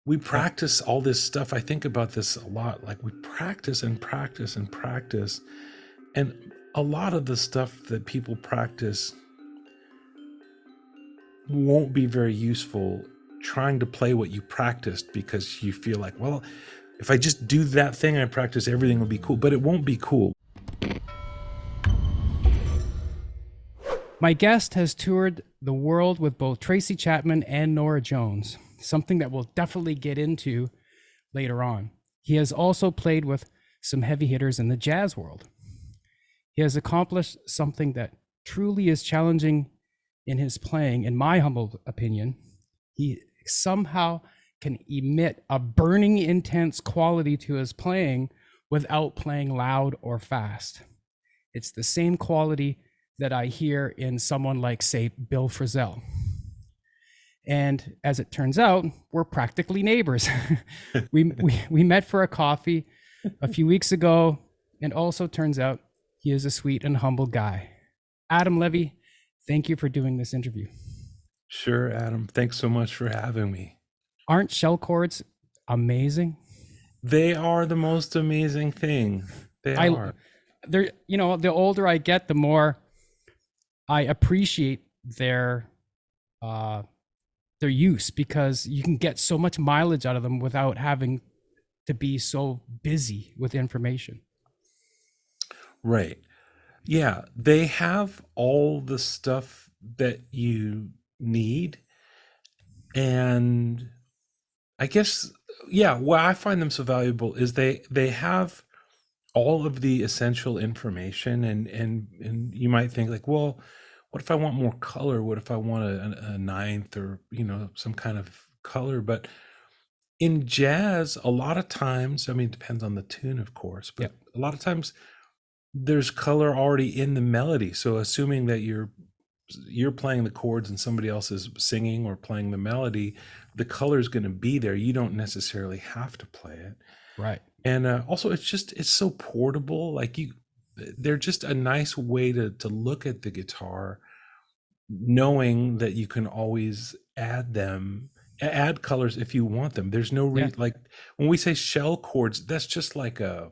we practice all this stuff. I think about this a lot. Like we practice and practice and practice. And a lot of the stuff that people practice won't be very useful trying to play what you practiced because you feel like, well, if I just do that thing I practice, everything will be cool. But it won't be cool. My guest has toured the world with both Tracy Chapman and Nora Jones, something that we'll definitely get into later on. He has also played with some heavy hitters in the jazz world. He has accomplished something that truly is challenging in his playing, in my humble opinion. He somehow can emit a burning intense quality to his playing without playing loud or fast. It's the same quality that I hear in someone like, say, Bill Frisell. And as it turns out, we're practically neighbors. we met for a coffee a few weeks ago, and also turns out he is a sweet and humble guy. Adam Levy, thank you for doing this interview. Sure, Adam. Thanks so much for having me. Aren't shell chords amazing? They are the most amazing thing. They are. They're, you know, the older I get, the more I appreciate their use, because you can get so much mileage out of them without having to be so busy with information. Right. Yeah, they have all the stuff that you need. And I guess, yeah, why I find them so valuable is they have all of the essential information, and you might think like, well, what if I want more color? What if I want a ninth, or some kind of color? But in jazz, a lot of times, I mean, it depends on the tune, of course, but a lot of times there's color already in the melody. So assuming that you're playing the chords and somebody else is singing or playing the melody, the color is going to be there. You don't necessarily have to play it. Right. And also it's so portable. Like they're just a nice way to look at the guitar, knowing that you can always add colors if you want them. There's no like when we say shell chords, that's just like a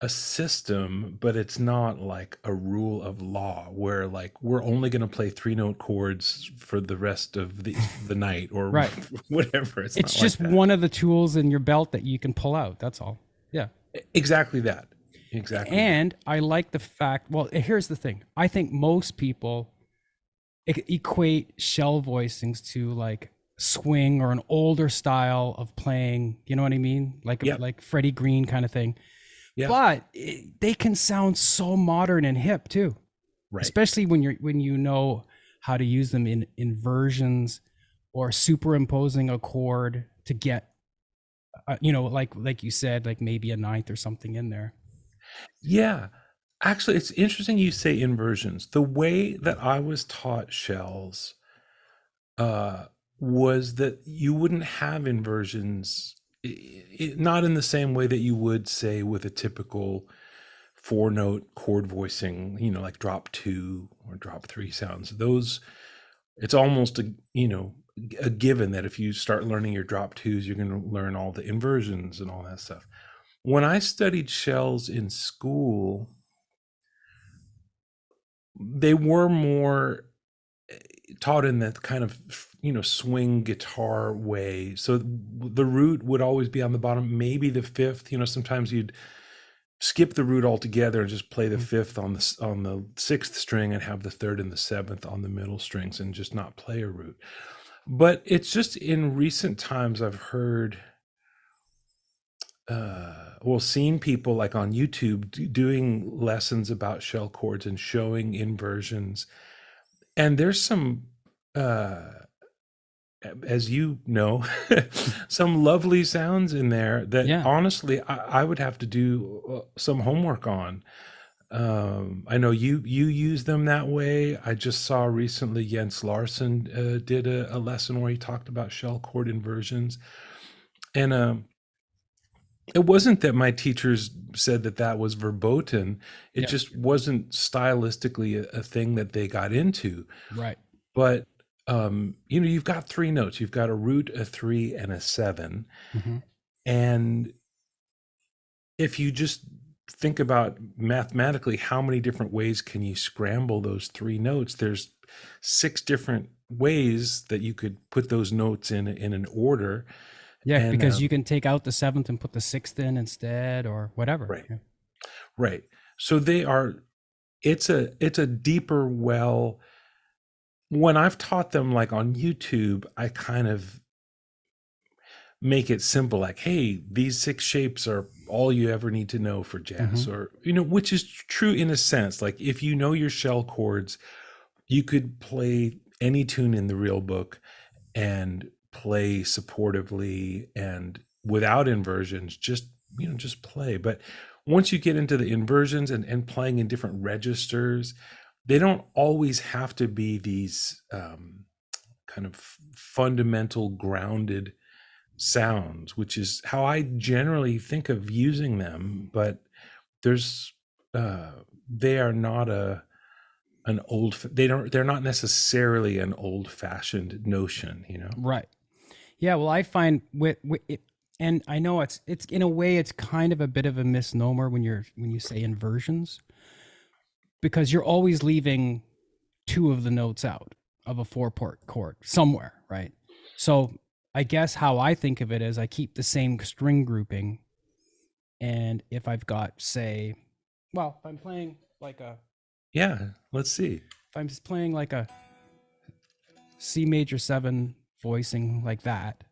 system, but it's not like a rule of law where like we're only going to play 3-note chords for the rest of the night or right. whatever. It's just like one of the tools in your belt that you can pull out. That's all. Yeah. Exactly that. Exactly. And I like the fact, well, here's the thing. I think most people equate shell voicings to like swing or an older style of playing, you know what I mean? Like Freddie Greene kind of thing. Yeah. But they can sound so modern and hip too, right? Especially when you know how to use them in inversions or superimposing a chord to get, like you said, like maybe a ninth or something in there. Yeah, actually, it's interesting you say inversions. The way that I was taught shells was that you wouldn't have inversions. Not in the same way that you would say with a typical 4-note chord voicing, like drop 2 or drop 3 sounds. Those, it's almost a given that if you start learning your drop 2s, you're going to learn all the inversions and all that stuff. When I studied shells in school, they were more taught in that kind of swing guitar way. So the root would always be on the bottom, maybe the fifth. Sometimes you'd skip the root altogether and just play the fifth on the sixth string and have the third and the seventh on the middle strings and just not play a root. But it's just in recent times I've heard seen people like on YouTube doing lessons about shell chords and showing inversions. And there's some, as you know, some lovely sounds in there that honestly I would have to do some homework on. I know you use them that way. I just saw recently Jens Larsen did a lesson where he talked about shell chord inversions. And it wasn't that my teachers said that was verboten. It just wasn't stylistically a thing that they got into. Right. But you've got three notes. You've got a root, a three, and a seven. Mm-hmm. And if you just think about mathematically, how many different ways can you scramble those three notes? There's 6 different ways that you could put those notes in an order. Yeah, And because you can take out the 7th and put the 6th in instead, or whatever. right, Yeah. right. So it's a deeper well. When I've taught them like on YouTube, I kind of make it simple, like, hey, these 6 shapes are all you ever need to know for jazz, Mm-hmm. or which is true in a sense. Like, if you know your shell chords, you could play any tune in the real book and play supportively and without inversions, just play. But once you get into the inversions and playing in different registers, they don't always have to be these kind of fundamental grounded sounds, which is how I generally think of using them. But there's they are not they're not necessarily an old-fashioned notion. Right. Yeah. Well, I find with it, and I know it's in a way it's kind of a bit of a misnomer when you say inversions, because you're always leaving 2 of the notes out of a 4-part chord somewhere, right? So I guess how I think of it is I keep the same string grouping, and if I've got, say, well, if I'm playing like a Yeah, let's see. if I'm just playing like a C major 7 voicing like that,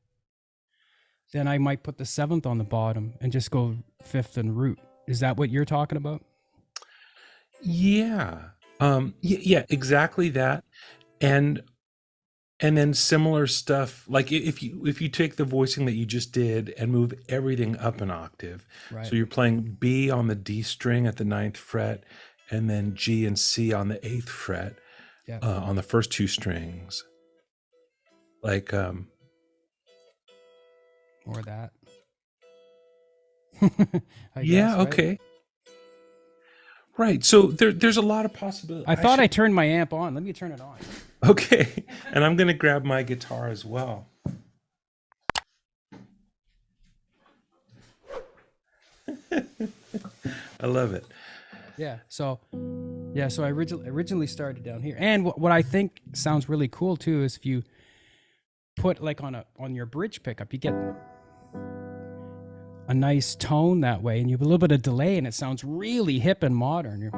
then I might put the 7th on the bottom and just go 5th and root. Is that what you're talking about? Yeah. Yeah, exactly that. And then similar stuff, like if you take the voicing that you just did and move everything up an octave. Right. So you're playing B on the D string at the 9th fret, and then G and C on the 8th fret, Yeah. on the first 2 strings. Like Or that. I yeah, guess, right? okay. Right. So there's a lot of possibility. I thought I turned my amp on. Let me turn it on. Okay. And I'm going to grab my guitar as well. I love it. Yeah. So I originally started down here. And what I think sounds really cool too is if you put like on your bridge pickup, you get a nice tone that way, and you have a little bit of delay, and it sounds really hip and modern.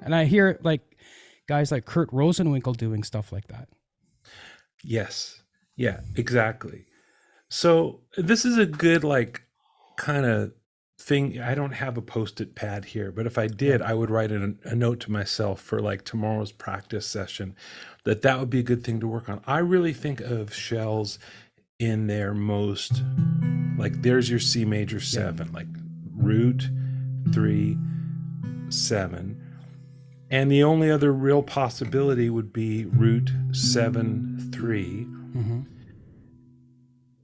And I hear like guys like Kurt Rosenwinkel doing stuff like that. Yes. Yeah, exactly. So this is a good, like, kind of thing. I don't have a post-it pad here, but if I did, I would write a note to myself for like tomorrow's practice session that would be a good thing to work on. I really think of shells in their most, like, there's your C major 7, like root 3 7, and the only other real possibility would be root 7 3. Mm-hmm.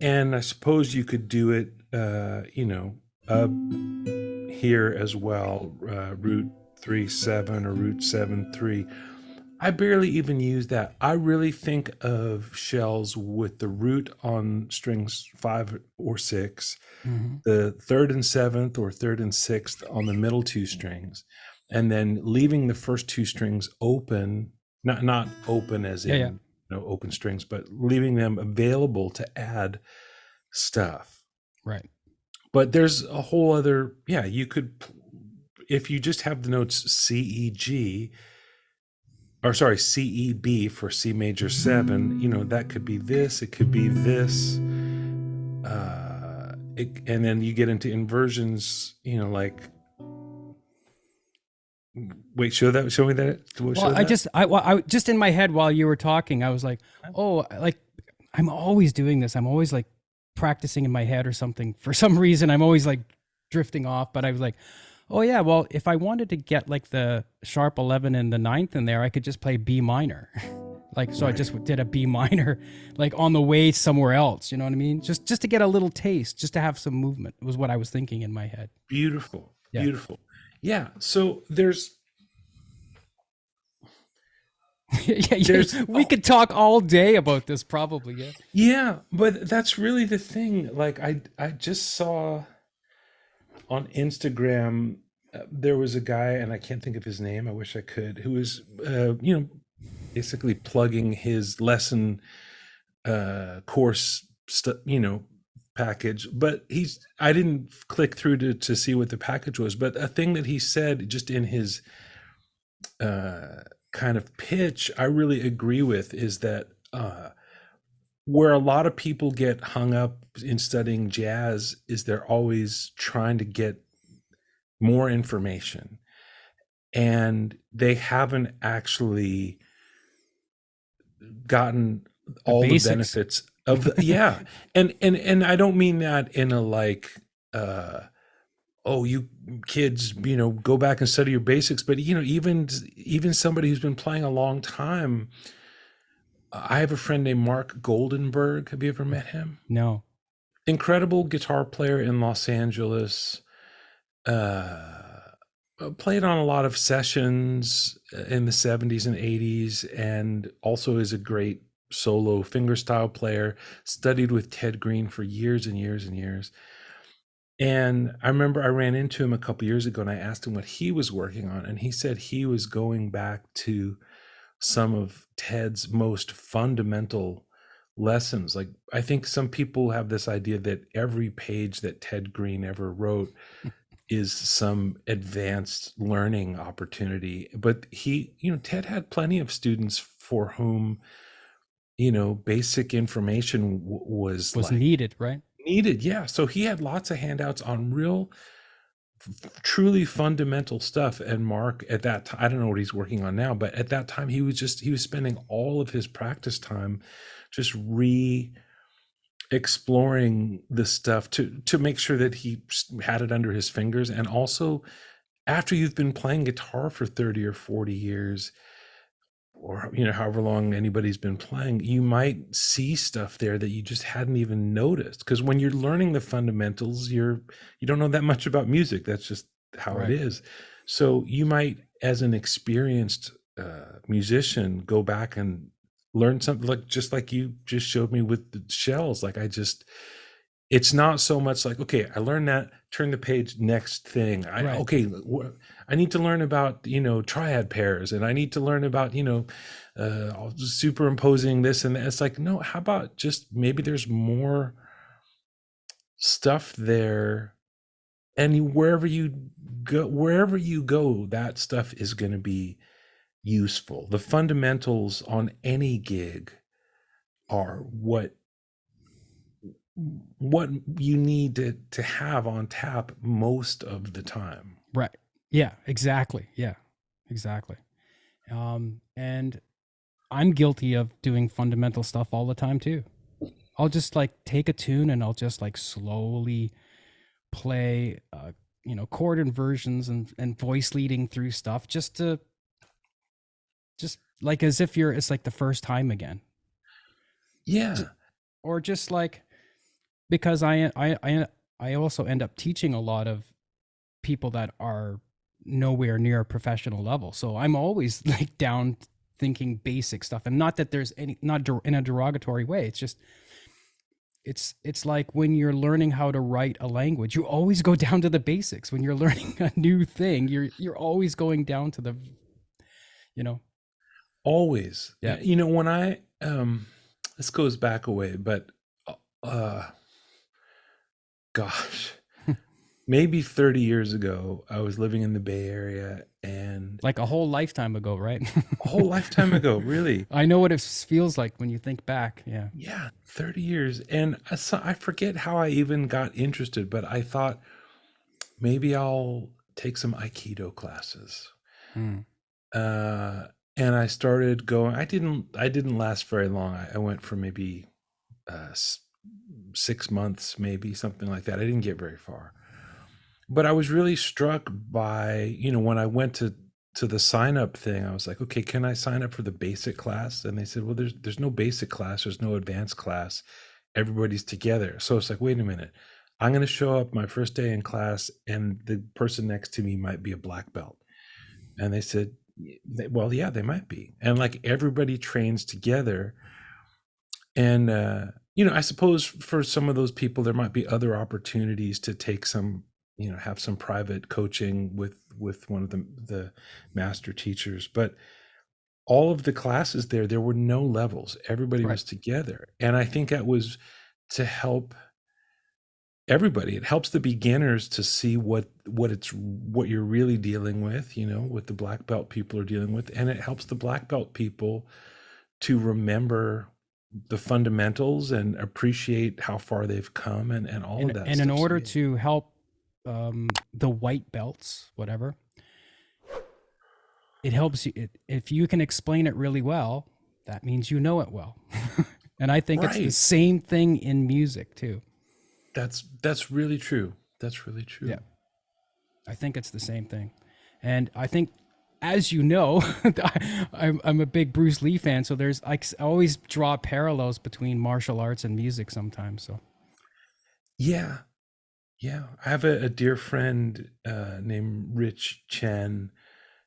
And I suppose you could do it here as well, root 3 7 or root 7 3. I barely even use that. I really think of shells with the root on strings 5 or 6, Mm-hmm. the 3rd and 7th or 3rd and 6th on the middle 2 strings, and then leaving the first 2 strings open, not open as in open strings, but leaving them available to add stuff. Right. But there's a whole other, you could, if you just have the notes C, E, G, or sorry, C, E, B for C major 7, that could be this, it could be this, and then you get into inversions, like, wait, show me that. Well, I just in my head while you were talking, I was like, oh, like I'm always doing this. I'm always like practicing in my head or something. For some reason, I'm always like drifting off. But I was like, oh yeah, well, if I wanted to get like the sharp 11 and the 9th in there, I could just play B minor. Like, so I just did a B minor, like on the way somewhere else. You know what I mean? Just to get a little taste, just to have some movement was what I was thinking in my head. Beautiful. Yeah. Beautiful. Yeah. So Yeah, there's yeah. We could talk all day about this, probably. Yeah. yeah, but that's really the thing. Like I just saw on Instagram, there was a guy, and I can't think of his name. I wish I could. Who was, basically plugging his lesson course package. But I didn't click through to see what the package was. But a thing that he said just in his kind of pitch, I really agree with, is that where a lot of people get hung up in studying jazz is they're always trying to get more information, and they haven't actually gotten The all the basics. benefits of the yeah. And I don't mean that in a like uh oh, you kids, go back and study your basics, but even somebody who's been playing a long time. I have a friend named Mark Goldenberg. Have you ever met him? No. Incredible guitar player in Los Angeles. uh Played on a lot of sessions in the 70s and 80s, and also is a great solo fingerstyle player. Studied with Ted Greene for years and years and years. And I remember I ran into him a couple years ago, and I asked him what he was working on, and he said he was going back to some of Ted's most fundamental lessons. Like, I think some people have this idea that every page that Ted Greene ever wrote is some advanced learning opportunity. But Ted had plenty of students for whom, basic information was Was like needed, right? needed. Yeah. So he had lots of handouts on real, truly fundamental stuff. And Mark, at that time, I don't know what he's working on now, but at that time, he was spending all of his practice time just exploring the stuff to make sure that he had it under his fingers. And also, after you've been playing guitar for 30 or 40 years, or however long anybody's been playing, you might see stuff there that you just hadn't even noticed, because when you're learning the fundamentals, you don't know that much about music. That's just how it Right. is. So you might, as an experienced musician, go back and learn something, like just like you just showed me with the shells. Like, it's not so much like, okay, I learned that, turn the page, next thing. Right. I need to learn about, triad pairs, and I need to learn about, superimposing this and that. It's like, no, how about just maybe there's more stuff there, and wherever you go, that stuff is going to be useful. The fundamentals on any gig are what you need to have on tap most of the time. Right. Yeah, exactly. Yeah, exactly. And I'm guilty of doing fundamental stuff all the time too. I'll just like take a tune and I'll just like slowly play, chord inversions and voice leading through stuff just like as if it's like the first time again. Yeah. Or just like, because I also end up teaching a lot of people that are nowhere near a professional level. So I'm always like down thinking basic stuff, and not that there's any, not in a derogatory way. It's just, it's like when you're learning how to write a language, you always go down to the basics. When you're learning a new thing, you're always going down to the, you know. Always. Yeah. When I this goes back a way, but uh gosh, maybe 30 years ago, I was living in the Bay Area, and Like a whole lifetime ago, right? a whole lifetime ago, really. I know what it feels like when you think back. Yeah. Yeah, 30 years. And I forget how I even got interested, but I thought maybe I'll take some Aikido classes. Hmm. And I started going. I didn't last very long. I went for maybe 6 months, maybe something like that. I didn't get very far. But I was really struck by, when I went to the sign up thing, I was like, okay, can I sign up for the basic class? And they said, well, there's no basic class, there's no advanced class. Everybody's together. So it's like, wait a minute. I'm going to show up my first day in class, and the person next to me might be a black belt. And they said, well, yeah, they might be. And like everybody trains together. And, I suppose for some of those people, there might be other opportunities to take some, have some private coaching with one of the master teachers. But all of the classes there were no levels. Everybody Right. was together. And I think that was to help everybody. It helps the beginners to see what you're really dealing with, what the black belt people are dealing with. And it helps the black belt people to remember the fundamentals and appreciate how far they've come and all of that And in stuff. So, order yeah. to help the white belts, whatever, it helps you. If you can explain it really well, that means you know it well. And I think it's the Right. same thing in music too. That's really true. That's really Yeah, true. I think it's the same thing. And I think, as you know, I'm a big Bruce Lee fan, so there's I always draw parallels between martial arts and music sometimes. So Yeah. Yeah. I have a dear friend named Rich Chen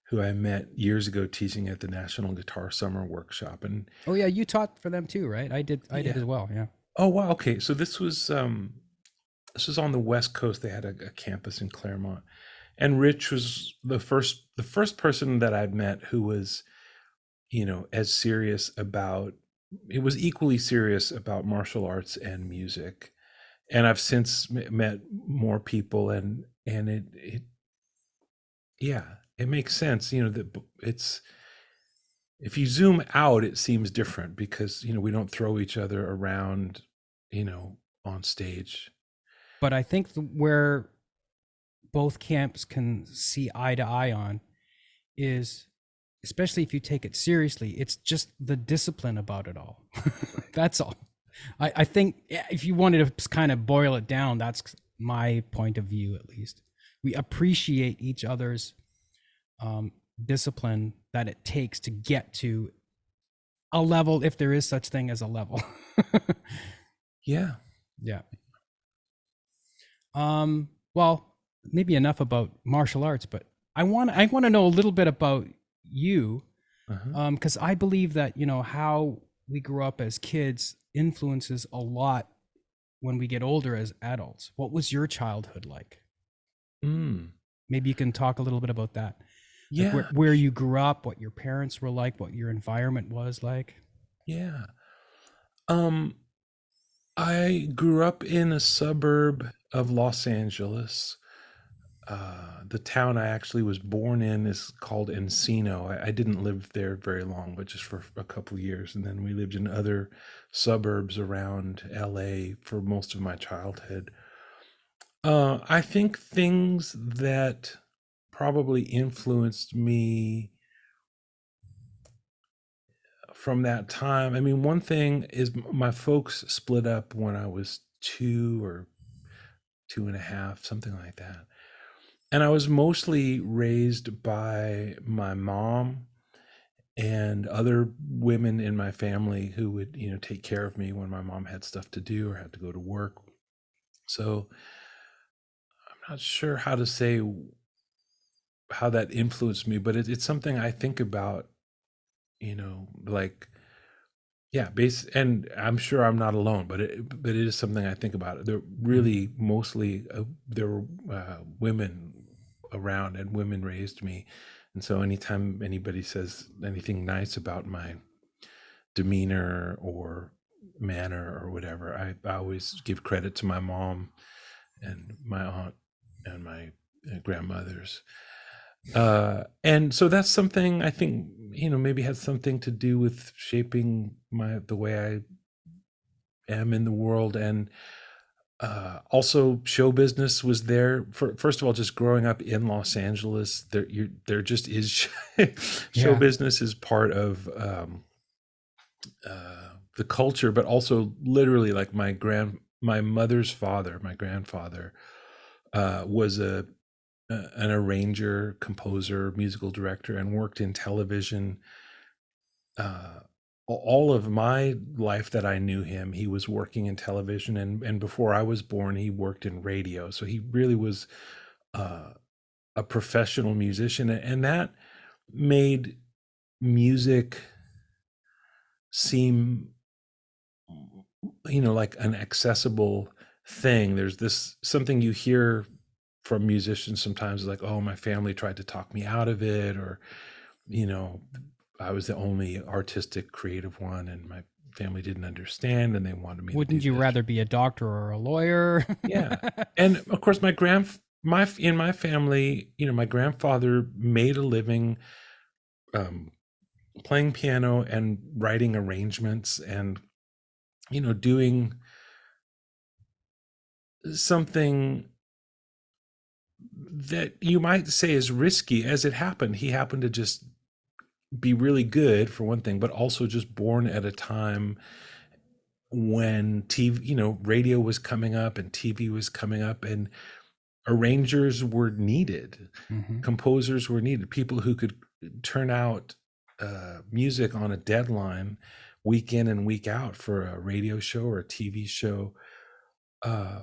who I met years ago teaching at the National Guitar Summer Workshop. And oh yeah, you taught for them too, right? I did yeah. as well. Yeah. Oh wow. Okay. So this was on the West Coast. They had a campus in Claremont. And Rich was the first person that I'd met who was, as serious about it was equally serious about martial arts and music. And I've since met more people, and it yeah, it makes sense, that it's if you zoom out, it seems different because, we don't throw each other around, on stage. But I think where both camps can see eye to eye on is, especially if you take it seriously, it's just the discipline about it all. Right. That's all. I think if you wanted to kind of boil it down, that's my point of view, at least. We appreciate each other's discipline that it takes to get to a level, if there is such thing as a level. Yeah. Yeah. Well, maybe enough about martial arts, but I want to know a little bit about you, Uh-huh. because I believe that how we grew up as kids influences a lot when we get older as adults. What was your childhood like? Mm. Maybe you can talk a little bit about that, like where Yeah. where you grew up, what your parents were like, what your environment was like. Yeah. Um, I grew up in a suburb of Los Angeles. The town I actually was born in is called Encino. I didn't live there very long, but just for a couple of years. And then we lived in other suburbs around LA for most of my childhood. I think things that probably influenced me from that time. I mean, one thing is my folks split up when I was 2 or 2.5, something like that. And I was mostly raised by my mom and other women in my family who would, take care of me when my mom had stuff to do or had to go to work. So I'm not sure how to say how that influenced me, but it's something I think about, like, yeah, and I'm sure I'm not alone, but it is something I think about. There Mhm. really mostly there were women around, and women raised me, and so anytime anybody says anything nice about my demeanor or manner or whatever, I always give credit to my mom and my aunt and my grandmothers. And so that's something I think, maybe has something to do with shaping the way I am in the world. And also show business was there for, first of all, just growing up in Los Angeles, there just is show Yeah. business is part of the culture, but also literally like my mother's father, my grandfather, was an arranger, composer, musical director, and worked in television uh, all of my life that I knew him, he was working in television, and before I was born, he worked in radio. So he really was uh, a professional musician, and that made music seem, like an accessible thing. There's this something you hear from musicians sometimes, like, oh, my family tried to talk me out of it, or you know, I was the only artistic creative one and my family didn't understand and they wanted me to do Wouldn't you this. rather be a doctor or a lawyer? Yeah. And of course in my family, my grandfather made a living um, playing piano and writing arrangements and doing something that you might say is risky. As it happened, he happened to just be really good for one thing, but also just born at a time when TV, radio was coming up and TV was coming up, and arrangers were needed, Hmm. composers were needed, people who could turn out music on a deadline week in and week out for a radio show or a TV show. Uh,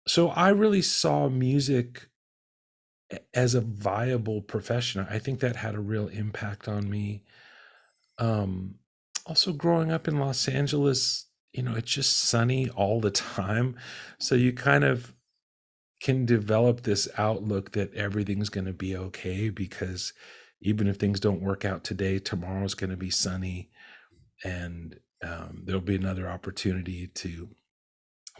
so I really saw music as a viable profession. I think that had a real impact on me. Um, Also, growing up in Los Angeles, it's just sunny all the time. So you kind of can develop this outlook that everything's going to be okay, because even if things don't work out today, tomorrow's going to be sunny, and there'll be another opportunity to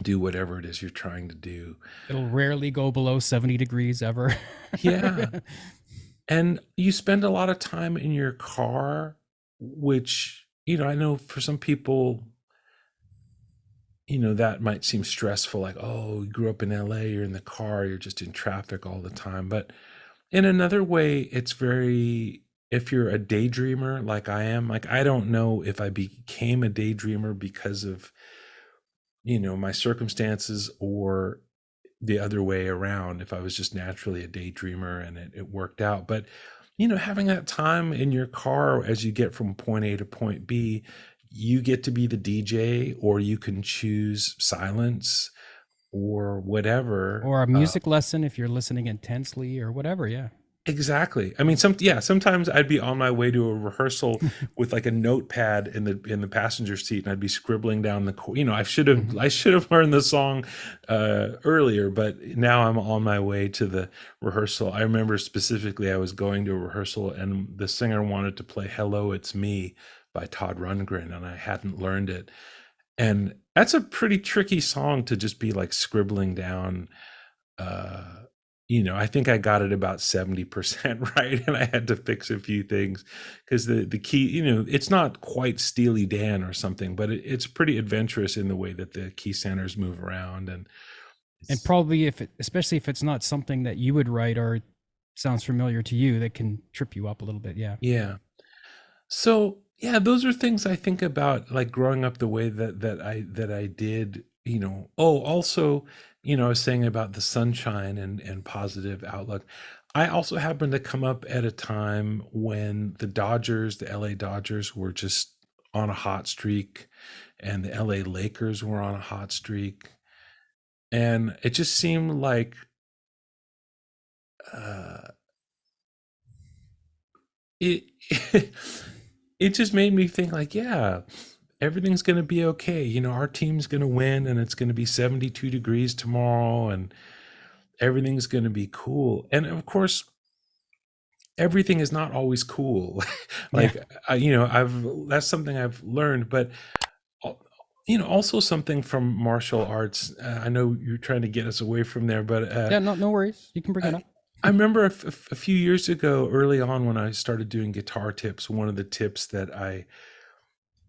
do whatever it is you're trying to do. It'll rarely go below 70 degrees ever. Yeah. And you spend a lot of time in your car, which, I know for some people, that might seem stressful, like, oh, you grew up in LA, you're in the car, you're just in traffic all the time. But in another way, it's very, if you're a daydreamer like I am, like, I don't know if I became a daydreamer because of, my circumstances, or the other way around, if I was just naturally a daydreamer and it worked out. But having that time in your car as you get from point A to point B, you get to be the DJ, or you can choose silence or whatever. Or a music lesson if you're listening intensely or whatever. Yeah. Exactly. I mean, sometimes I'd be on my way to a rehearsal with like a notepad in the passenger seat, and I'd be scribbling down Mhm. I should have learned the song earlier, but now I'm on my way to the rehearsal. I remember specifically I was going to a rehearsal and the singer wanted to play "Hello, It's Me" by Todd Rundgren, and I hadn't learned it. And that's a pretty tricky song to just be like scribbling down. uh I think I got it about 70% right, and I had to fix a few things because the key, it's not quite Steely Dan or something, but it's pretty adventurous in the way that the key centers move around, and And it's, probably especially if it's not something that you would write or sounds familiar to you, that can trip you up a little bit. Yeah. yeah. So yeah, those are things I think about, like growing up the way that I did. Oh, also, I was saying about the sunshine and positive outlook. I also happened to come up at a time when the LA Dodgers were just on a hot streak, and the LA Lakers were on a hot streak, and it just seemed like uh, it it just made me think, like, yeah, everything's going to be okay. Our team's going to win, and it's going to be 72 degrees tomorrow, and everything's going to be cool. And of course, everything is not always cool. Yeah. Like, I've that's something I've learned, but also something from martial arts. I know you're trying to get us away from there, but Yeah. No worries. You can bring it I, up. I remember a few years ago, early on, when I started doing guitar tips, one of the tips that I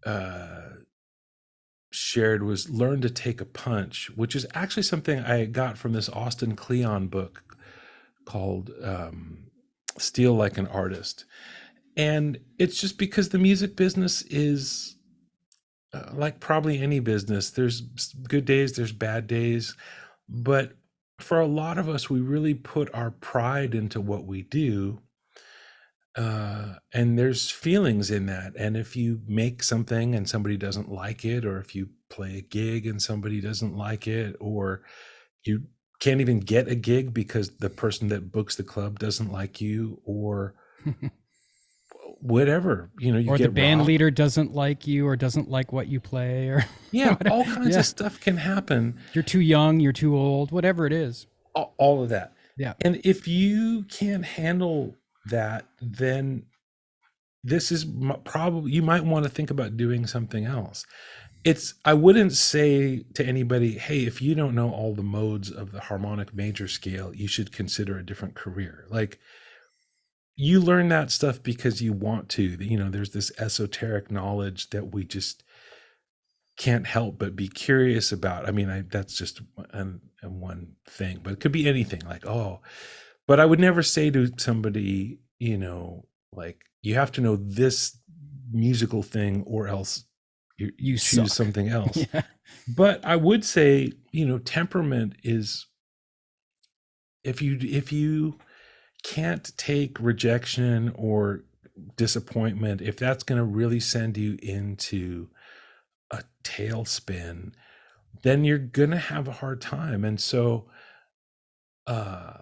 uh, shared was learn to take a punch, which is actually something I got from this Austin Kleon book called Steal Like an Artist. And it's just because the music business is like probably any business. There's good days, there's bad days. But for a lot of us, we really put our pride into what we do. And there's feelings in that. And if you make something and somebody doesn't like it, or if you play a gig and somebody doesn't like it, or you can't even get a gig because the person that books the club doesn't like you, or whatever, you Or the get band robbed. leader doesn't like you or doesn't like what you play or Yeah, whatever. all kinds of Yeah. stuff can happen. You're too young, you're too old, whatever it is. All of that. Yeah. And if you can't handle that, then this is probably, you might want to think about doing something else. I wouldn't say to anybody, hey, if you don't know all the modes of the harmonic major scale, you should consider a different career. Like, you learn that stuff because you want to. There's this esoteric knowledge that we just can't help but be curious about. I mean, that's just one thing, but it could be anything, like, oh, but I would never say to somebody, like, you have to know this musical thing or else you You choose suck. something else. Yeah. But I would say, temperament is, if you can't take rejection or disappointment, if that's going to really send you into a tailspin, then you're going to have a hard time. And so, uh,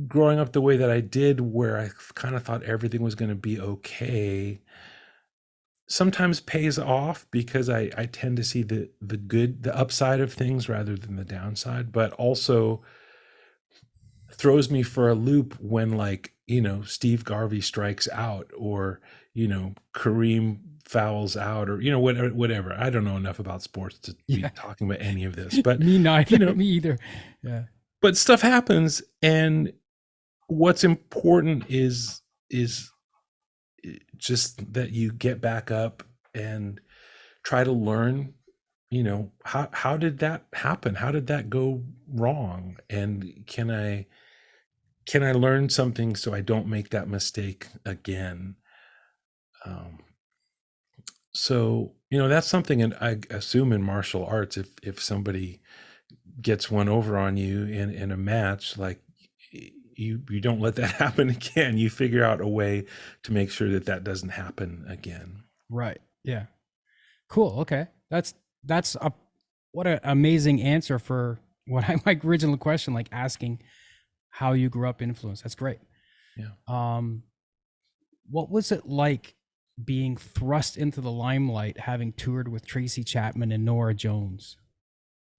growing up the way that I did, where I kind of thought everything was going to be okay, sometimes pays off, because I tend to see the upside of things rather than the downside, but also throws me for a loop when, like, Steve Garvey strikes out, or Kareem fouls out, or whatever. I don't know enough about sports to be Yeah. talking about any of this, but Me you neither. know Me either. Yeah. but stuff happens, and what's important is just that you get back up and try to learn, how did that happen, how did that go wrong, and can I learn something so I don't make that mistake again. um, so that's something, and I assume in martial arts, if somebody gets one over on you in a match, like, you don't let that happen again. You figure out a way to make sure that that doesn't happen again. Right. Yeah. Cool. Okay. That's a what an amazing answer for what I my original question, like asking how you grew up influenced. That's great. Yeah. Um, what was it like being thrust into the limelight, having toured with Tracy Chapman and Nora Jones?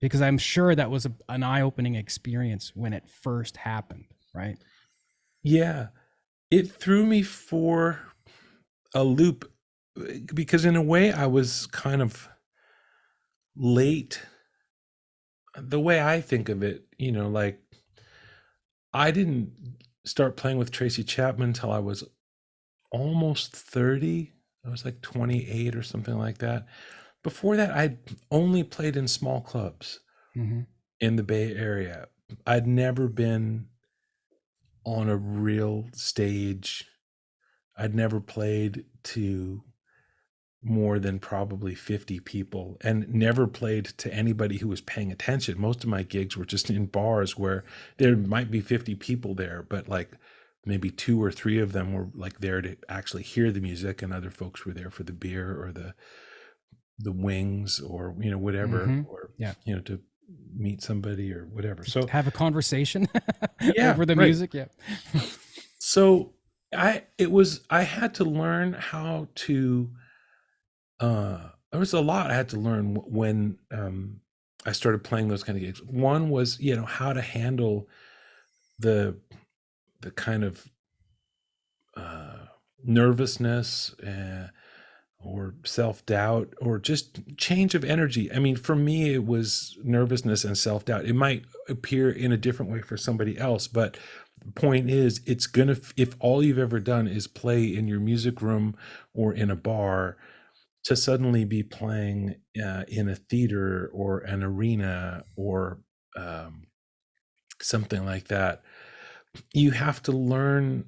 Because I'm sure that was an eye-opening experience when it first happened, right? Yeah, it threw me for a loop, because in a way I was kind of late. The way I think of it, like, I didn't start playing with Tracy Chapman until I was almost 30. I was like 28 or something like that. Before that, I'd only played in small clubs Mm-hmm. in the Bay Area. I'd never been on a real stage. I'd never played to more than probably 50 people, and never played to anybody who was paying attention. Most of my gigs were just in bars where there might be 50 people there, but like maybe two or three of them were like there to actually hear the music, and other folks were there for the beer or the wings, or whatever, Mm-hmm. or Yeah. to meet somebody or whatever. So Have a conversation yeah, over the right. music. Yeah. So I had to learn how to, there was a lot I had to learn when, I started playing those kind of gigs. One was, how to handle the kind of, uh, nervousness, or self-doubt, or just change of energy. I mean, for me, it was nervousness and self-doubt. It might appear in a different way for somebody else, but the point is, it's gonna, if all you've ever done is play in your music room or in a bar, to suddenly be playing, in a theater or an arena, or, um, something like that, you have to learn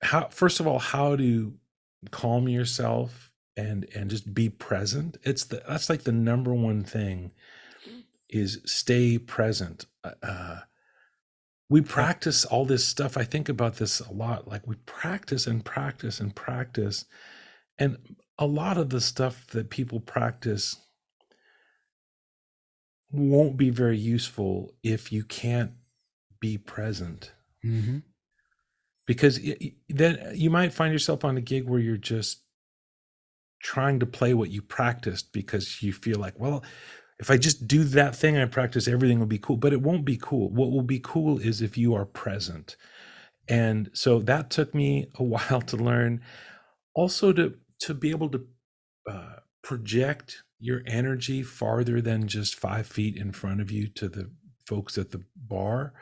how, first of all, how to calm yourself and just be present. That's like the number one thing, is stay present. we Yeah. practice all this stuff. I think about this a lot. Like we practice and practice and practice. And a lot of the stuff that people practice won't be very useful if you can't be present. Hmm. Because then you might find yourself on a gig where you're just trying to play what you practiced because you feel like, well, if I just do that thing I practice, everything will be cool. But it won't be cool. What will be cool is if you are present. And so that took me a while to learn. Also, to be able to project your energy farther than just 5 feet in front of you to the folks at the bar,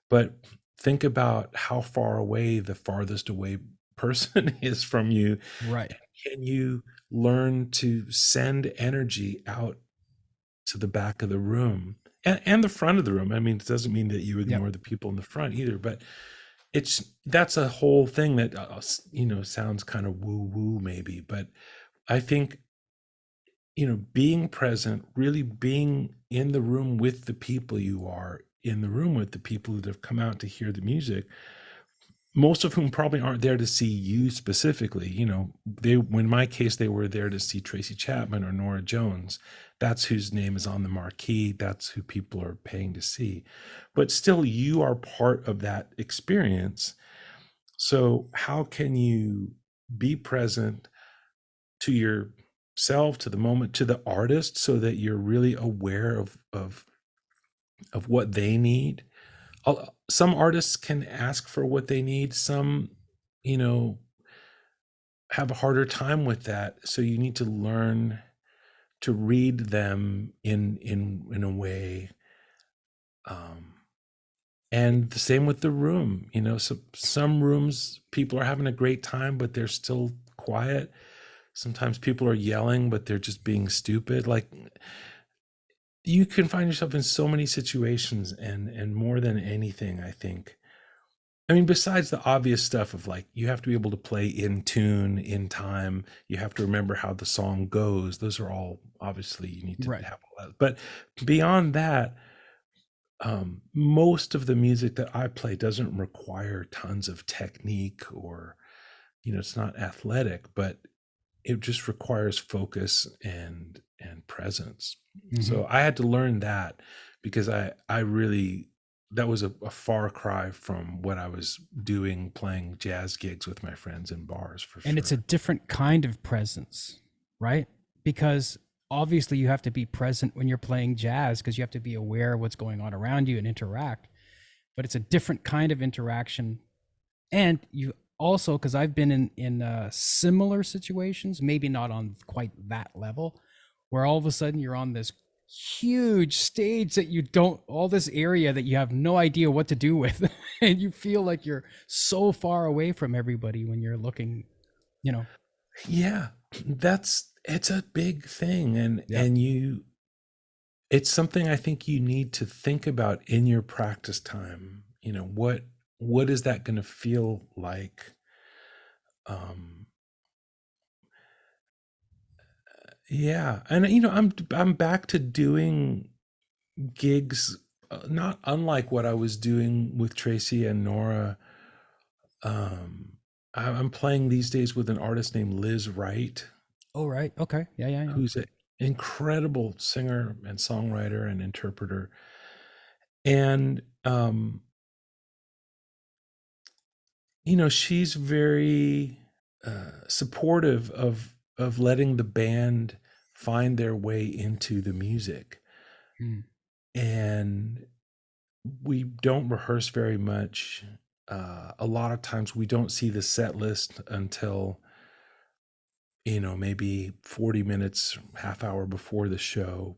but think about how far away the farthest away person is from you. Right. Can you learn to send energy out to the back of the room and the front of the room? I mean, it doesn't mean that you Yep. ignore the people in the front either, but that's a whole thing that sounds kind of woo woo maybe, but I think being present, really being in the room with the people, you are in the room with the people that have come out to hear the music, most of whom probably aren't there to see you specifically. In my case, they were there to see Tracy Chapman or Nora Jones. That's whose name is on the marquee. That's who people are paying to see. But still, you are part of that experience. So how can you be present to yourself, to the moment, to the artist, so that you're really aware of what they need? Some artists can ask for what they need. Some, you know, have a harder time with that. So you need to learn to read them in a way. Um, and the same with the room. So some rooms people are having a great time, but they're still quiet. Sometimes people are yelling, but they're just being stupid. Like you can find yourself in so many situations, and more than anything, I think. I mean, besides the obvious stuff of like you have to be able to play in tune, in time, you have to remember how the song goes. Those are all obviously you need to Right. have all that. But beyond that, most of the music that I play doesn't require tons of technique or, it's not athletic, but it just requires focus and presence. Hmm. So I had to learn that because I really that was a far cry from what I was doing playing jazz gigs with my friends in bars for And it's a sure. different kind of presence, right? Because obviously you have to be present when you're playing jazz because you have to be aware of what's going on around you and interact. But it's a different kind of interaction. And you also, because I've been in similar situations, maybe not on quite that level, where all of a sudden you're on this huge stage that you don't, all this area that you have no idea what to do with, and you feel like you're so far away from everybody when you're looking, you know. Yeah, it's a big thing, and Yeah. and you it's something I think you need to think about in your practice time. What is that going to feel like? Um, yeah, and I'm back to doing gigs, not unlike what I was doing with Tracy and Nora. Um, I'm playing these days with an artist named Lizz Wright, Oh, right. Okay. Yeah. Yeah. Yeah. who's an incredible singer and songwriter and interpreter. And she's very supportive of letting the band find their way into the music. Mm. And we don't rehearse very much. A lot of times we don't see the set list until maybe 40 minutes, half hour before the show.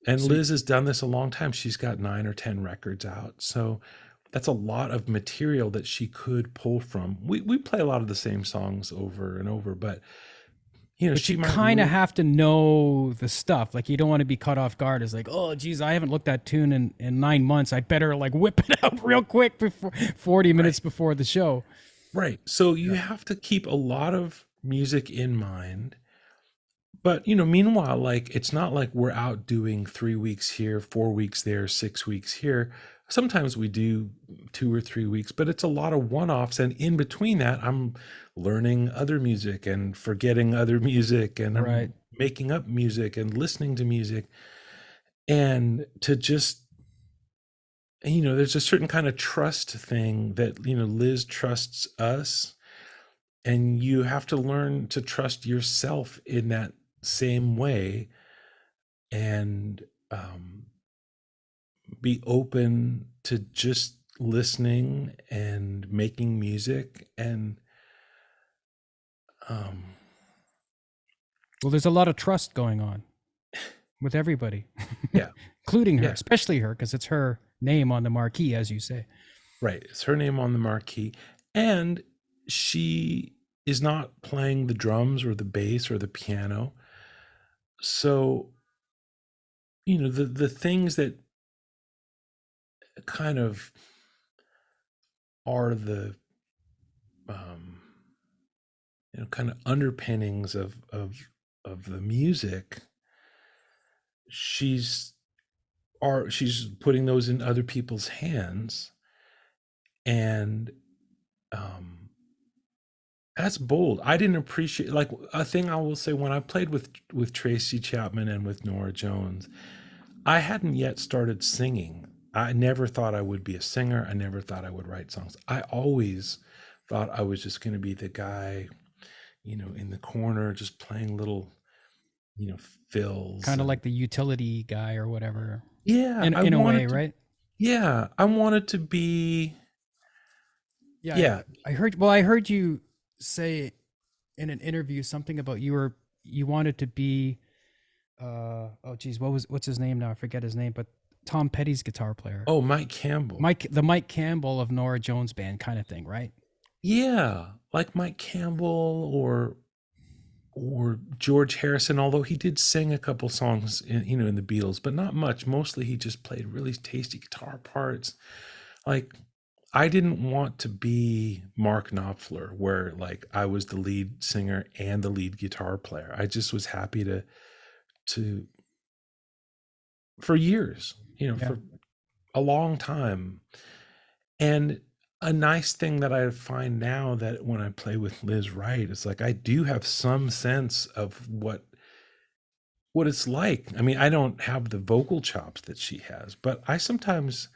And So Liz has done this a long time. She's got 9 or 10 records out. So that's a lot of material that she could pull from. We play a lot of the same songs over and over, but but she you might kind of really. have to know the stuff. Like you don't want to be caught off guard as like, oh, geez, I haven't looked at tune in 9 months. I better like whip it out real quick before 40 Right, minutes before the show. right. So you Yeah. have to keep a lot of music in mind. But meanwhile, like it's not like we're out doing 3 weeks here, 4 weeks there, 6 weeks here. sometimes we do 2 or 3 weeks, but it's a lot of one-offs. And in between that, I'm learning other music and forgetting other music, and Right. I'm making up music and listening to music. And to just, there's a certain kind of trust thing that, Liz trusts us, and you have to learn to trust yourself in that same way, and be open to just listening and making music. And um Well, there's a lot of trust going on with everybody, yeah, including her, yeah, especially her, because it's her name on the marquee, as you say. right, it's her name on the marquee. And she is not playing the drums or the bass or the piano, so the things that kind of are the um kind of underpinnings of the music, she's she's putting those in other people's hands. And um that's bold. I didn't appreciate, like, a thing I will say, when I played with Tracy Chapman and with Nora Jones, I hadn't yet started singing. I never thought I would be a singer. I never thought I would write songs. I always thought I was just going to be the guy, in the corner, just playing little, fills. Kind of And like the utility guy or whatever, yeah, in a way, right? I wanted to be, Yeah, yeah. I heard. Well, I heard you say in an interview something about you wanted to be. Oh, geez, what's his name now? I forget his name, but Tom Petty's guitar player, Oh, Mike Campbell. Mike Campbell of Nora Jones band, kind of thing, right? Yeah, like Mike Campbell, or George Harrison, although he did sing a couple songs in the Beatles, but not much. Mostly he just played really tasty guitar parts. Like, I didn't want to be Mark Knopfler, where like I was the lead singer and the lead guitar player. I just was happy to for years, Yeah. for a long time. And a nice thing that I find now, that when I play with Lizz Wright, it's like I do have some sense of what it's like. I mean, I don't have the vocal chops that she has, but I sometimes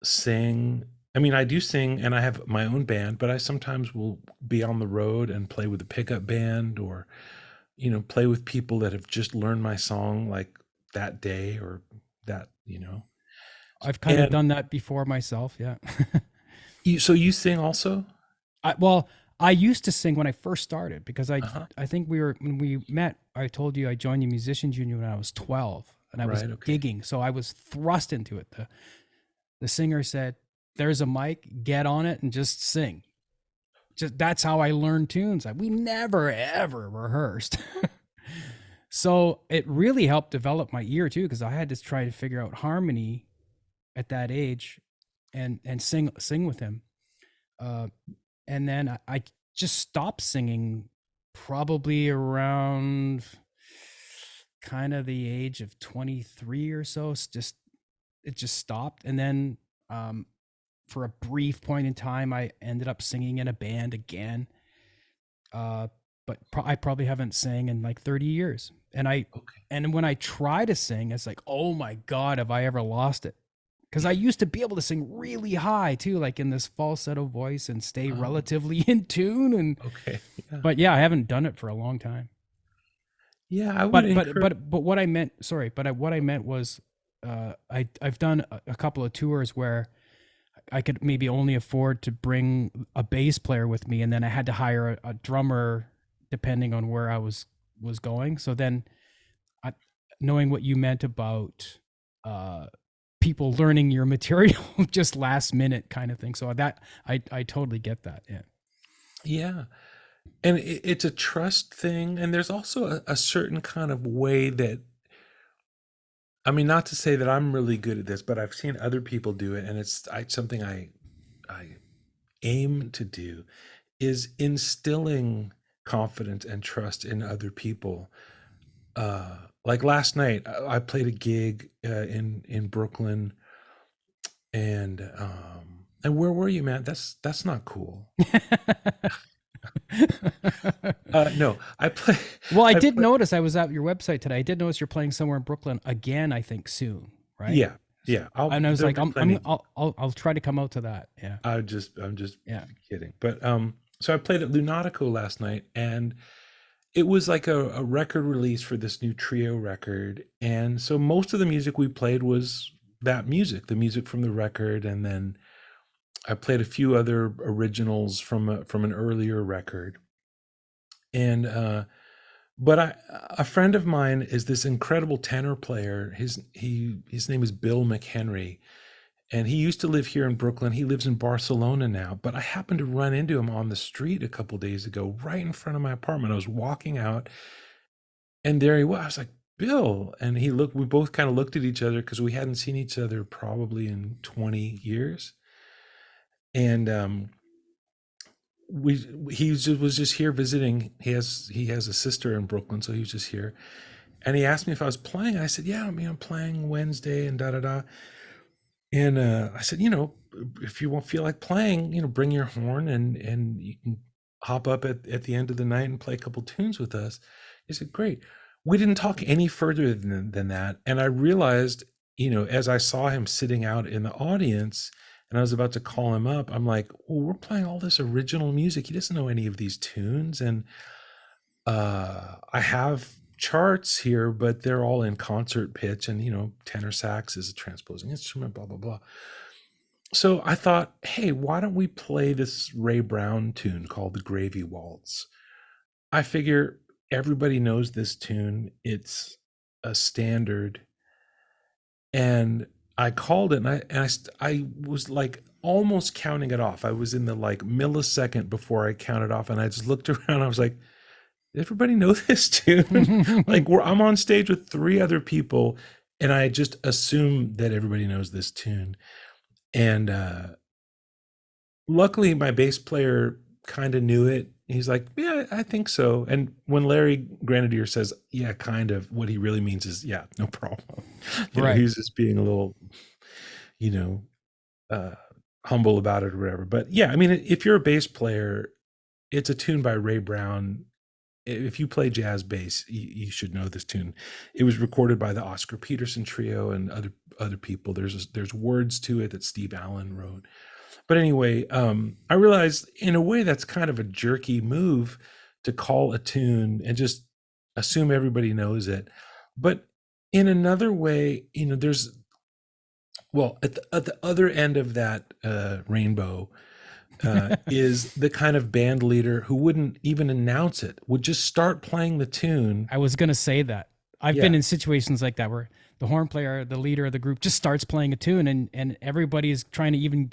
sing. I mean, I do sing, and I have my own band, but I sometimes will be on the road and play with a pickup band, or play with people that have just learned my song like that day, or that. I've kind of And done that before myself. Yeah. so you sing also? Well, I used to sing when I first started because Uh-huh. I think when we met, I told you I joined the musicians union when I was 12 and I was Right. Okay. gigging, so I was thrust into it. The singer said, "There's a mic, get on it and just sing." Just that's how I learned tunes. We never ever rehearsed. So it really helped develop my ear too, because I had to try to figure out harmony at that age and sing with him. Uh, and then I just stopped singing probably around kind of the age of 23 or so. It just stopped. And then for a brief point in time, I ended up singing in a band again. But I probably haven't sang in like 30 years. Okay. And when I try to sing, it's like, oh my God, have I ever lost it? Because I used to be able to sing really high too, like in this falsetto voice, and stay Oh, relatively in tune. okay. Yeah. But yeah, I haven't done it for a long time. Yeah, I would encourage. But what I meant, sorry, what I meant was, I've done a couple of tours where I could maybe only afford to bring a bass player with me, and then I had to hire a drummer depending on where I was going. So then, I, knowing what you meant about uh, people learning your material just last minute kind of thing, so that I totally get that. Yeah. Yeah. And it's a trust thing. And there's also a certain kind of way that, I mean, not to say that I'm really good at this, but I've seen other people do it. And it's something I aim to do, is instilling confidence and trust in other people. Like last night, I played a gig in Brooklyn, and where were you, man? That's not cool. No, I play. Well, I I did play. notice, I was at your website today. I did notice you're playing somewhere in Brooklyn again, I think soon, right? Yeah, So, yeah. I'll and I was There'll like, be plenty. I'll try to come out to that. Yeah. I'm just Yeah. kidding. But so I played at Lunatico last night, and it was like a record release for this new trio record. And so most of the music we played was that music, the music from the record, and then I played a few other originals from an earlier record. And but a friend of mine is this incredible tenor player. His name is Bill McHenry, and he used to live here in Brooklyn. He lives in Barcelona now, but I happened to run into him on the street a couple days ago, right in front of my apartment. I was walking out, and there he was. I was like, Bill, and he looked. We both kind of looked at each other because we hadn't seen each other probably in 20 years, and we was just here visiting. He has a sister in Brooklyn, so he was just here, and he asked me if I was playing. I said, yeah, I mean, I'm playing Wednesday and da da da. And I said, if you won't feel like playing, bring your horn and you can hop up at the end of the night and play a couple tunes with us. He said, great. We didn't talk any further than that. And I realized, as I saw him sitting out in the audience and I was about to call him up, I'm like, well, we're playing all this original music. He doesn't know any of these tunes. And I have charts here, but they're all in concert pitch, and tenor sax is a transposing instrument, blah blah blah. So I thought, hey, why don't we play this Ray Brown tune called the Gravy Waltz? I figure everybody knows this tune. It's a standard, and I called it, and I was like almost counting it off. I was in the like millisecond before I counted off, and I just looked around. I was like, everybody know this tune? Like I'm on stage with three other people, and I just assume that everybody knows this tune. And luckily, my bass player kind of knew it. He's like, yeah, I think so. And when Larry Grenadier says, yeah, kind of, what he really means is, yeah, no problem. Right. He's just being a little, you know, uh, humble about it or whatever. But yeah, I mean, if you're a bass player, it's a tune by Ray Brown. If you play jazz bass, you should know this tune. It was recorded by the Oscar Peterson Trio and other people. There's words to it that Steve Allen wrote. But anyway, I realized in a way that's kind of a jerky move to call a tune and just assume everybody knows it. But in another way, there's at the other end of that rainbow is the kind of band leader who wouldn't even announce it, would just start playing the tune. I was going to say that. I've Yeah. been in situations like that where the horn player, the leader of the group, just starts playing a tune, and everybody's trying to even,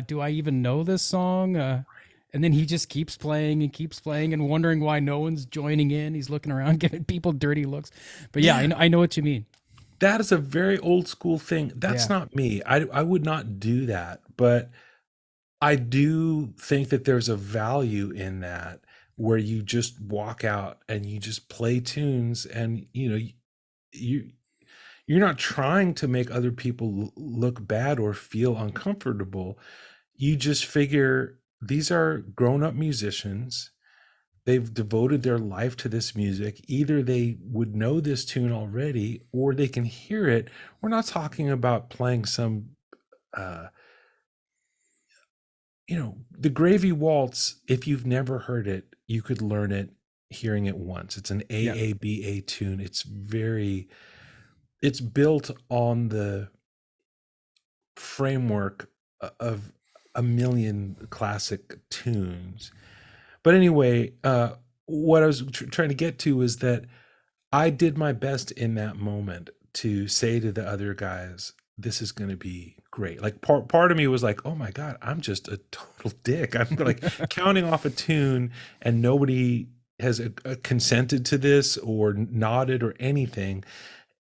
do I even know this song? And then he just keeps playing and wondering why no one's joining in. He's looking around, giving people dirty looks. But yeah, Yeah. I know what you mean. That is a very old school thing. That's Yeah. not me. I would not do that. But I do think that there's a value in that where you just walk out and you just play tunes, and you you're not trying to make other people look bad or feel uncomfortable. You just figure these are grown-up musicians. They've devoted their life to this music. Either they would know this tune already or they can hear it. We're not talking about playing some uh the Gravy Waltz. If you've never heard it, you could learn it hearing it once. It's an Yeah. AABA tune. It's built on the framework of a million classic tunes. But anyway, what I was trying to get to is that I did my best in that moment to say to the other guys, this is going to be great. Like part of me was like, oh my God, I'm just a total dick. I'm like counting off a tune and nobody has consented to this or nodded or anything.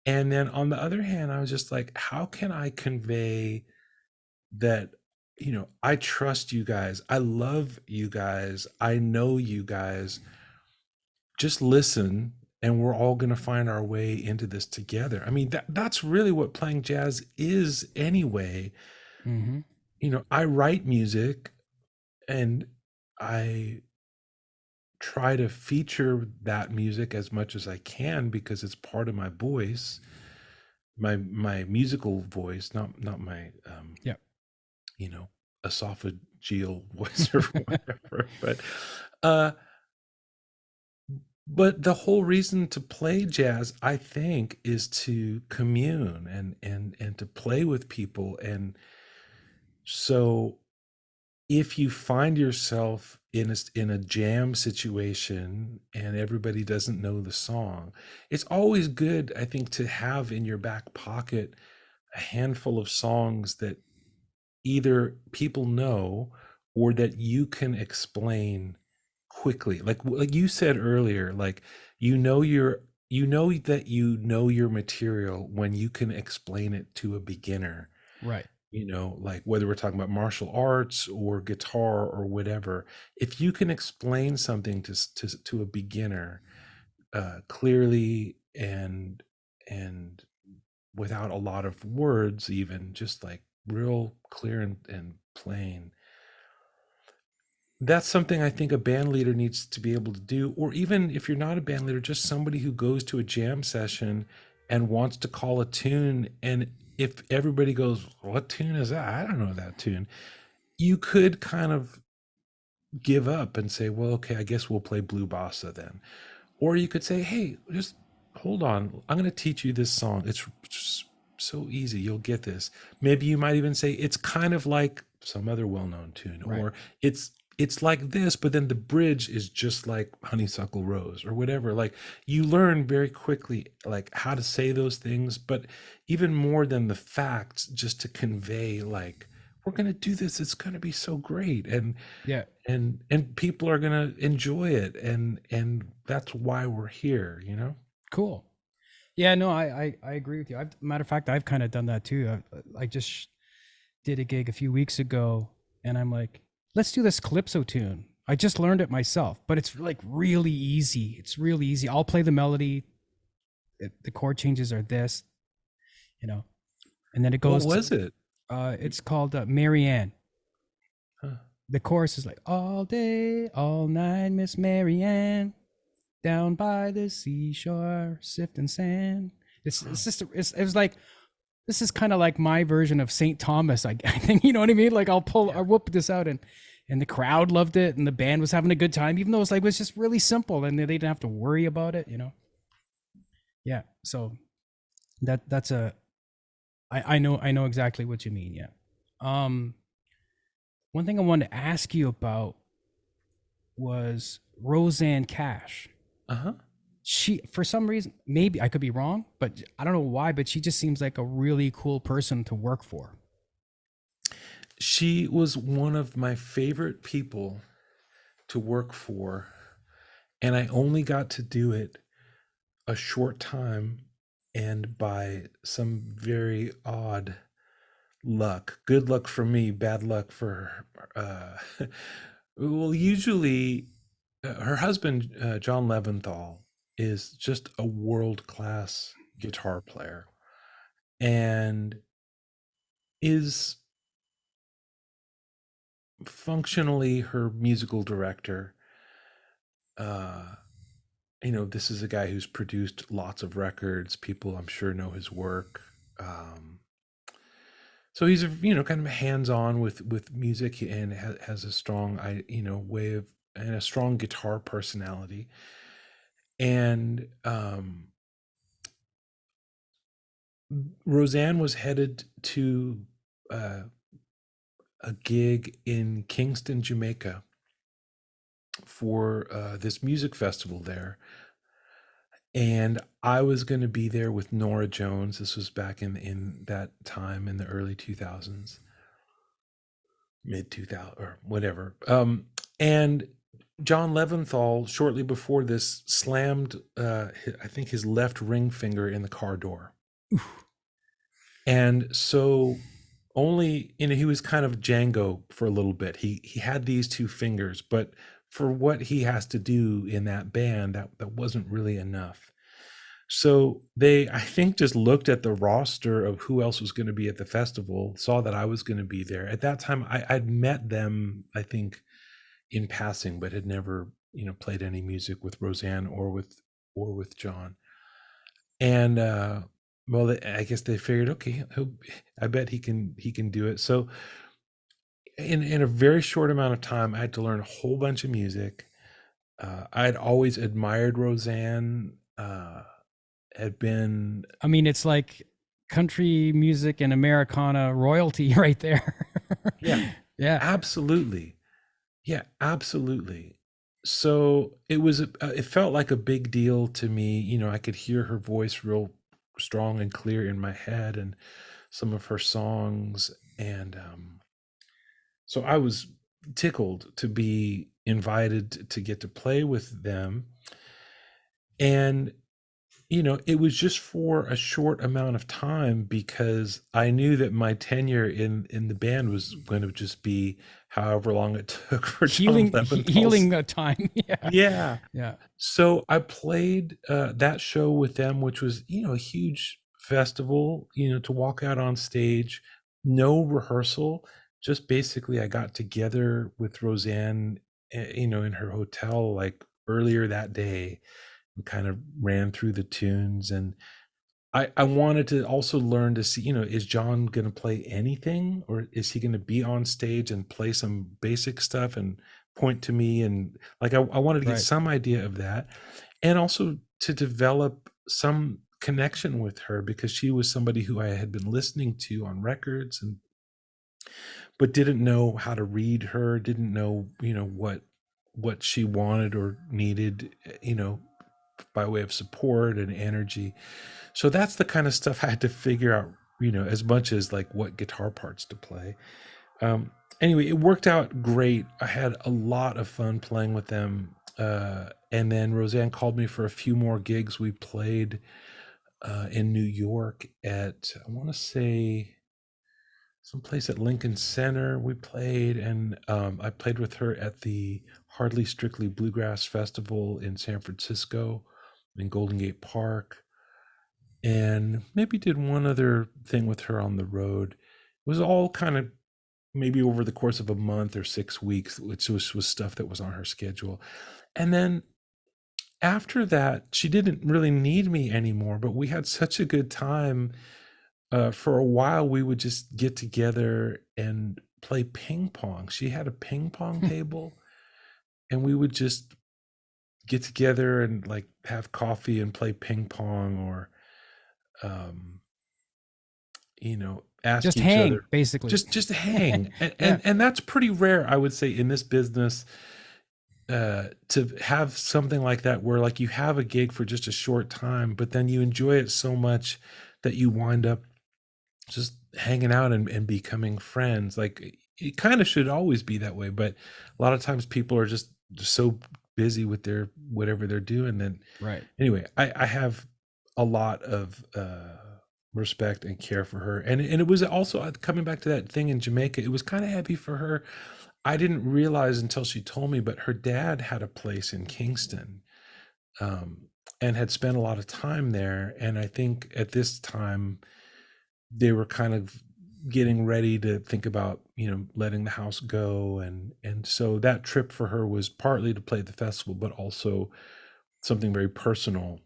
And then on the other hand, I was just like, how can I convey that, I trust you guys. I love you guys. I know you guys. Just listen, and we're all going to find our way into this together. I mean, that's really what playing jazz is anyway. Mm-hmm. I write music, and I try to feature that music as much as I can because it's part of my voice, my musical voice, not my Yeah. you know, esophageal voice or whatever. Uh but the whole reason to play jazz, I think, is to commune and to play with people. And so if you find yourself in a jam situation and everybody doesn't know the song, it's always good, I think, to have in your back pocket a handful of songs that either people know or that you can explain quickly. Like you said earlier, like you know your material when you can explain it to a beginner, Right. like whether we're talking about martial arts or guitar or whatever. If you can explain something to a beginner clearly and without a lot of words, even just like real clear and plain, that's something I think a band leader needs to be able to do. Or even if you're not a band leader, just somebody who goes to a jam session and wants to call a tune. And if everybody goes, "What tune is that? I don't know that tune," you could kind of give up and say, "Well, okay, I guess we'll play Blue Bossa then." Or you could say, "Hey, just hold on. I'm going to teach you this song. It's just so easy. You'll get this." Maybe you might even say it's kind of like some other well-known tune, Right. or it's like this, but then the bridge is just like Honeysuckle Rose or whatever. Like, you learn very quickly like how to say those things, but even more than the facts, just to convey like, we're going to do this. It's going to be so great. Yeah. And people are going to enjoy it, and that's why we're here. Cool. Yeah, no, I agree with you. Matter of fact, I've kind of done that too. I just did a gig a few weeks ago, and I'm like, let's do this calypso tune. I just learned it myself, but it's like really easy. It's really easy. I'll play the melody. The chord changes are this, you know, and then it What goes to, was it? it's called Marianne. Huh. The chorus is like, all day, all night, Miss Marianne, down by the seashore, sifting sand. It's just, it was like, this is kind of like my version of St. Thomas. I think, you know what I mean? Like I whoop this out, and the crowd loved it, and the band was having a good time, even though it was just really simple and they didn't have to worry about it. Yeah. So that's I know exactly what you mean. Yeah. Um, One thing I wanted to ask you about was Roseanne Cash. Uh-huh. She, for some reason, maybe I could be wrong, but I don't know why, but she just seems like a really cool person to work for. She was one of my favorite people to work for, and I only got to do it a short time, and by some very odd luck. Good luck for me, bad luck for her. Well, usually her husband, John Leventhal, is just a world-class guitar player and is functionally her musical director. Uh, this is a guy who's produced lots of records. People, I'm sure, know his work. Um, so he's kind of hands-on with music, and has a strong way of, and a strong guitar personality. And Roseanne was headed to uh, a gig in Kingston, Jamaica, for this music festival there, and I was going to be there with Nora Jones. This was back in that time in the early 2000s, mid 2000 or whatever. And John Leventhal, shortly before this, slammed I think his left ring finger in the car door. And so only, he was kind of Django for a little bit. He had these two fingers, but for what he has to do in that band, that wasn't really enough. So they, I think, just looked at the roster of who else was going to be at the festival, saw that I was going to be there. At that time, I'd met them, I think, in passing, but had never, played any music with Roseanne or with John. And well, I guess they figured, okay, I bet he can do it. So in a very short amount of time, I had to learn a whole bunch of music. I'd always admired Roseanne. Had been I mean, it's like country music and Americana royalty right there. Yeah, Yeah. absolutely. Yeah, absolutely. So it felt like a big deal to me. I could hear her voice real strong and clear in my head, and some of her songs. And so I was tickled to be invited to get to play with them. And it was just for a short amount of time, because I knew that my tenure in the band was going to just be however long it took for John Healing Leventhal's. the time. Yeah. Yeah. Yeah. So I played that show with them, which was, a huge festival, to walk out on stage, no rehearsal, just basically I got together with Roseanne, in her hotel like earlier that day, and kind of ran through the tunes. And I wanted to also learn to see, is John going to play anything, or is he going to be on stage and play some basic stuff and point to me? And like, I wanted to get Right. some idea of that, and also to develop some connection with her, because she was somebody who I had been listening to on records, and but didn't know how to read her, didn't know, what she wanted or needed, by way of support and energy. So that's the kind of stuff I had to figure out, as much as like what guitar parts to play. Anyway, it worked out great. I had a lot of fun playing with them. And then Roseanne called me for a few more gigs. We played in New York at, I want to say, someplace at Lincoln Center. We played, and I played with her at the Hardly Strictly Bluegrass Festival in San Francisco, in Golden Gate Park, and maybe did one other thing with her on the road. It was all kind of maybe over the course of a month or 6 weeks, which was stuff that was on her schedule. And then after that, she didn't really need me anymore, but we had such a good time. For a while, we would just get together and play ping pong. She had a ping pong table, and we would just get together and like have coffee and play ping pong, or um, ask Just each other, hang, basically. just hang. and, Yeah. and and that's pretty rare, I would say, in this business, to have something like that, where like you have a gig for just a short time, but then you enjoy it so much that you wind up just hanging out and becoming friends. Like, it kind of should always be that way, but a lot of times people are just so busy with their whatever they're doing. Then Right. anyway, I have a lot of respect and care for her. And it was also, coming back to that thing in Jamaica, it was kind of heavy for her. I didn't realize until she told me, but her dad had a place in Kingston, um, and had spent a lot of time there. And I think at this time they were kind of getting ready to think about, letting the house go. And so that trip for her was partly to play at the festival, but also something very personal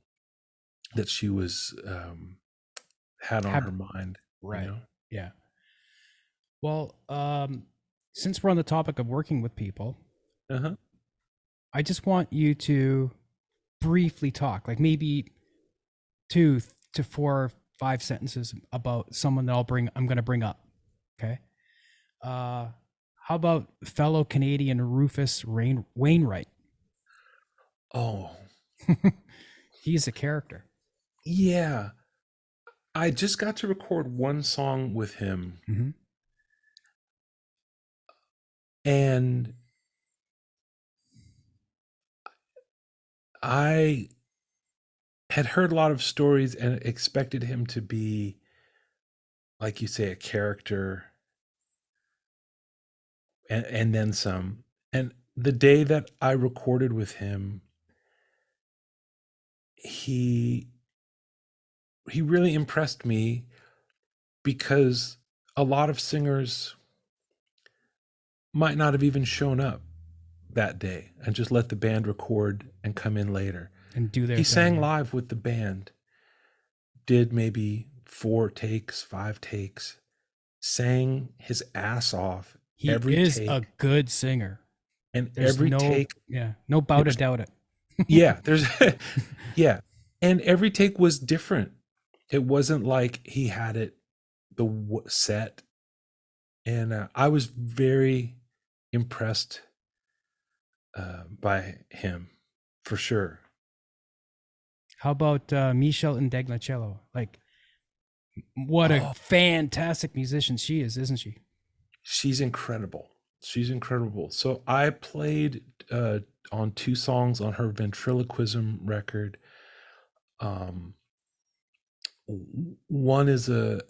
that she was had on Have her mind, you Right. know. Yeah. Well, since we're on the topic of working with people, Uh-huh. I just want you to briefly talk, like maybe 2 to 4 or 5 sentences about someone that I'm going to bring up. Okay. How about fellow Canadian Rufus Wainwright? Oh, He's a character. yeah. I just got to record one song with him, Mm-hmm. and I had heard a lot of stories and expected him to be, like you say, a character, and then some. And the day that I recorded with him, he he really impressed me because a lot of singers might not have even shown up that day and just let the band record and come in later. And do their He thing. sang Yeah. live with the band, did maybe 4 takes, 5 takes, sang his ass off He every is a take, good singer. and There's every no, take yeah, no bout to there's doubt it. yeah, there's yeah, and every take was different. It wasn't like he had it set, and I was very impressed by him for sure. How about Meshell Ndegeocello? Like, what a Oh, fantastic musician she is, isn't she? she's incredible. She's incredible. So I played on 2 songs on her ventriloquism record. Um, one is a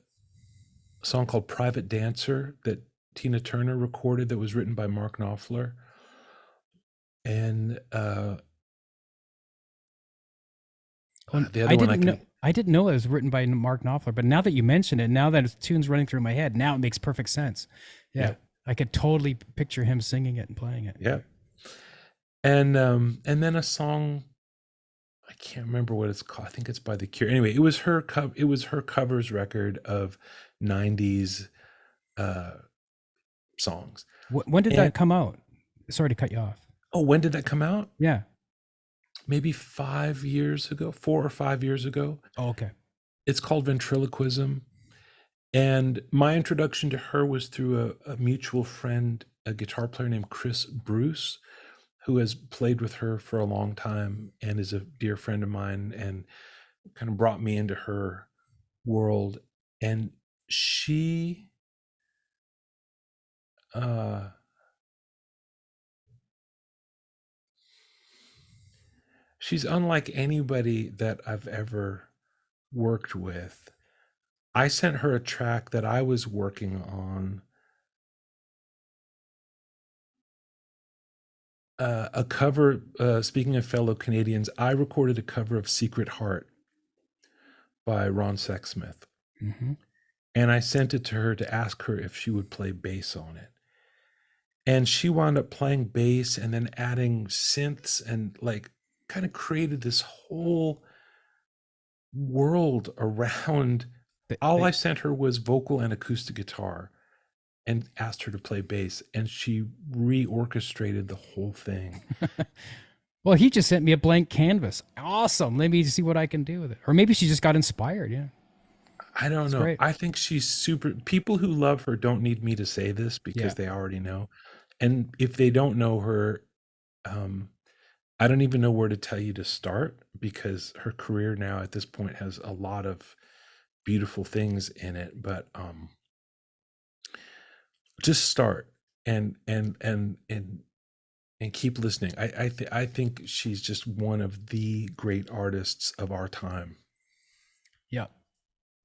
song called "Private Dancer" that Tina Turner recorded that was written by Mark Knopfler, and Oh, the other one I can. I didn't know it was written by Mark Knopfler, but now that you mention it, now that tune's running through my head, now it makes perfect sense. Yeah, Yeah, I could totally picture him singing it and playing it. yeah, and then a song I can't remember what it's called. I think it's by The Cure. Anyway, it was her covers record of 90s uh songs. When did And that come out? Sorry to cut you off. oh, when did that come out? Yeah. Maybe 5 years ago, 4 or 5 years ago. Oh, okay. It's called Ventriloquism. And my introduction to her was through a mutual friend, a guitar player named Chris Bruce, who has played with her for a long time and is a dear friend of mine, and kind of brought me into her world. And she uh she's unlike anybody that I've ever worked with. I sent her a track that I was working on, a cover. Speaking of fellow Canadians, I recorded a cover of Secret Heart by Ron Sexsmith. Mm-hmm. And I sent it to her to ask her if she would play bass on it. And she wound up playing bass and then adding synths and like kind of created this whole world around. All I sent her was vocal and acoustic guitar and asked her to play bass, and she reorchestrated the whole thing. Well, he just sent me a blank canvas. Awesome. Let me see what I can do with it. Or maybe she just got inspired. Yeah. I don't It's know. great. I think she's super. People who love her don't need me to say this Yeah. because they already know. And if they don't know her, um, I don't even know where to tell you to start, because her career now at this point has a lot of beautiful things in it. But just start and keep listening. I think she's just one of the great artists of our time. Yeah.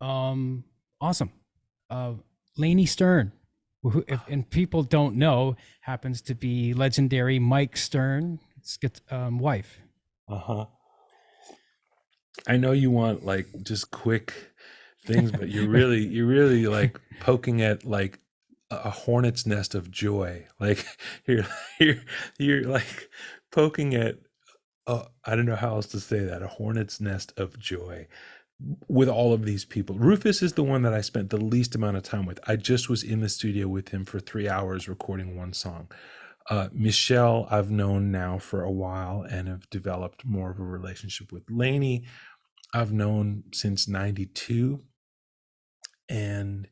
Awesome. Uh, Leni Stern, who, if and people don't know, happens to be legendary Mike Stern's wife. Uh-huh. I know you want like just quick things, but you're really like poking at like a hornet's nest of joy. Like you're you're you're like poking at, I don't know how else to say that, a hornet's nest of joy with all of these people. Rufus is the one that I spent the least amount of time with. I just was in the studio with him for 3 hours recording one song. Meshell, I've known now for a while and have developed more of a relationship with. Leni, I've known since 92, and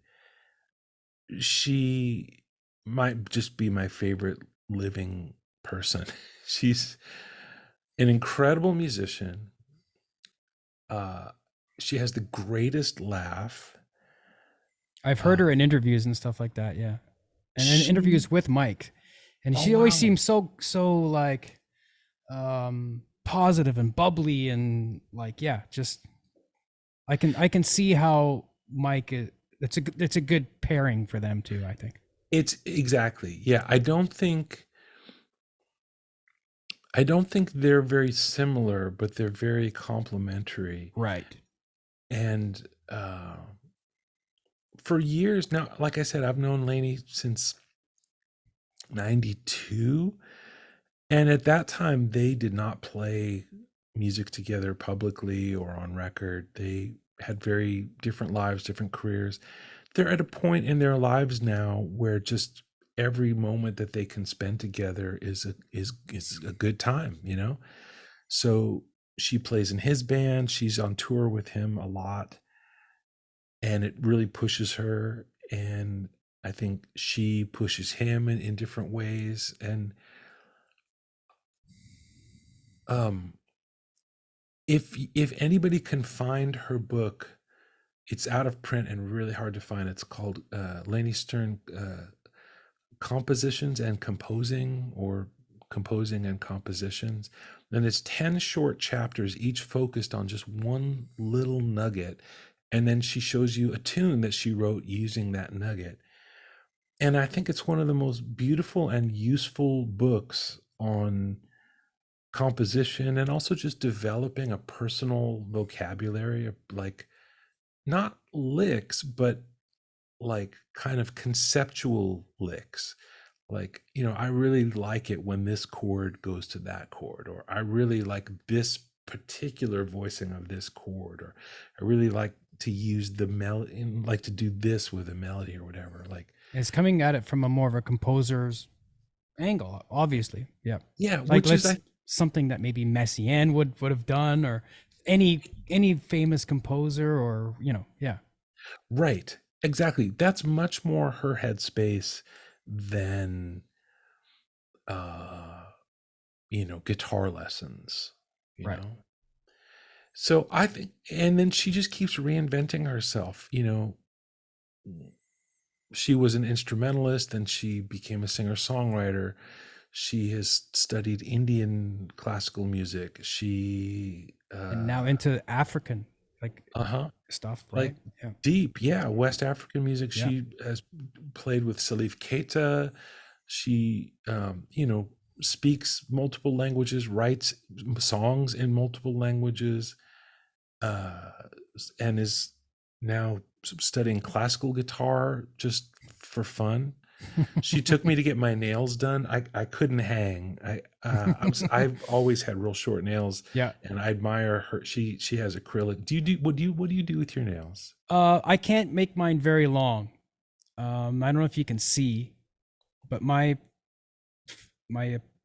she might just be my favorite living person. She's an incredible musician. Uh, she has the greatest laugh. I've heard her in interviews and stuff like that. Yeah. And in She, interviews with Mike. And oh she always wow, seems so like positive and bubbly and like, yeah, just I can see how Mike is, it's a good pairing for them too, I think. it's exactly, yeah. I don't think they're very similar, but they're very complementary. Right. And for years now, like I said, I've known Leni since 92. And at that time, they did not play music together publicly or on record. They had very different lives, different careers. They're at a point in their lives now where just every moment that they can spend together is a good time, you know? So she plays in his band, she's on tour with him a lot, and it really pushes her. And I think she pushes him in different ways. And um if anybody can find her book, it's out of print and really hard to find. It's called Leni Stern, Compositions and Composing, or Composing and Compositions. And it's 10 short chapters, each focused on just one little nugget. And then she shows you a tune that she wrote using that nugget. And I think it's one of the most beautiful and useful books on composition, and also just developing a personal vocabulary of, like, not licks, but like kind of conceptual licks. Like, I really like it when this chord goes to that chord, or I really like this particular voicing of this chord, or I really like to use the melody, like to do this with a melody or whatever. Like, It's coming at it from a more of a composer's angle, obviously. Yeah. yeah, Like which is, let's something that maybe Messiaen would have done, or any famous composer, or yeah. right, exactly. That's much more her headspace than uh guitar lessons, you Right. know. So I think, and then she just keeps reinventing herself. She was an instrumentalist, then she became a singer songwriter. She has studied Indian classical music. She And now into African like uh-huh, stuff, like right? Yeah. deep, yeah, West African music. Yeah. She has played with Salif Keita. She speaks multiple languages, writes songs in multiple languages, uh, and is now studying classical guitar just for fun. She took me to get my nails done. I couldn't hang. I've always had real short nails, Yeah. and I admire her. She has acrylic. What do you do with your nails? I can't make mine very long. I don't know if you can see, but my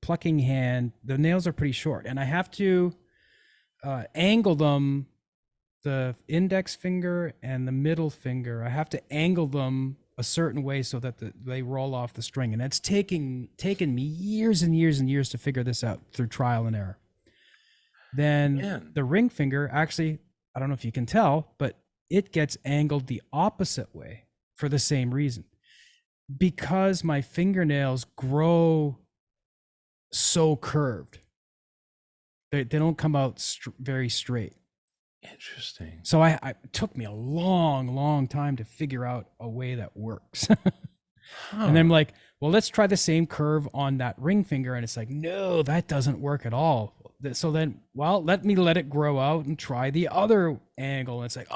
plucking hand, the nails are pretty short, and I have to angle them. The index finger and the middle finger, I have to angle them a certain way so that they roll off the string, and that's taken me years and years and years to figure this out through trial and error. Then Man, the ring finger, actually, I don't know if you can tell, but it gets angled the opposite way for the same reason. Because my fingernails grow so curved, they don't come out very straight. interesting. So it took me a long time to figure out a way that works. And then I'm Huh. like, well, let's try the same curve on that ring finger. And it's like, no, that doesn't work at all. So then, well, let it grow out and try the other angle. And it's like,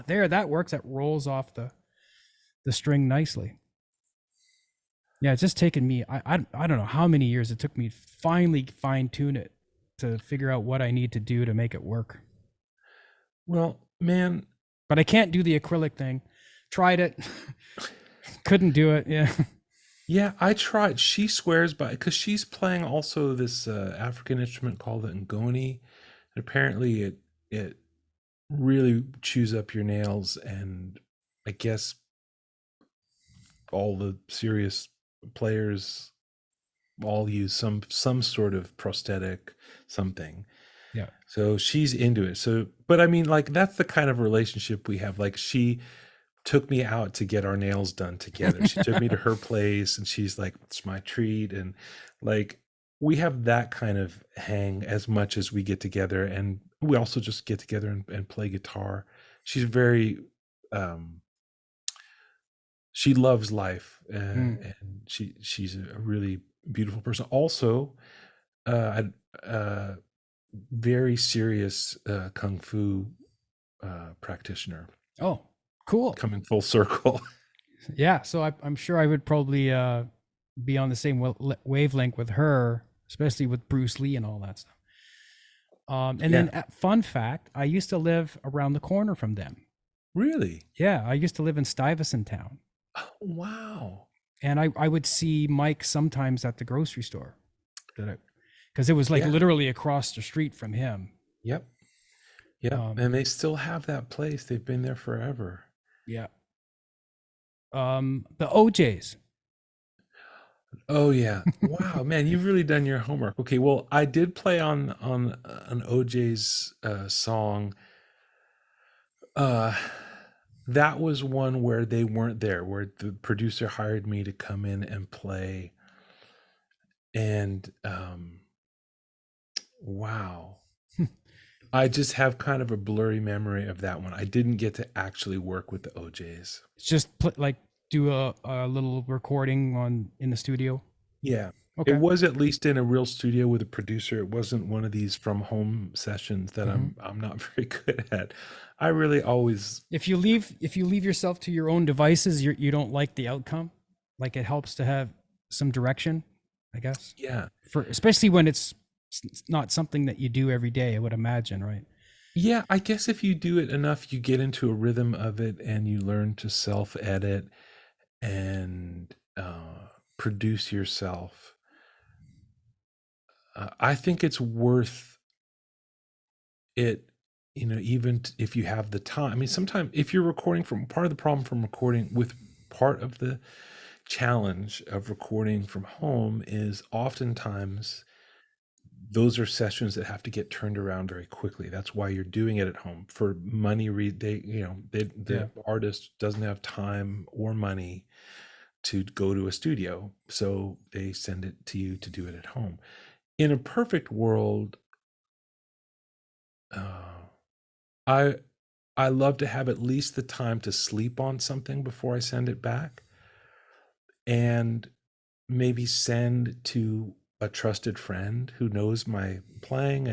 there, that works. That rolls off the string nicely. Yeah, it's just taken me, I don't know how many years it took me to finally fine tune it to figure out what I need to do to make it work. Well, man, But I can't do the acrylic thing. Tried it. Couldn't do it. Yeah. yeah, I tried. She swears by, because she's playing also this African instrument called the ngoni. And apparently, it really chews up your nails, and I guess all the serious players all use some sort of prosthetic something. Yeah. So she's into it. So, but I mean, like, that's the kind of relationship we have. Like, she took me out to get our nails done together. She took me to her place, and she's like, it's my treat. And like, we have that kind of hang as much as we get together. And we also just get together and play guitar. She's very, um, she loves life, Mm. and she's a really beautiful person. Also, uh, very serious kung fu practitioner. Oh, cool. Coming full circle. Yeah. So I'm sure I would probably be on the same wavelength with her, especially with Bruce Lee and all that stuff. And Yeah. then, fun fact, I used to live around the corner from them. Really? Yeah, I used to live in Stuyvesant Town, Oh, wow. and I would see Mike sometimes at the grocery store, because it was like Yeah. literally across the street from him. Yep. Yep. And they still have that place. They've been there forever. Yeah. The OJs. Oh yeah. Wow, man, you've really done your homework. Okay, well, I did play on an OJ's song. Uh that was one where they weren't there, where the producer hired me to come in and play. And wow. I just have kind of a blurry memory of that one. I didn't get to actually work with the OJs. It's just like do a little recording in the studio. Yeah. It Okay. was at least in a real studio with a producer. It wasn't one of these from home sessions that I'm not very good at. I really always If you leave yourself to your own devices, you don't like the outcome. Like, it helps to have some direction, I guess. yeah. For especially when it's not something that you do every day, I would imagine, right? Yeah, I guess if you do it enough, you get into a rhythm of it and you learn to self-edit and produce yourself. I think it's worth it, even if you have the time. I mean, sometimes if you're recording from part of the problem from recording with part of the challenge of recording from home is oftentimes those are sessions that have to get turned around very quickly. That's why you're doing it at home for money. The artist doesn't have time or money to go to a studio, so they send it to you to do it at home. In a perfect world, I love to have at least the time to sleep on something before I send it back, and maybe send to a trusted friend who knows my playing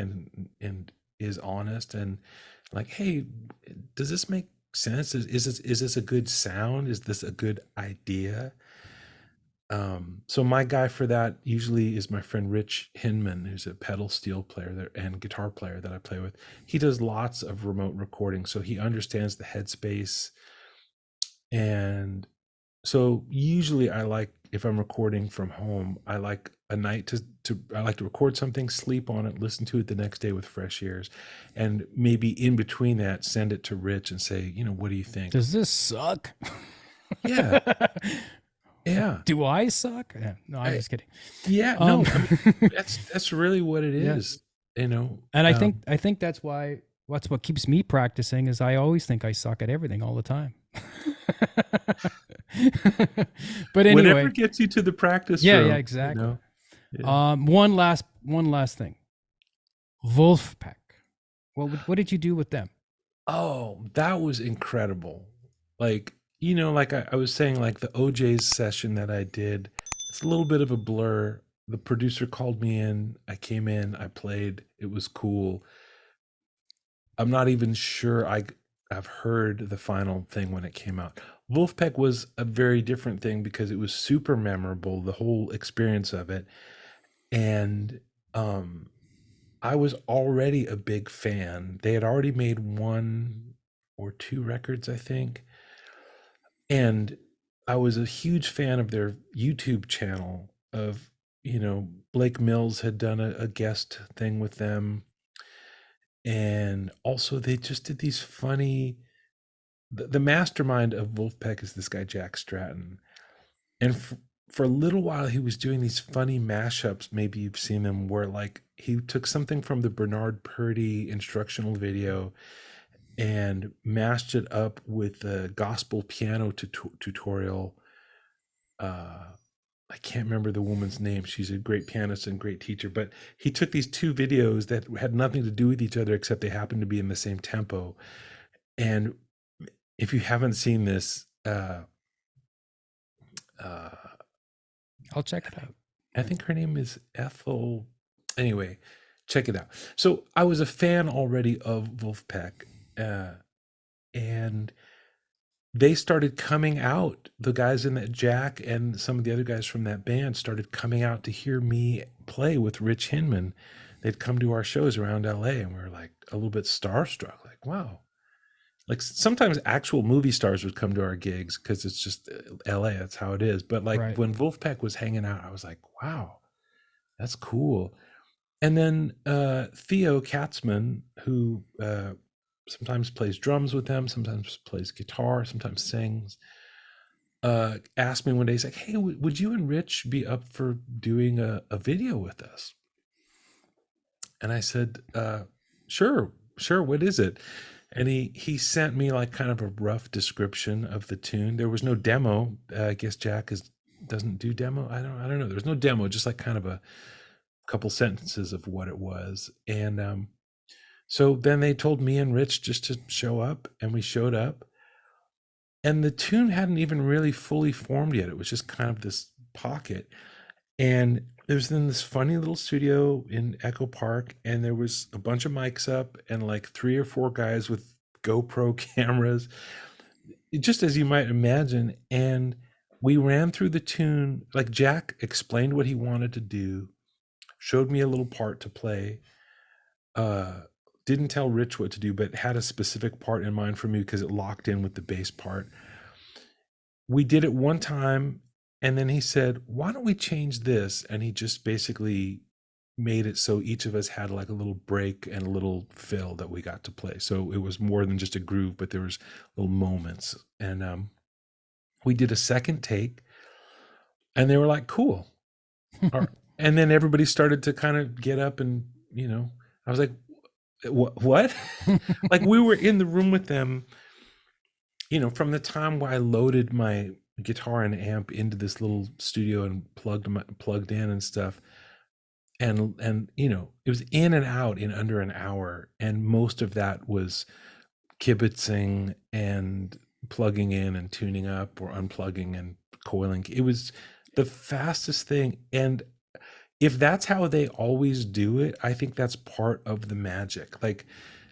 and is honest and like, hey, does this make sense? Is this a good sound? Is this a good idea? So my guy for that usually is my friend Rich Hinman, who's a pedal steel player there and guitar player that I play with. He does lots of remote recording, so he understands the headspace. And so usually I like, if I'm recording from home, I like a night I like to record something, sleep on it, listen to it the next day with fresh ears, and maybe in between that send it to Rich and say, what do you think? Does this suck? Yeah. Yeah. Do I suck? Yeah. No, I'm just kidding. Yeah, no, I mean, that's really what it Yeah. is, And I think that's what keeps me practicing is I always think I suck at everything all the time. But anyway, whatever gets you to the practice yeah, room, yeah, exactly. Yeah. One last thing. Vulfpeck. What did you do with them? Oh, that was incredible. Like, like I was saying, like the OJ's session that I did, it's a little bit of a blur. The producer called me in, I came in, I played, it was cool. I'm not even sure I've heard the final thing when it came out. Vulfpeck was a very different thing because it was super memorable, the whole experience of it. And I was already a big fan. They had already made 1 or 2 records, I think. And I was a huge fan of their YouTube channel of, Blake Mills had done a guest thing with them. And also they just did these funny, the mastermind of Vulfpeck is this guy, Jack Stratton. And for a little while, he was doing these funny mashups. Maybe you've seen them where like he took something from the Bernard Purdy instructional video and mashed it up with a gospel piano tutorial. I can't remember the woman's name. She's a great pianist and great teacher, but he took these 2 videos that had nothing to do with each other except they happened to be in the same tempo. And if you haven't seen this, I'll check it out. I think her name is Ethel. Anyway, check it out. So I was a fan already of Vulfpeck. and they started coming out. The guys in that Jack and some of the other guys from that band started coming out to hear me play with Rich Hinman. They'd come to our shows around LA, and we were like a little bit starstruck, like, wow. Like sometimes actual movie stars would come to our gigs because it's just LA, that's how it is. But like Right. when Vulfpeck was hanging out, I was like, wow, that's cool. And then Theo Katzman, who sometimes plays drums with them, sometimes plays guitar, sometimes sings, asked me one day, he's like, hey, would you and Rich be up for doing a video with us? And I said, sure, what is it? And he sent me like kind of a rough description of the tune. There was no demo. I guess Jack doesn't do demo. I don't know. There's no demo, just like kind of a couple sentences of what it was. And so then they told me and Rich just to show up, and we showed up. And the tune hadn't even really fully formed yet. It was just kind of this pocket. And it was in this funny little studio in Echo Park, and there was a bunch of mics up and like 3 or 4 guys with GoPro cameras, just as you might imagine. And we ran through the tune. Like Jack explained what he wanted to do, showed me a little part to play, didn't tell Rich what to do, but had a specific part in mind for me because it locked in with the bass part. We did it one time, and then he said, why don't we change this? And he just basically made it so each of us had like a little break and a little fill that we got to play. So it was more than just a groove, but there was little moments. And we did a second take, and they were like, cool. And then everybody started to kind of get up, and I was like, what? Like we were in the room with them, from the time where I loaded my guitar and amp into this little studio and plugged in and stuff. And it was in and out in under an hour, and most of that was kibitzing and plugging in and tuning up or unplugging and coiling. It was the fastest thing. And if that's how they always do it, I think that's part of the magic. Like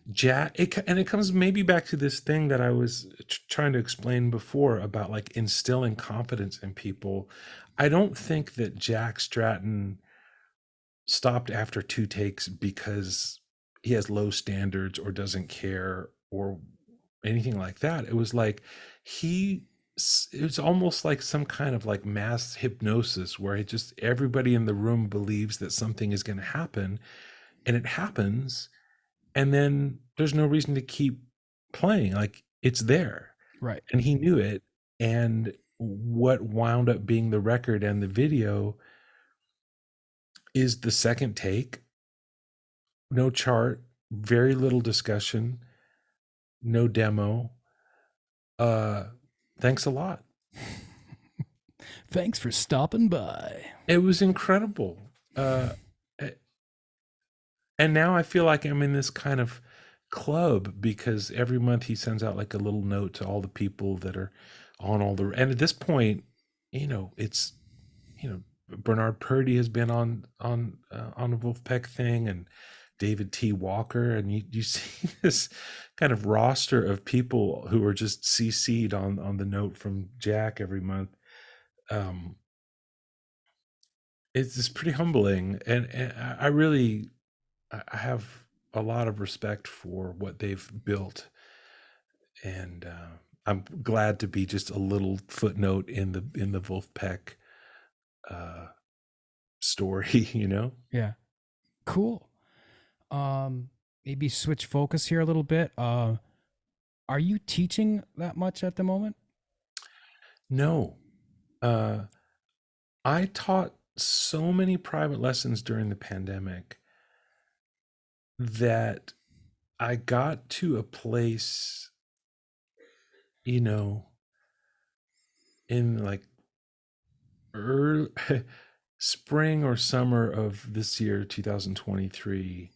and it comes maybe back to this thing that I was trying to explain before about like instilling confidence in people. I don't think that Jack Stratton stopped after 2 takes because he has low standards or doesn't care or anything like that. It was like it's almost like some kind of like mass hypnosis where everybody in the room believes that something is going to happen, and it happens, and then there's no reason to keep playing. Like it's there. Right. And he knew it. And what wound up being the record and the video is the second take, no chart, very little discussion, no demo. Thanks a lot. Thanks for stopping by. It was incredible. And now I feel like I'm in this kind of club because every month he sends out like a little note to all the people that are on and at this point, it's Bernard Purdy has been on a Vulfpeck thing, and David T. Walker, and you see this kind of roster of people who are just CC'd on the note from Jack every month. It's just pretty humbling, and I have a lot of respect for what they've built, and I'm glad to be just a little footnote in the Vulfpeck story. Yeah. Cool. Maybe switch focus here a little bit. Are you teaching that much at the moment? No, I taught so many private lessons during the pandemic that I got to a place, in like early spring or summer of this year, 2023,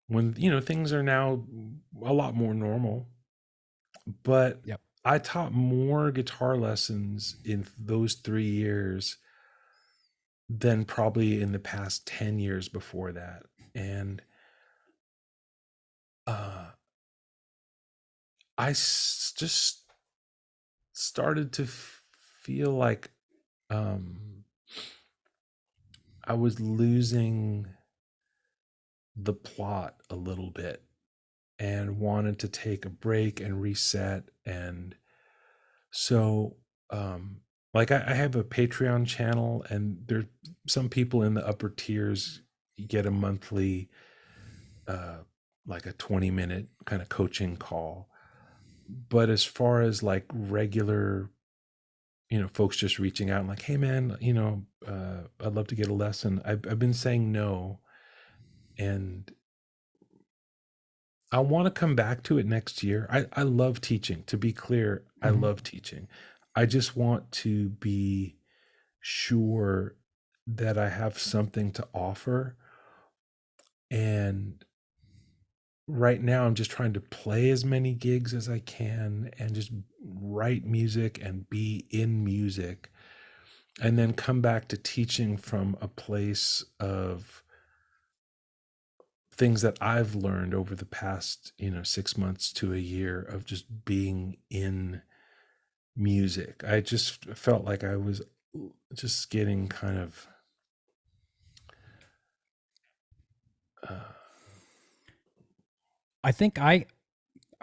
when things are now a lot more normal. But Yep. I taught more guitar lessons in those 3 years than probably in the past 10 years before that. And just started to feel like I was losing the plot a little bit and wanted to take a break and reset. And so, like I have a Patreon channel, and there's some people in the upper tiers get a monthly, uh, like a 20-minute kind of coaching call. But as far as like regular, folks just reaching out and like, hey man, I'd love to get a lesson. I've been saying no, and I want to come back to it next year. I love teaching. To be clear, I Mhm. love teaching. I just want to be sure that I have something to offer. And right now, I'm just trying to play as many gigs as I can and just write music and be in music, and then come back to teaching from a place of things that I've learned over the past, 6 months to a year of just being in music. I just felt like I was just getting kind of uh, I think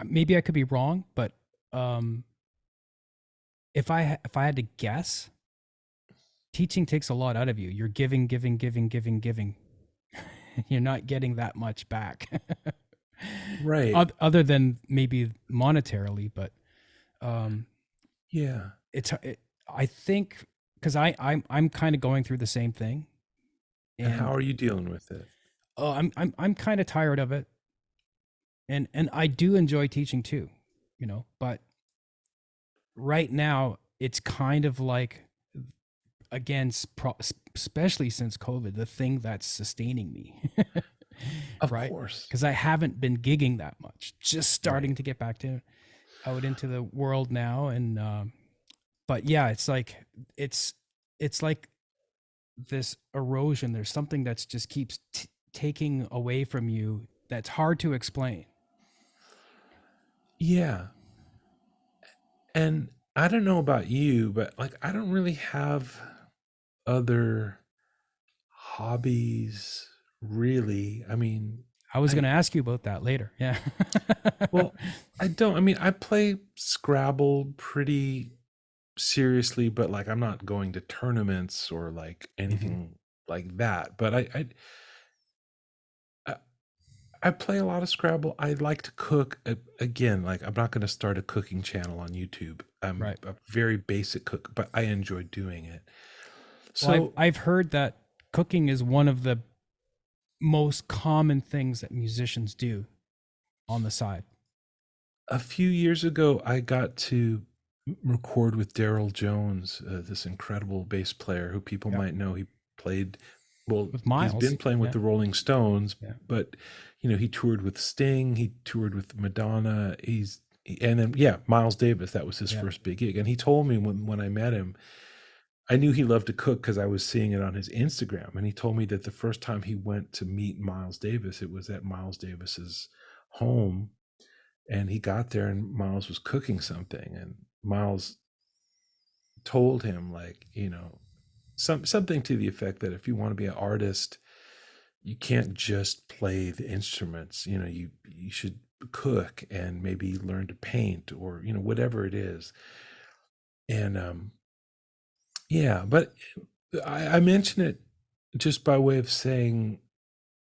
maybe I could be wrong, but um, if I had to guess, teaching takes a lot out of you. You're giving, giving, giving, giving, giving. You're not getting that much back, right. other than maybe monetarily. But um, Yeah. I think because I'm kind of going through the same thing, And how and are you dealing with it? I'm kind of tired of it, and I do enjoy teaching too, but right now it's kind of like, again, especially since COVID, the thing that's sustaining me. Of Right, course. because I haven't been gigging that much, just Right. starting to get back to out into the world now. And but yeah, it's like this erosion. There's something that's just keeps taking away from you, that's hard to explain. Yeah. And I don't know about you, but like I don't really have other hobbies really. I mean, I was going I to ask you about that later. Yeah. well, I don't. I mean, I play Scrabble pretty seriously, but like I'm not going to tournaments or like Hmm. anything like that. But I, I play a lot of Scrabble. I like to cook. Again, like I'm not going to start a cooking channel on YouTube. I'm Right. a very basic cook, but I enjoy doing it. Well, I've So I've heard that cooking is one of the most common things that musicians do on the side. a few years ago, I got to record with Daryl Jones, this incredible bass player who people Yeah. might know. He played, well, With he's Miles. been playing with Yeah. the Rolling Stones, Yeah. but he toured with Sting, he toured with Madonna. And then yeah, Miles Davis, that was his Yeah. first big gig. And he told me when I met him, I knew he loved to cook because I was seeing it on his Instagram. And he told me that the first time he went to meet Miles Davis, it was at Miles Davis's home, and he got there and Miles was cooking something, and Miles told him, like, something to the effect that if you want to be an artist, you can't just play the instruments. You should cook and maybe learn to paint, or whatever it is. And yeah, but I mention it just by way of saying,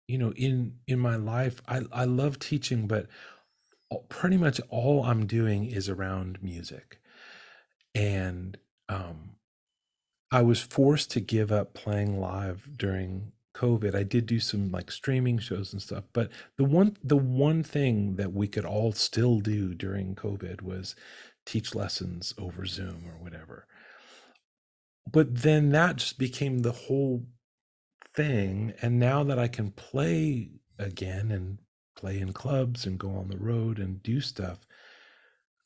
in my life, I love teaching, but pretty much all I'm doing is around music. And I was forced to give up playing live during COVID. I did do some like streaming shows and stuff, but the one thing that we could all still do during COVID was teach lessons over Zoom or whatever. But then that just became the whole thing, and now that I can play again and play in clubs and go on the road and do stuff,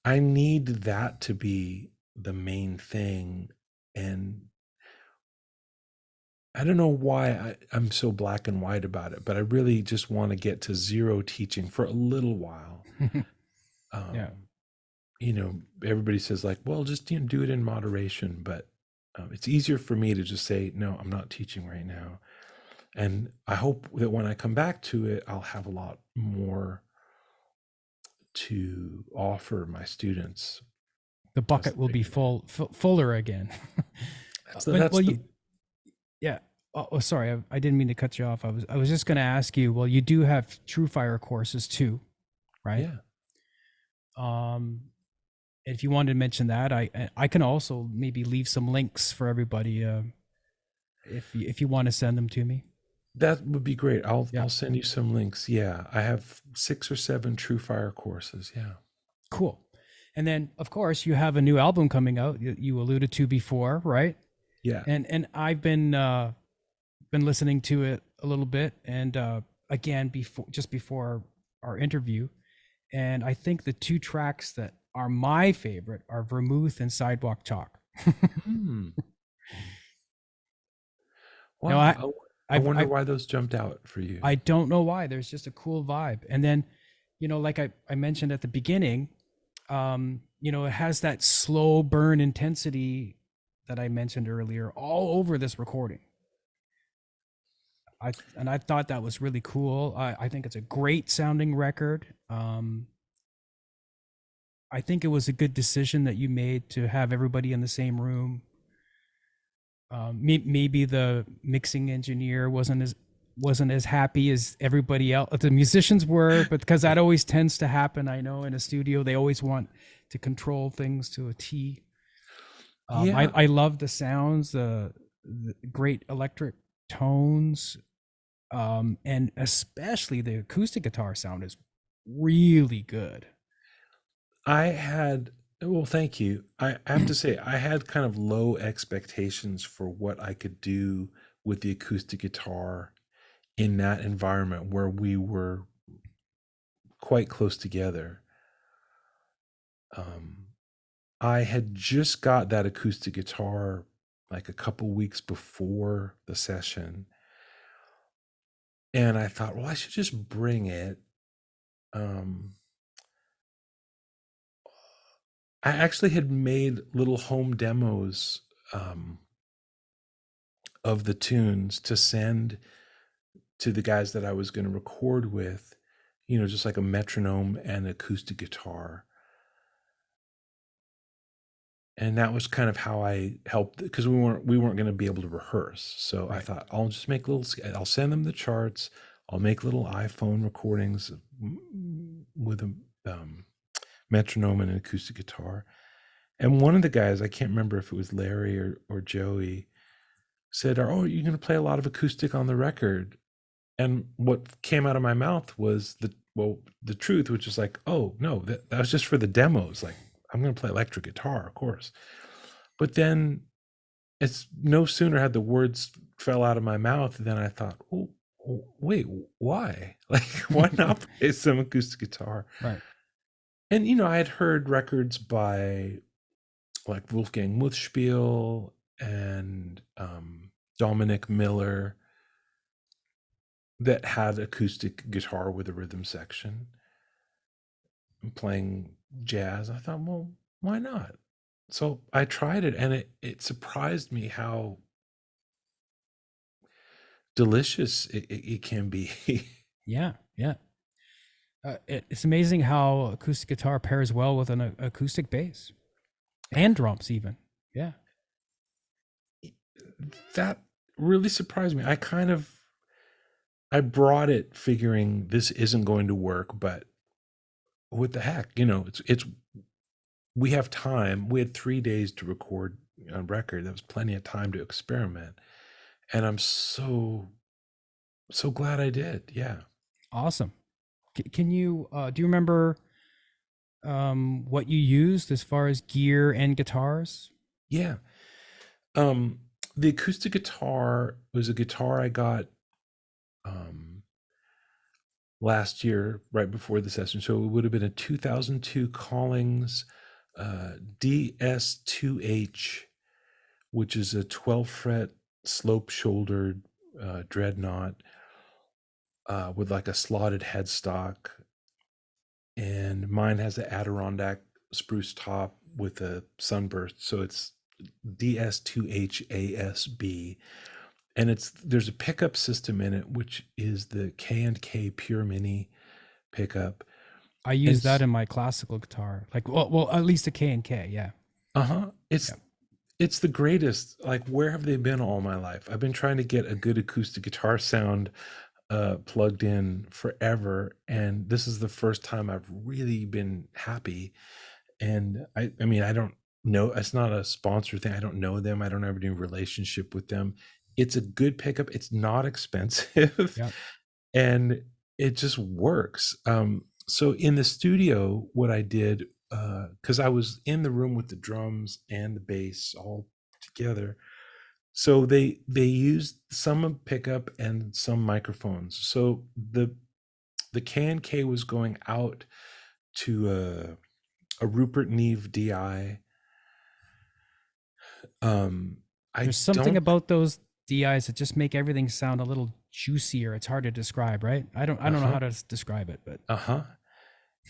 I need that to be the main thing. And I don't know why I'm so black and white about it, but I really just want to get to zero teaching for a little while. Yeah. Um, everybody says like, well, just do it in moderation, but it's easier for me to just say, no, I'm not teaching right now. And I hope that when I come back to it, I'll have a lot more to offer my students. The bucket will be fuller again. That's the Yeah. Oh, sorry, I didn't mean to cut you off. I was just going to ask you. Well, you do have True Fire courses too, right? yeah. If you wanted to mention that, I can also maybe leave some links for everybody if you want to send them to me. That would be great. I'll Yeah. I'll send you some links. Yeah, I have 6 or 7 True Fire courses. Yeah. Cool. And then, of course, you have a new album coming out. You alluded to before, right? Yeah. And I've been listening to it a little bit, and again before our interview, and I think the 2 tracks that are my favorite are Vermouth and Sidewalk Chalk. Hmm. Now Wow. I wonder I why those jumped out for you. I don't know why. There's just a cool vibe. And then, like I mentioned at the beginning, it has that slow burn intensity that I mentioned earlier all over this recording. I thought that was really cool. I think it's a great sounding record. I think it was a good decision that you made to have everybody in the same room. Maybe the mixing engineer wasn't as happy as everybody else, the musicians were, but because that always tends to happen. I know in a studio they always want to control things to a T. Yeah. I love the sounds, the great electric tones, and especially the acoustic guitar sound is really good. Well, thank you. I have to say, I had kind of low expectations for what I could do with the acoustic guitar in that environment where we were quite close together. I had just got that acoustic guitar like a couple weeks before the session. And I thought, well, I should just bring it. I actually had made little home demos of the tunes to send to the guys that I was going to record with, just like a metronome and acoustic guitar. And that was kind of how I helped, because we weren't going to be able to rehearse. So I thought I'll just make I'll send them the charts. I'll make little iPhone recordings with a metronome and an acoustic guitar. And one of the guys, I can't remember if it was Larry or Joey, said, "Oh, you're going to play a lot of acoustic on the record." And what came out of my mouth was the truth, which is like, "Oh no, that was just for the demos. Like, I'm going to play electric guitar, of course." But then it's no sooner had the words fell out of my mouth than I thought, "Oh, wait, why? Like, why not play some acoustic guitar?" Right. And I had heard records by like Wolfgang Muthspiel and Dominic Miller that had acoustic guitar with a rhythm section playing jazz. I thought, well, why not? So I tried it, and it surprised me how delicious it can be. Yeah. It's amazing how acoustic guitar pairs well with an acoustic bass and drums even. Yeah. That really surprised me. I brought it figuring this isn't going to work, but what the heck, it's we have time. We had 3 days to record on record. That was plenty of time to experiment. And I'm so glad I did. Yeah. Awesome. Can you do you remember what you used as far as gear and guitars? Yeah. The acoustic guitar was a guitar I got last year, right before the session. So it would have been a 2002 Collings DS2H, which is a 12 fret slope shouldered dreadnought with like a slotted headstock. And mine has an Adirondack spruce top with a sunburst. So it's DS2HASB, and there's a pickup system in it, which is the K&K Pure Mini pickup. I And use that in my classical guitar. Like, well, at least a K and K. Yeah. uh-huh. It's Yeah. it's the greatest. Like, where have they been all my life? I've been trying to get a good acoustic guitar sound plugged in forever, and this is the first time I've really been happy. And I mean, I don't know, it's not a sponsor thing. I don't know them. I don't have any relationship with them. It's a good pickup. It's not expensive, Yeah. and it just works. So in the studio, what I did, because I was in the room with the drums and the bass all together, so they used some pickup and some microphones. So the K&K was going out to a Rupert Neve DI. I There's something don't. about those DIs that just make everything sound a little juicier. It's hard to describe, right? I don't know Uh-huh. how to describe it, but Uh-huh.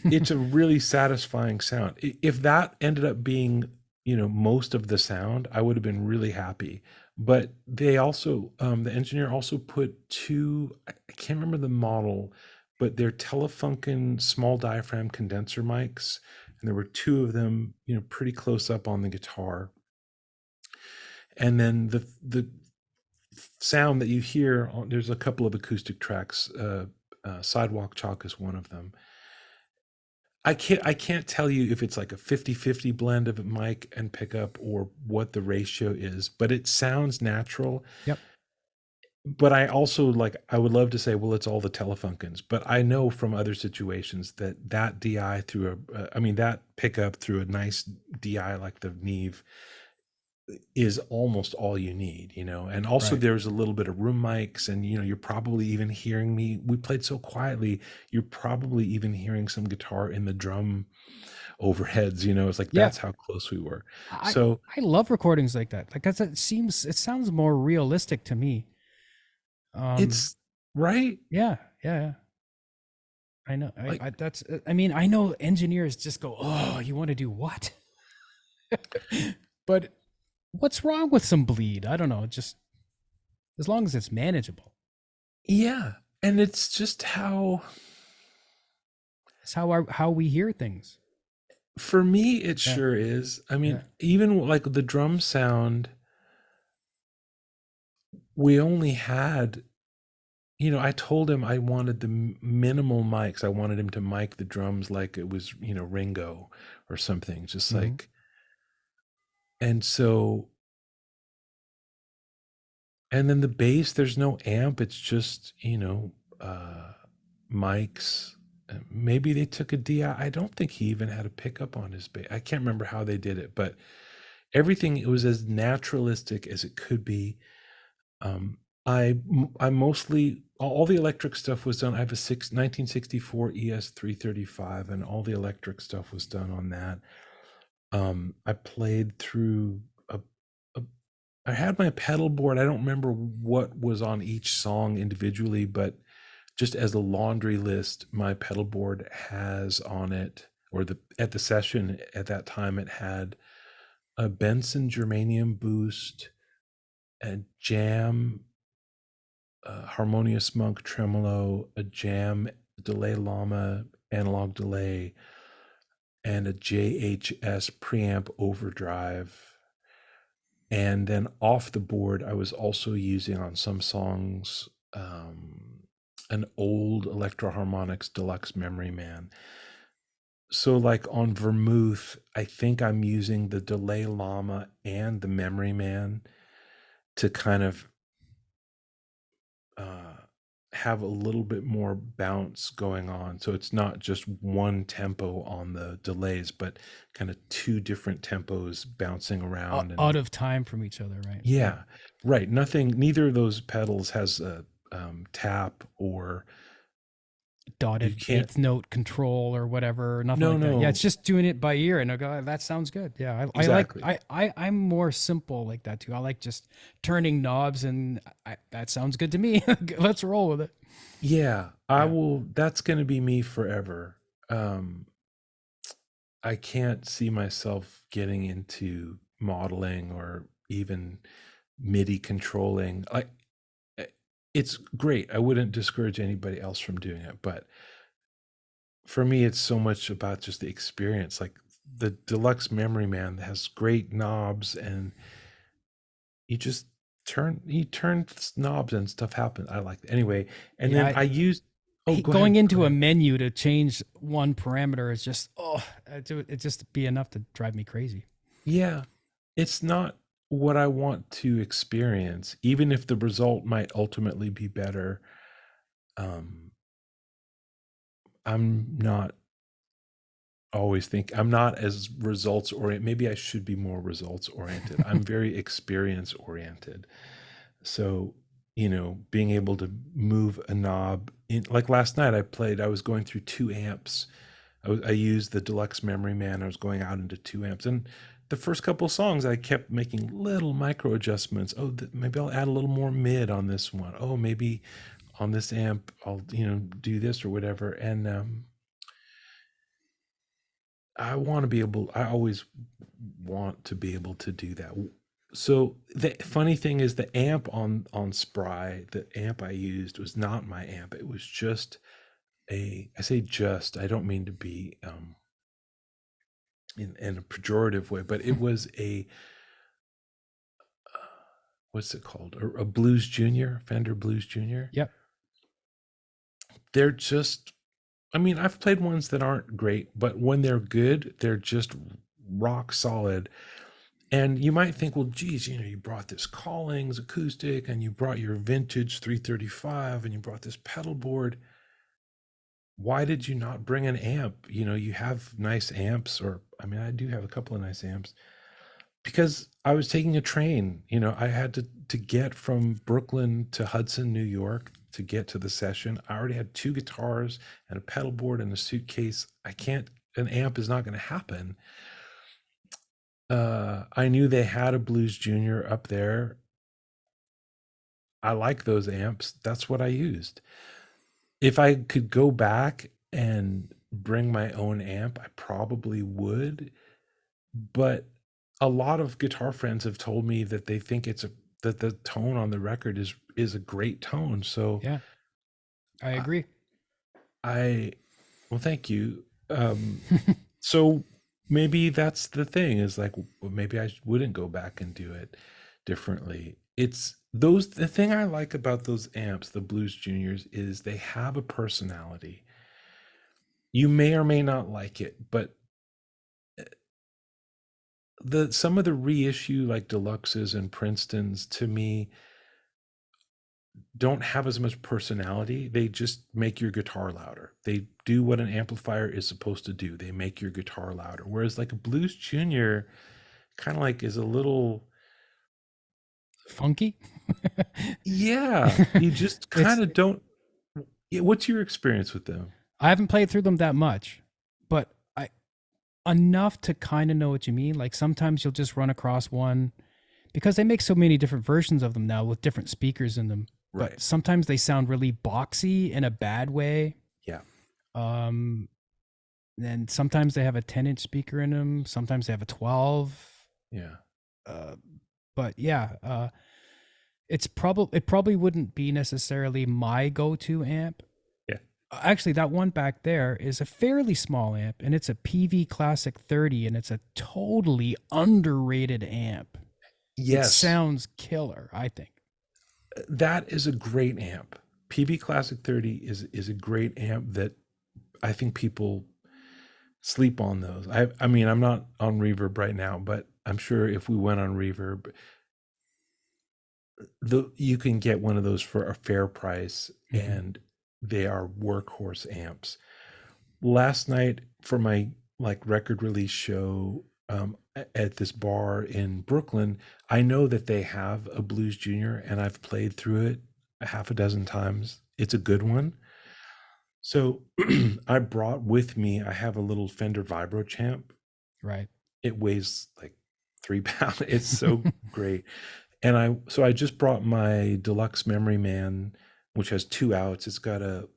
It's a really satisfying sound. If that ended up being, most of the sound, I would have been really happy. But they also, the engineer also put two, I can't remember the model, but they're Telefunken small diaphragm condenser mics, and there were two of them, pretty close up on the guitar. And then the sound that you hear, there's a couple of acoustic tracks. Sidewalk Chalk is one of them. I can't tell you if it's like a 50-50 blend of mic and pickup or what the ratio is, but it sounds natural. yep. But I also, like, I would love to say, well, it's all the Telefunkens, but I know from other situations that DI through I mean, that pickup through a nice DI like the Neve is almost all you need, and also Right. there's a little bit of room mics, and you're probably even hearing me. We played so quietly, you're probably even hearing some guitar in the drum overheads. It's like, Yeah. that's how close we were. I So I love recordings like that. Like it sounds more realistic to me. it's right. Yeah, yeah, yeah. I know. Like, I mean, I know engineers just go, "Oh, you want to do what?" But what's wrong with some bleed? I don't know. Just as long as it's manageable. yeah, and it's just how, It's how we hear things. for me, it Yeah, sure is. I yeah. mean, even like the drum sound, we only had, I told him I wanted the minimal mics. I wanted him to mic the drums like it was, Ringo or something, just Mhm. like, and so, and then the bass, there's no amp. It's just, mics. Maybe they took a DI. I don't think he even had a pickup on his bass. I can't remember how they did it, but everything, it was as naturalistic as it could be. Um, I mostly, all the electric stuff was done. I have a 1964 ES 335, and all the electric stuff was done on that. I played through a I had my pedal board. I don't remember what was on each song individually, but just as a laundry list, my pedal board has on it, or at the session at that time, it had a Benson Germanium boost, a Jam Harmonious Monk tremolo, a Jam Delay Llama analog delay, and a JHS preamp overdrive. And then off the board, I was also using on some songs an old Electro Harmonics Deluxe Memory Man. So, like on Vermouth, I think I'm using the Delay Llama and the Memory Man to kind of uh, have a little bit more bounce going on. So it's not just one tempo on the delays, but kind of two different tempos bouncing around. Out And of time from each other, right? Yeah. yeah, right. Neither of those pedals has a tap, or you Dotted can't. eighth note control or whatever, nothing No, like that. Yeah, it's no, just doing it by ear, and I go, that sounds good. Yeah, I like exactly. I'm more simple like that too. I like just turning knobs, and that sounds good to me. Let's roll with it. Yeah, I Yeah. will. That's going to be me forever. Um, I can't see myself getting into modeling or even MIDI controlling. It's great. I wouldn't discourage anybody else from doing it, but for me, it's so much about just the experience. Like the deluxe Memory Man has great knobs, and you just turn knobs and stuff happens. I like it. Anyway, and then Yeah, I used. Oh, go going ahead. Go into a ahead. menu to change one parameter is just it just be enough to drive me crazy. Yeah, it's not what I want to experience, even if the result might ultimately be better. Um, I'm not I'm not as results oriented. Maybe I should be more results oriented. I'm very experience oriented. So, being able to move a knob like last night I was going through 2 amps. I used the deluxe Memory Man. I was going out into 2 amps, and the first couple of songs I kept making little micro adjustments. Oh, maybe I'll add a little more mid on this one. Oh, maybe on this amp I'll do this or whatever. And I always want to be able to do that. So the funny thing is, the amp on Spry, the amp I used was not my amp. It was just I say just, I don't mean to be in a pejorative way, but it was what's it called? A Blues Junior, Fender Blues Junior. Yep. They're just, I mean, I've played ones that aren't great, but when they're good, they're just rock solid. And you might think, well, geez, you brought this Collings acoustic, and you brought your vintage 335, and you brought this pedal board. Why did you not bring an amp? You have nice amps, or I mean, I do have a couple of nice amps. Because I was taking a train. I had to get from Brooklyn to Hudson, New York to get to the session. I already had 2 guitars and a pedal board and a suitcase. An amp is not going to happen. I knew they had a Blues Junior up there. I like those amps. That's what I used. If I could go back and bring my own amp, I probably would. But a lot of guitar friends have told me that they think that the tone on the record is a great tone. So Yeah, I agree. well, thank you. So maybe that's the thing, is like, well, maybe I wouldn't go back and do it differently. The thing I like about those amps, the Blues Juniors, is they have a personality. You may or may not like it, but some of the reissue like deluxes and Princetons, to me, don't have as much personality. They just make your guitar louder. They do what an amplifier is supposed to do. They make your guitar louder. Whereas like a Blues Junior kind of like is a little, Funky. yeah, you just It's kind of don't. Yeah, what's your experience with them? I haven't played through them that much, but I enough to kind of know what you mean. Like sometimes you'll just run across one because they make so many different versions of them now with different speakers in them. But Right. sometimes they sound really boxy in a bad way. Yeah. Um, and sometimes they have a 10-inch speaker in them. Sometimes they have a 12. Yeah. Uh, but yeah, it probably wouldn't be necessarily my go-to amp. Yeah. Actually, that one back there is a fairly small amp, and it's a PV Classic 30, and it's a totally underrated amp. It Yes. sounds killer, I think. That is a great amp. PV Classic 30 is a great amp that I think people sleep on those. I mean, I'm not on Reverb right now, but I'm sure if we went on Reverb, you can get one of those for a fair price, Mm-hmm. and they are workhorse amps. Last night for my like record release show at this bar in Brooklyn, I know that they have a Blues Junior, and I've played through it a half a dozen times. It's a good one. So I brought with me, I have a little Fender Vibro Champ. Right. It weighs like 3 pounds. It's so great. And I just brought my deluxe Memory Man, which has 2 outs. It's got a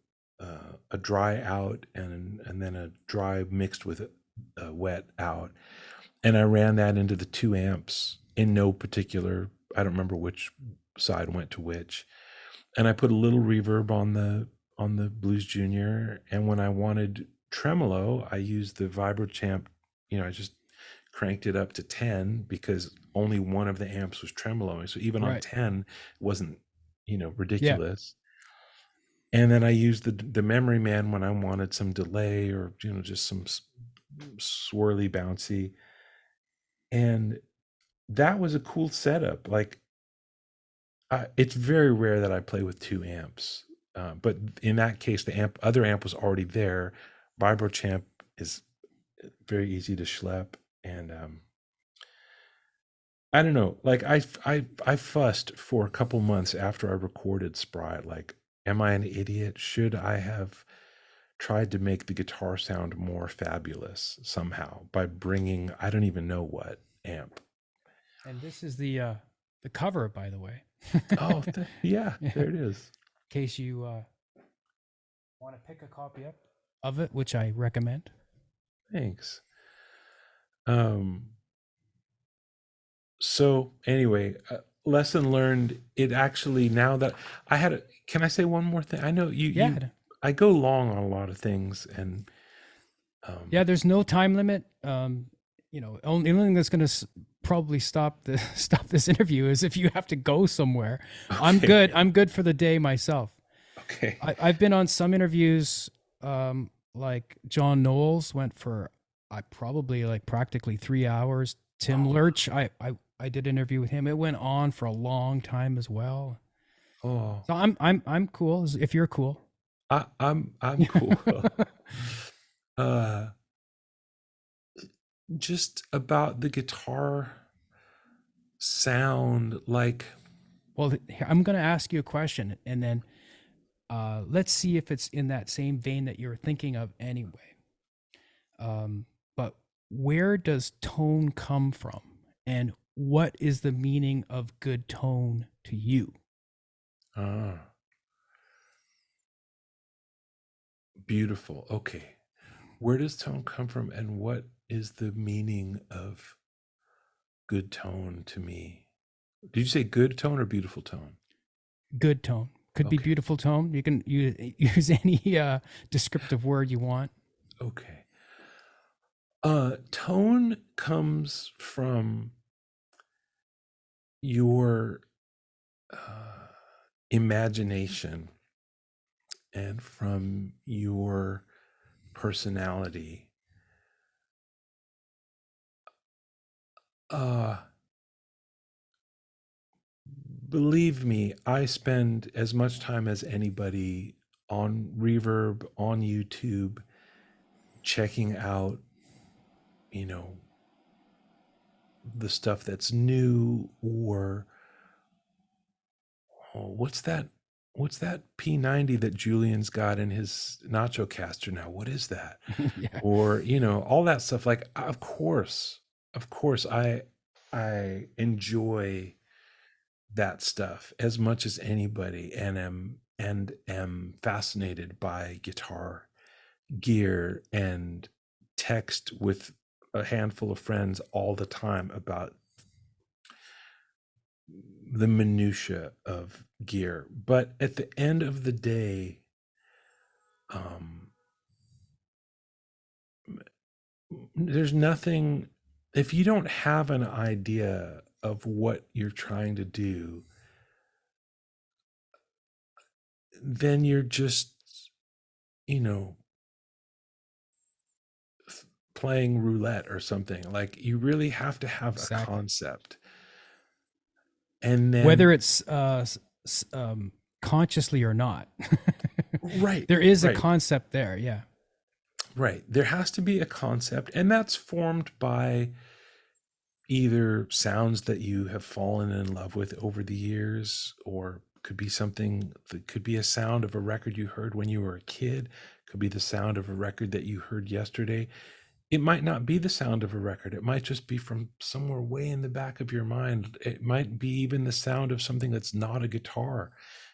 dry out and then a dry mixed with wet out, and I ran that into the 2 amps in no particular. I don't remember which side went to which, and I put a little reverb on the Blues Junior. And when I wanted tremolo, I used the Vibrochamp. I just cranked it up to 10 because only one of the amps was tremoloing. So even on Right. 10, it wasn't Yeah. ridiculous. And then I used the Memory Man when I wanted some delay or just some swirly bouncy. And that was a cool setup. Like, it's very rare that I play with 2 amps, but in that case, the other amp was already there. Vibrochamp is very easy to schlep, and I don't know. Like, I fussed for a couple months after I recorded Spry. Like, am I an idiot? Should I have tried to make the guitar sound more fabulous somehow by bringing I don't even know what amp? And this is the cover, by the way. Oh, yeah, Yeah. there it is. In case you want to pick a copy up of it, which I recommend. Thanks. So anyway, lesson learned. It actually, now that I had can I say one more thing? I know Yeah. I go long on a lot of things, and Yeah, there's no time limit. Only thing that's going to probably stop this interview is if you have to go somewhere. I'm okay. good. I'm good for the day myself. Okay. I've been on some interviews, like John Knowles went for probably like practically 3 hours. Tim Lurch, I did an interview with him. It went on for a long time as well. Oh, So I'm cool if you're cool. I'm cool. uh just about the guitar sound, like, Well, I'm going to ask you a question, and then let's see if it's in that same vein that you're thinking of anyway. But where does tone come from? And what is the meaning of good tone to you? beautiful. Okay. Where does tone come from, and what is the meaning of good tone to me? Did you say good tone or beautiful tone? Good tone. Could be Okay. beautiful tone. You can use any descriptive word you want. Okay. Tone comes from your imagination and from your personality. Uh, Believe me, I spend as much time as anybody on Reverb, on YouTube, checking out, you know, the stuff that's new, or what's that? What's that P90 that Julian's got in his nacho caster now? What is that? Yeah. Or, all that stuff. Like, of course, I enjoy that stuff as much as anybody, and am fascinated by guitar gear, and text with a handful of friends all the time about the minutia of gear. But at the end of the day, um there's nothing, if you don't have an idea of what you're trying to do, then you're just, you know playing roulette or something. Like, you really have to have a Exactly. concept, and Whether then it's consciously or not. right, There is a right, concept there. Yeah. right, there has to be a concept, and that's formed by either sounds that you have fallen in love with over the years, or could be something that could be a sound of a record you heard when you were a kid, could be the sound of a record that you heard yesterday. It might not be the sound of a record. It might just be from somewhere way in the back of your mind. It might be even the sound of something that's not a guitar.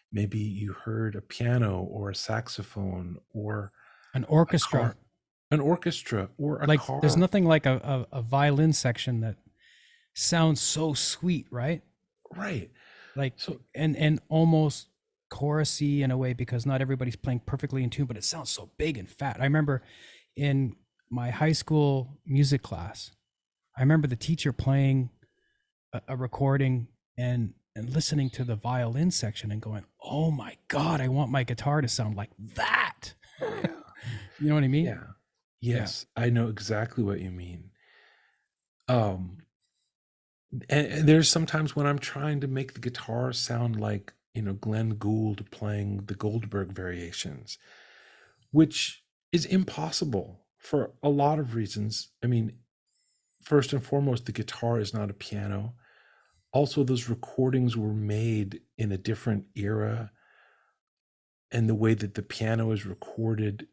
Maybe you heard a piano or a saxophone or An a orchestra. car. an orchestra or a Like there's car. nothing like a violin section that sounds so sweet, right? Right. Like So and almost chorusy in a way because not everybody's playing perfectly in tune, but it sounds so big and fat. I remember in my high school music class, I remember the teacher playing a recording and listening to the violin section and going, "Oh my god, I want my guitar to sound like that." yeah. You know what I mean? Yeah. Yeah. Yes, I know exactly what you mean. Um and there's sometimes when I'm trying to make the guitar sound like, Glenn Gould playing the Goldberg variations, which is impossible for a lot of reasons. I mean, first and foremost, the guitar is not a piano. Also, those recordings were made in a different era, and the way that the piano is recorded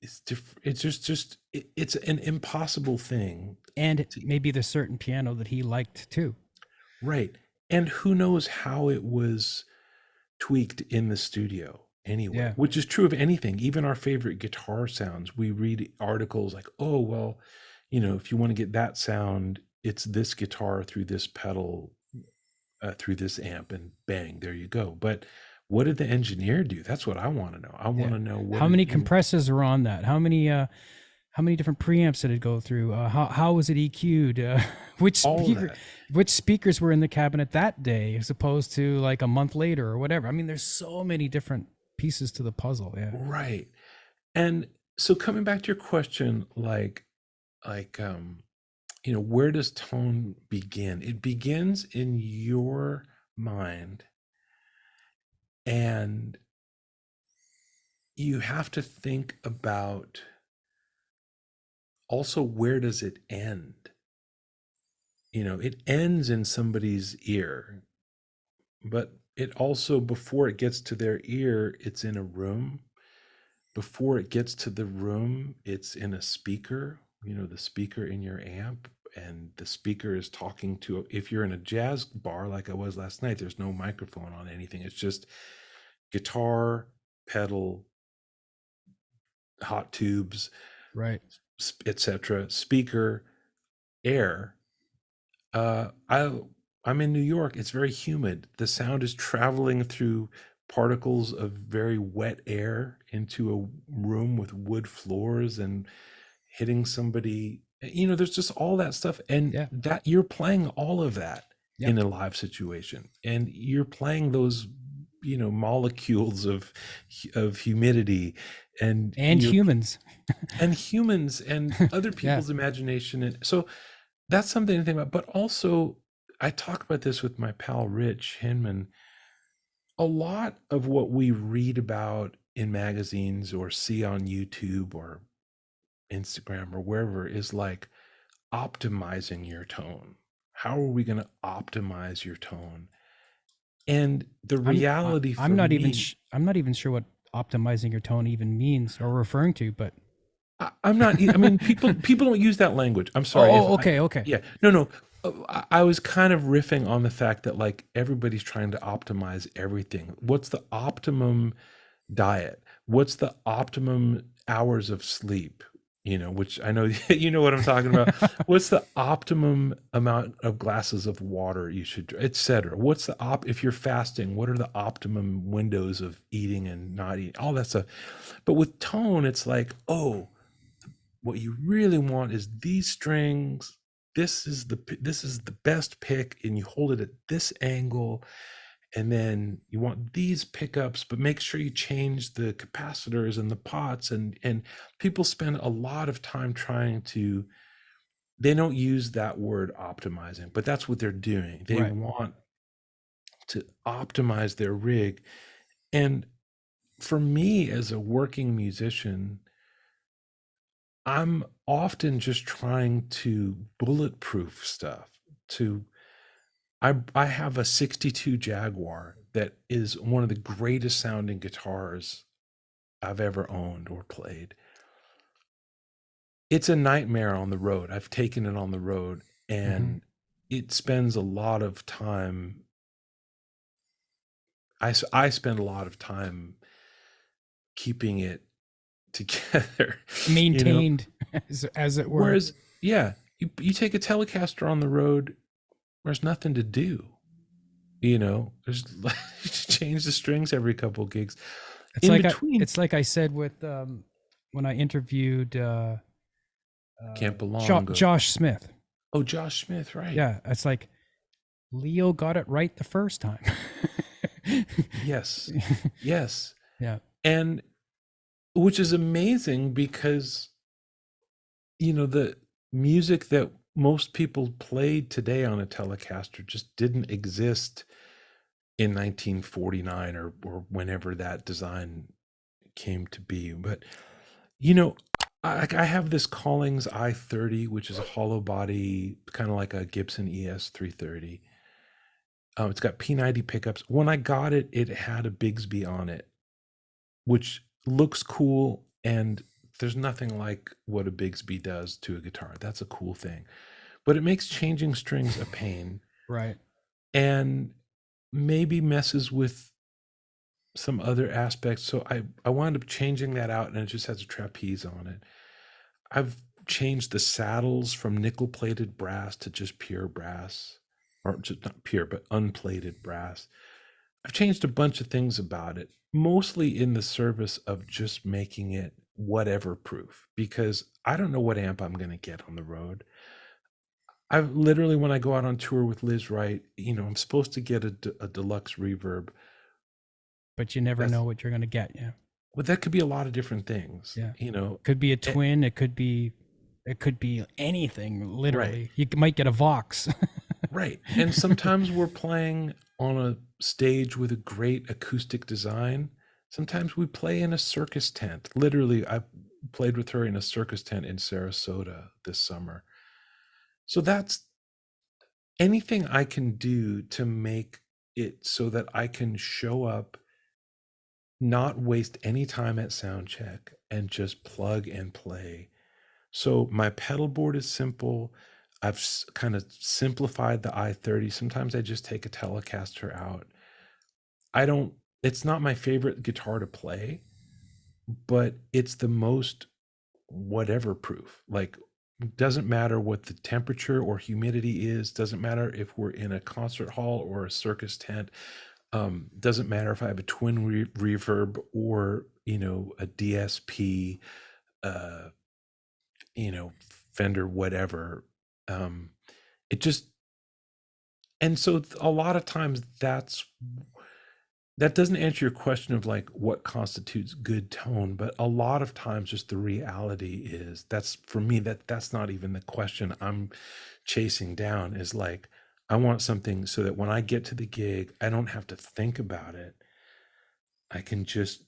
is different. It's it's an impossible thing And to maybe the certain piano that he liked too. right. And who knows how it was tweaked in the studio anyway, Yeah. which is true of anything, even our favorite guitar sounds. We read articles like, oh, well, if you want to get that sound, it's this guitar through this pedal, through this amp, and bang, there you go. But what did the engineer do? That's what I want to know. I want Yeah. to know what How did many compressors are on that? How many different preamps did it go through? How was it EQ'd? Which all speaker, that. which speakers were in the cabinet that day, as opposed to like a month later or whatever? I mean, there's so many different pieces to the puzzle. Yeah, Right. And so coming back to your question, like where does tone begin? It begins in your mind, and you have to think about also, where does it end? It ends in somebody's ear, but it also, before it gets to their ear, it's in a room. Before it gets to the room, it's in a speaker, the speaker in your amp, and the speaker is talking to, if you're in a jazz bar like I was last night, there's no microphone on anything. It's just guitar, pedal, hot tubes, right. etc., speaker, air. Uh, I I'm in New York. It's very humid. The sound is traveling through particles of very wet air into a room with wood floors and hitting somebody. There's just all that stuff, and Yeah, that you're playing all of that yep. in a live situation, and you're playing those molecules of humidity, and And humans. humans and other Yeah, people's imagination, and so that's something to think about. But also, I talk about this with my pal Rich Hinman. A lot of what we read about in magazines or see on YouTube or Instagram or wherever is like optimizing your tone. How are we going to optimize your tone? And the reality for me, I'm not even sure what optimizing your tone even means or referring to, but I'm not. I mean, people don't use that language. I'm sorry if I. okay, okay. Yeah, no, no. I was kind of riffing on the fact that like everybody's trying to optimize everything. What's the optimum diet? What's the optimum hours of sleep? Which I know you know what I'm talking about. What's the optimum amount of glasses of water you should, etc. What's the if you're fasting? What are the optimum windows of eating and not eating? All that stuff. But with tone, it's like, oh, what you really want is these strings. This is the best pick, and you hold it at this angle, and then you want these pickups, but make sure you change the capacitors and the pots, and people spend a lot of time trying to, they don't use that word optimizing, but that's what they're doing. They Right. want to optimize their rig. And for me as a working musician, I'm often just trying to bulletproof stuff. To I have a 62 Jaguar that is one of the greatest sounding guitars I've ever owned or played. It's a nightmare on the road. I've taken it on the road, Hmm. and it spends a lot of time. I spend a lot of time keeping it together, you know. Maintained, as it were. Whereas, yeah, you take a Telecaster on the road, there's nothing to do, you know. There's like, you just change the strings every couple gigs. It's In like between, I said with when I interviewed can't belong. Go. Josh Smith. Oh, Josh Smith, right? Yeah, it's like Leo got it right the first time. Yes, yes, Yeah. and which is amazing because you know the music that most people played today on a Telecaster just didn't exist in 1949 or whenever that design came to be. But you know, I have this Collings I-30, which is a hollow body, kind of like a Gibson ES 330. It's got P90 pickups. When I got it, it had a Bigsby on it, which looks cool, and there's nothing like what a Bigsby does to a guitar. That's a cool thing. But it makes changing strings a pain Right. and maybe messes with some other aspects. So I wound up changing that out, and it just has a trapeze on it. I've changed the saddles from nickel plated brass to just pure brass, or just not pure, but unplated brass. I've changed a bunch of things about it, mostly in the service of just making it whatever proof, because I don't know what amp I'm going to get on the road. I've literally, when I go out on tour with Lizz Wright, you know, I'm supposed to get a deluxe reverb. But you never That's, know what you're going to get. Yeah. but that could be a lot of different things, Yeah. you know. Could be a Eh, twin. It could be anything. right, Literally, you might get a Vox. right. And sometimes we're playing on a stage with a great acoustic design. Sometimes we play in a circus tent. Literally, I played with her in a circus tent in Sarasota this summer. So that's anything I can do to make it so that I can show up, not waste any time at sound check, and just plug and play. So my pedal board is simple. I've kind of simplified the I-30. Sometimes I just take a Telecaster out. I don't, it's not my favorite guitar to play, but it's the most whatever proof. Like, doesn't matter what the temperature or humidity is, doesn't matter if we're in a concert hall or a circus tent, doesn't matter if I have a twin reverb or, you know, a DSP, uh, you know, Fender, whatever. Um, it just, and so a lot of times that doesn't answer your question of like what constitutes good tone, but a lot of times just the reality is that's for me, that's not even the question I'm chasing down, is like I want something so that when I get to the gig, I don't have to think about it. I can just,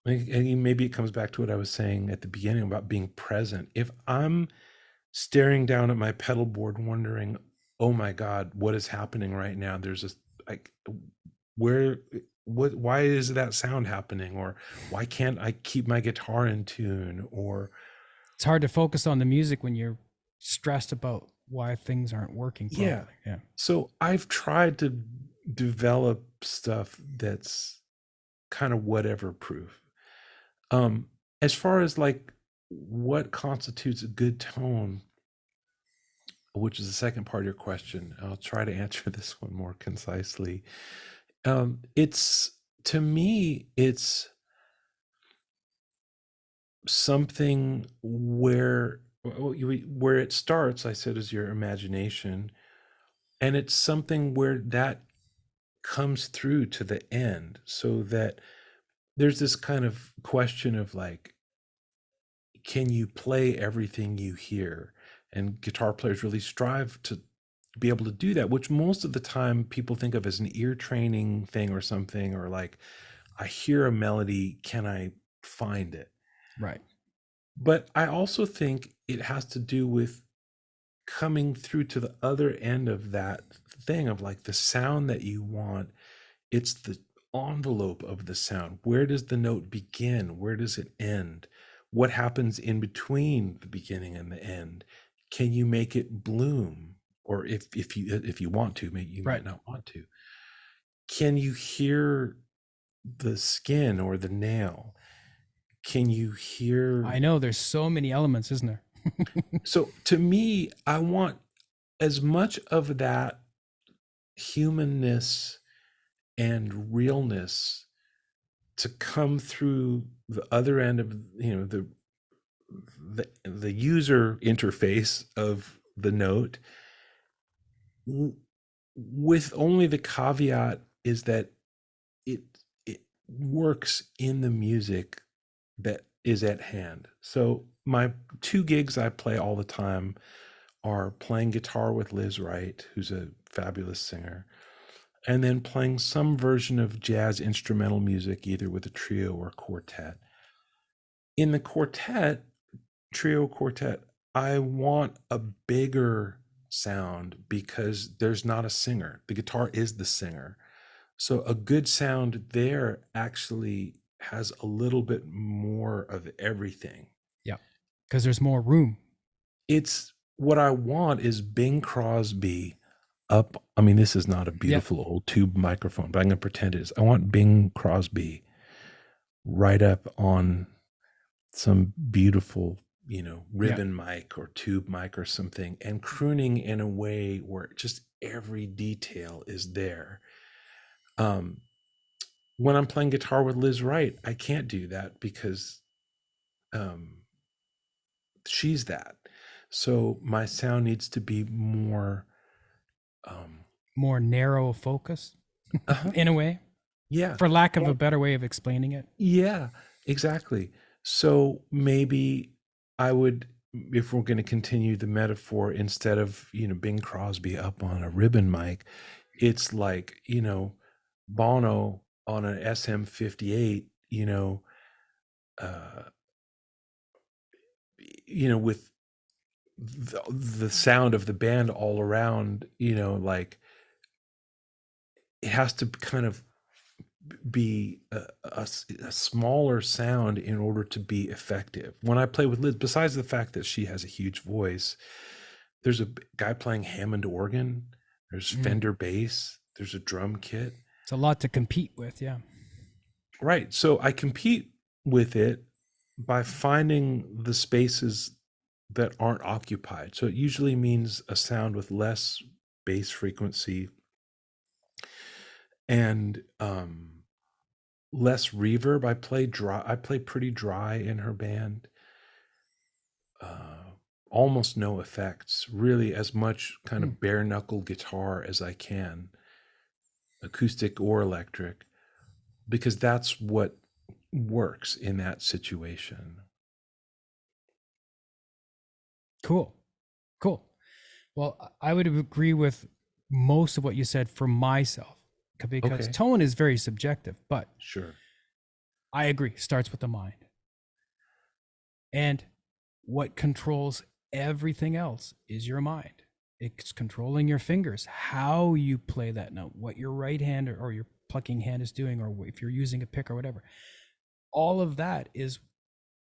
and maybe it comes back to what I was saying at the beginning about being present. If I'm staring down at my pedal board wondering, oh my God, what is happening right now? There's a, like, where, why is that sound happening? Or why can't I keep my guitar in tune? Or, It's hard to focus on the music when you're stressed about why things aren't working yeah. properly. Yeah. So I've tried to develop stuff that's kind of whatever proof. As far as like what constitutes a good tone, which is the second part of your question, I'll try to answer this one more concisely. It's, to me, it's something where where it starts, I said, is your imagination, and it's something where that comes through to the end, so that there's this kind of question of like, can you play everything you hear? And guitar players really strive to be able to do that, which most of the time people think of as an ear training thing or something, or like, I hear a melody, can I find it? Right. But I also think it has to do with coming through to the other end of that thing of like the sound that you want. It's the envelope of the sound. Where does the note begin? Where does it end? What happens in between the beginning and the end? Can you make it bloom? Or if you want to, maybe you Right. might not want to. Can you hear the skin or the nail? can you hear? I know there's so many elements, isn't there? So to me, I want as much of that humanness and realness to come through the other end of, the user interface of the note, with only the caveat is that it it works in the music that is at hand. So my two gigs I play all the time are playing guitar with Lizz Wright, who's a fabulous singer, and then playing some version of jazz instrumental music, either with a trio or quartet. In the trio quartet, I want a bigger sound because there's not a singer. The guitar is the singer. So a good sound there actually has a little bit more of everything. Yeah, because there's more room. It's what I want is Bing Crosby up. I mean, this is not a Yeah, beautiful old tube microphone, but I'm going to pretend it is. I want Bing Crosby right up on some beautiful, yeah. ribbon mic or tube mic or something, and crooning in a way where just every detail is there. Um, when I'm playing guitar with Lizz Wright, I can't do that because um, she's that. So my sound needs to be more, um, More narrow focus uh-huh, in a way, yeah, for lack of a well, better way of explaining it. yeah, exactly. So maybe I would, if we're going to continue the metaphor, instead of, Bing Crosby up on a ribbon mic, it's like, Bono on an SM58, uh, with the sound of the band all around, like it has to kind of be a smaller sound in order to be effective. When I play with Liz, besides the fact that she has a huge voice, there's a guy playing Hammond organ, there's Fender bass, there's a drum kit. It's a lot to compete with. Yeah. Right. So I compete with it by finding the spaces that aren't occupied. So it usually means a sound with less bass frequency and less reverb. I play pretty dry in her band. Almost no effects, really, as much kind of bare knuckle guitar as I can, acoustic or electric, because that's what works in that situation. Cool. Cool. Well, I would agree with most of what you said for myself, because Okay, tone is very subjective, but sure. I agree. Starts with the mind. And what controls everything else is your mind. It's controlling your fingers, how you play that note, what your right hand or your plucking hand is doing, or if you're using a pick or whatever. All of that is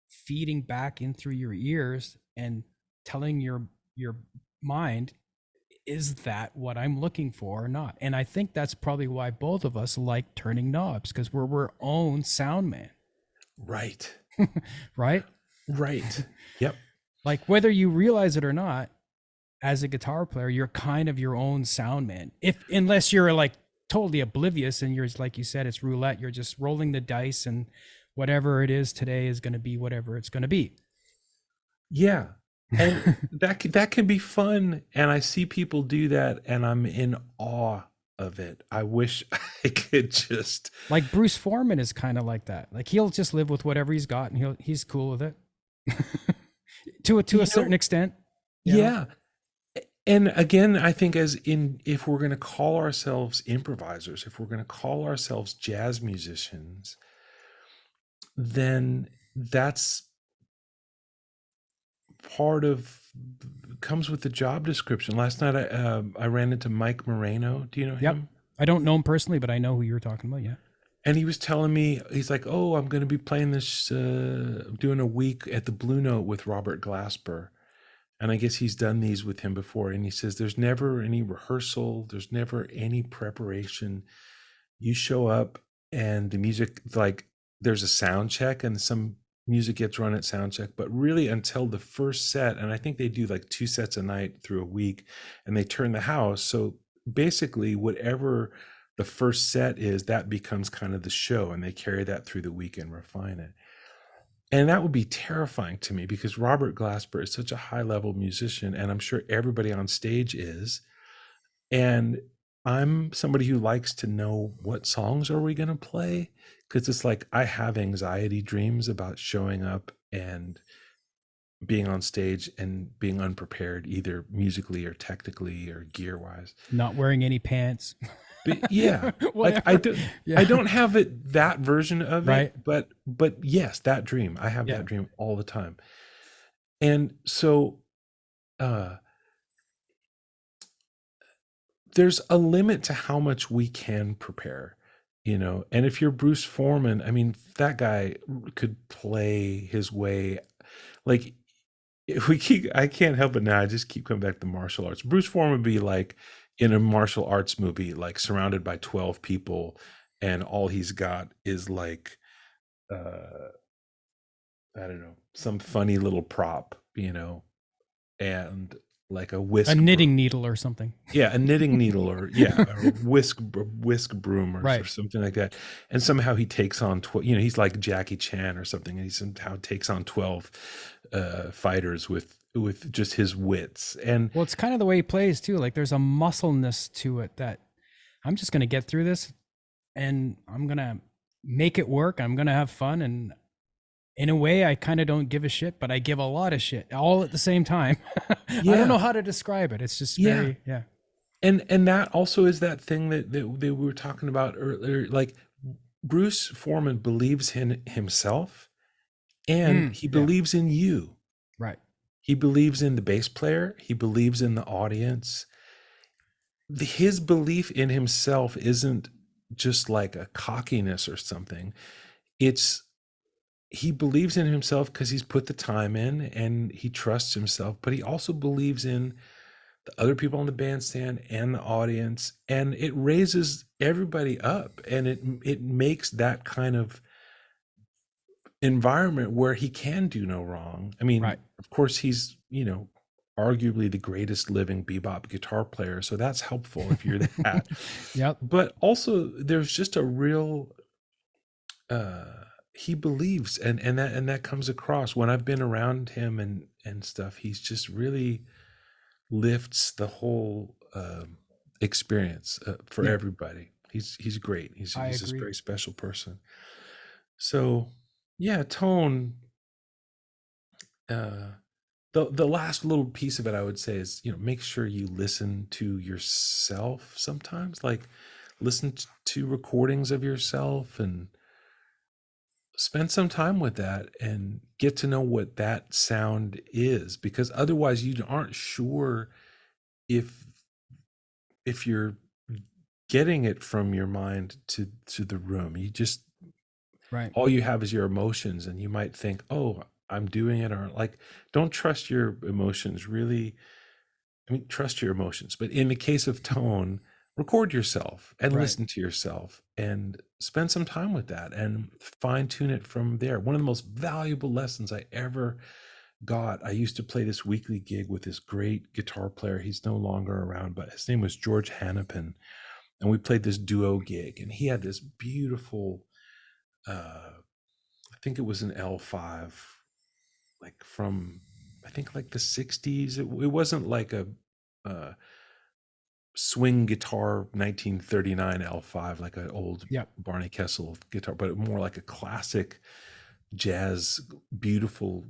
feeding back in through your ears and telling your mind, is that what I'm looking for or not? And I think that's probably why both of us like turning knobs, because we're our own sound man. Right. Right? Right. Yep. Like, whether you realize it or not, as a guitar player, you're kind of your own sound man. Unless you're like totally oblivious and you're, like you said, it's roulette. You're just rolling the dice, and whatever it is today is going to be whatever it's going to be. Yeah. And that can be fun, and I see people do that, and I'm in awe of it. I wish I could just, Like Bruce Foreman is kind of like that. Like, he'll just live with whatever he's got, and he's cool with it. to a certain extent, you know? yeah. And again, I think if we're going to call ourselves improvisers, if we're going to call ourselves jazz musicians, then that's part of comes with the job description. Last night I ran into Mike Moreno. Do you know Yep. him? I don't know him personally, but I know who you're talking about. Yeah. And he was telling me, he's like, "Oh, I'm going to be playing this, doing a week at the Blue Note with Robert Glasper." And I guess he's done these with him before. And he says, there's never any rehearsal. There's never any preparation. You show up and the music, like, there's a sound check and some music gets run at sound check, but really until the first set, and I think they do like 2 sets a night through a week, and they turn the house. So basically, whatever the first set is, that becomes kind of the show, and they carry that through the week and refine it. And that would be terrifying to me because Robert Glasper is such a high level musician, and I'm sure everybody on stage is. And I'm somebody who likes to know what songs are we going to play, because it's like I have anxiety dreams about showing up and being on stage and being unprepared, either musically or technically or gear wise. Not wearing any pants. But yeah, like Whatever. I don't have it, that version of Right. it, but yes, that dream, I have Yeah. that dream all the time. And so there's a limit to how much we can prepare, and if you're Bruce Foreman, I mean, that guy could play his way. Like, if I can't help it now, I just keep coming back to martial arts. Bruce Foreman would be like in a martial arts movie, like surrounded by 12 people, and all he's got is like I don't know, some funny little prop, and like a whisk knitting needle or something. Yeah, a knitting needle, or a whisk broom, or Right. something like that. And somehow he takes on he's like Jackie Chan or something, and he somehow takes on 12 fighters with just his wits. And Well, it's kind of the way he plays too. Like there's a muscleness to it that I'm just going to get through this and I'm going to make it work. I'm going to have fun. And in a way, I kind of don't give a shit, but I give a lot of shit all at the same time. I don't know how to describe it. It's just very, yeah. And that also is that thing that we were talking about earlier. Like, Bruce Foreman believes in himself, and he believes in you. Right. He believes in the bass player. He believes in the audience. His belief in himself isn't just like a cockiness or something. He believes in himself because he's put the time in and he trusts himself, but he also believes in the other people on the bandstand and the audience, and it raises everybody up, and it makes that kind of environment where he can do no wrong. I mean, of course, he's arguably the greatest living bebop guitar player, so that's helpful if you're that. Yep. But also, there's just a real he believes, and that comes across when I've been around him and stuff. He's just really lifts the whole experience for everybody. He's great. He's this very special person. So yeah, tone. The last little piece of it I would say is, make sure you listen to yourself sometimes. Like, listen to recordings of yourself and spend some time with that and get to know what that sound is, because otherwise you aren't sure if you're getting it from your mind to the room. You just all you have is your emotions, and you might think, oh, I'm doing it, or like, don't trust your emotions. Really, I mean, trust your emotions, but in the case of tone, record yourself and listen to yourself and spend some time with that and fine tune it from there. One of the most valuable lessons I ever got, I used to play this weekly gig with this great guitar player. He's no longer around, but his name was George Hannepin. And we played this duo gig, and he had this beautiful, I think it was an L5, like from, I think like the 60s. It wasn't like a swing guitar 1939 L5, like an old Barney Kessel guitar, but more like a classic jazz, beautiful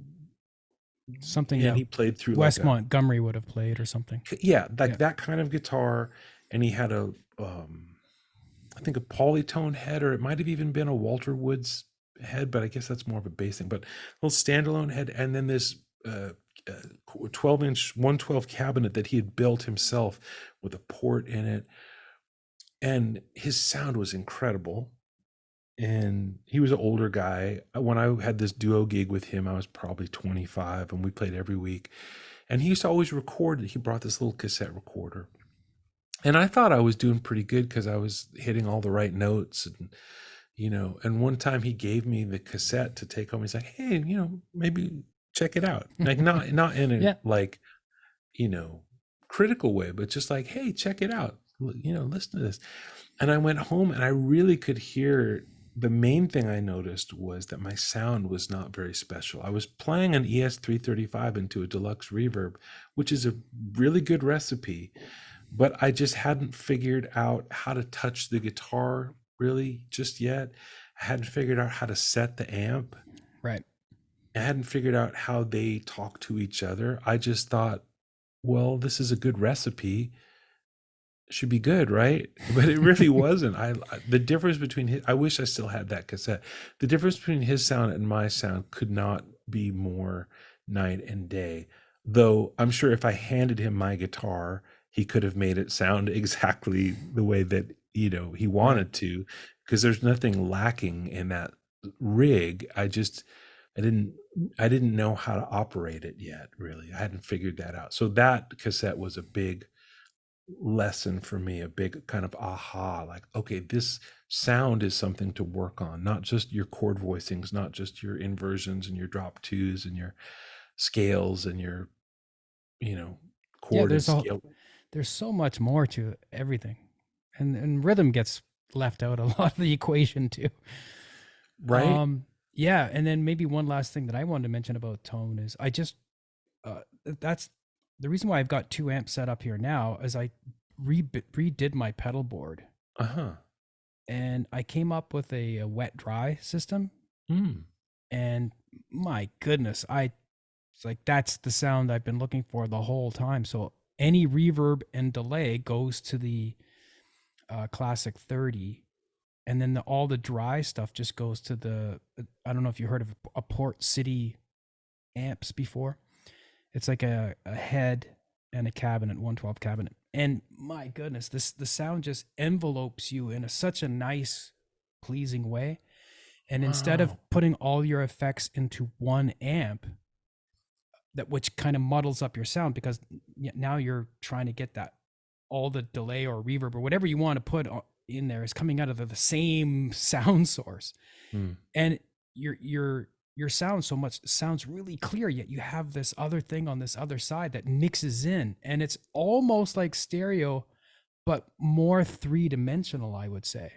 something. And he played through Wes like Montgomery would have played or something. That kind of guitar. And he had a I think a polytone head, or it might have even been a Walter Woods head, but I guess that's more of a bass thing. But a little standalone head, and then this 12-inch 112 cabinet that he had built himself with a port in it, and his sound was incredible. And he was an older guy. When I had this duo gig with him, I was probably 25, and we played every week. And he used to always record. He brought this little cassette recorder, and I thought I was doing pretty good because I was hitting all the right notes, and And one time he gave me the cassette to take home. He's like, hey, maybe check it out. Like not in a Yeah. like, critical way, but just like, hey, check it out. Listen to this. And I went home and I really could hear. The main thing I noticed was that my sound was not very special. I was playing an ES335 into a deluxe reverb, which is a really good recipe, but I just hadn't figured out how to touch the guitar really just yet. I hadn't figured out how to set the amp. Right. I hadn't figured out how they talk to each other. I just thought, well, this is a good recipe. Should be good, right? But it really wasn't. The difference between I wish I still had that cassette. The difference between his sound and my sound could not be more night and day. Though I'm sure if I handed him my guitar, he could have made it sound exactly the way that he wanted to, because there's nothing lacking in that rig. I didn't know how to operate it yet, really. I hadn't figured that out. So that cassette was a big lesson for me, a big kind of aha, like, okay, this sound is something to work on, not just your chord voicings, not just your inversions and your drop twos and your scales and your chord and scale. There's so much more to everything, and rhythm gets left out a lot of the equation too. Right. Yeah, and then maybe one last thing that I wanted to mention about tone is that's the reason why I've got 2 amps set up here now is I redid my pedal board. And I came up with a wet dry system. And my goodness, it's like that's the sound I've been looking for the whole time. So any reverb and delay goes to the Classic 30, and then all the dry stuff just goes to the I don't know if you heard of a Port City amps before. It's like a head and a cabinet, 112 cabinet. And my goodness, the sound just envelopes you in such a nice, pleasing way. And instead of putting all your effects into one amp, which kind of muddles up your sound, because now you're trying to get that all the delay or reverb or whatever you want to put in there is coming out of the same sound source. And your sound sounds really clear, yet you have this other thing on this other side that mixes in, and it's almost like stereo, but more three-dimensional, I would say.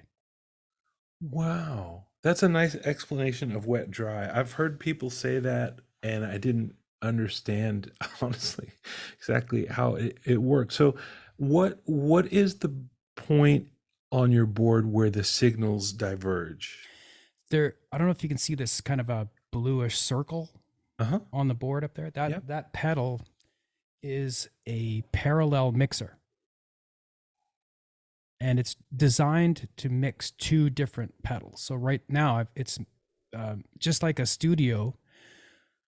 Wow. That's a nice explanation of wet dry. I've heard people say that, and I didn't understand, honestly, exactly how it works. So what is the point on your board where the signals diverge? I don't know if you can see this kind of a bluish circle on the board up there. That pedal is a parallel mixer, and it's designed to mix 2 different pedals. So right now it's just like a studio,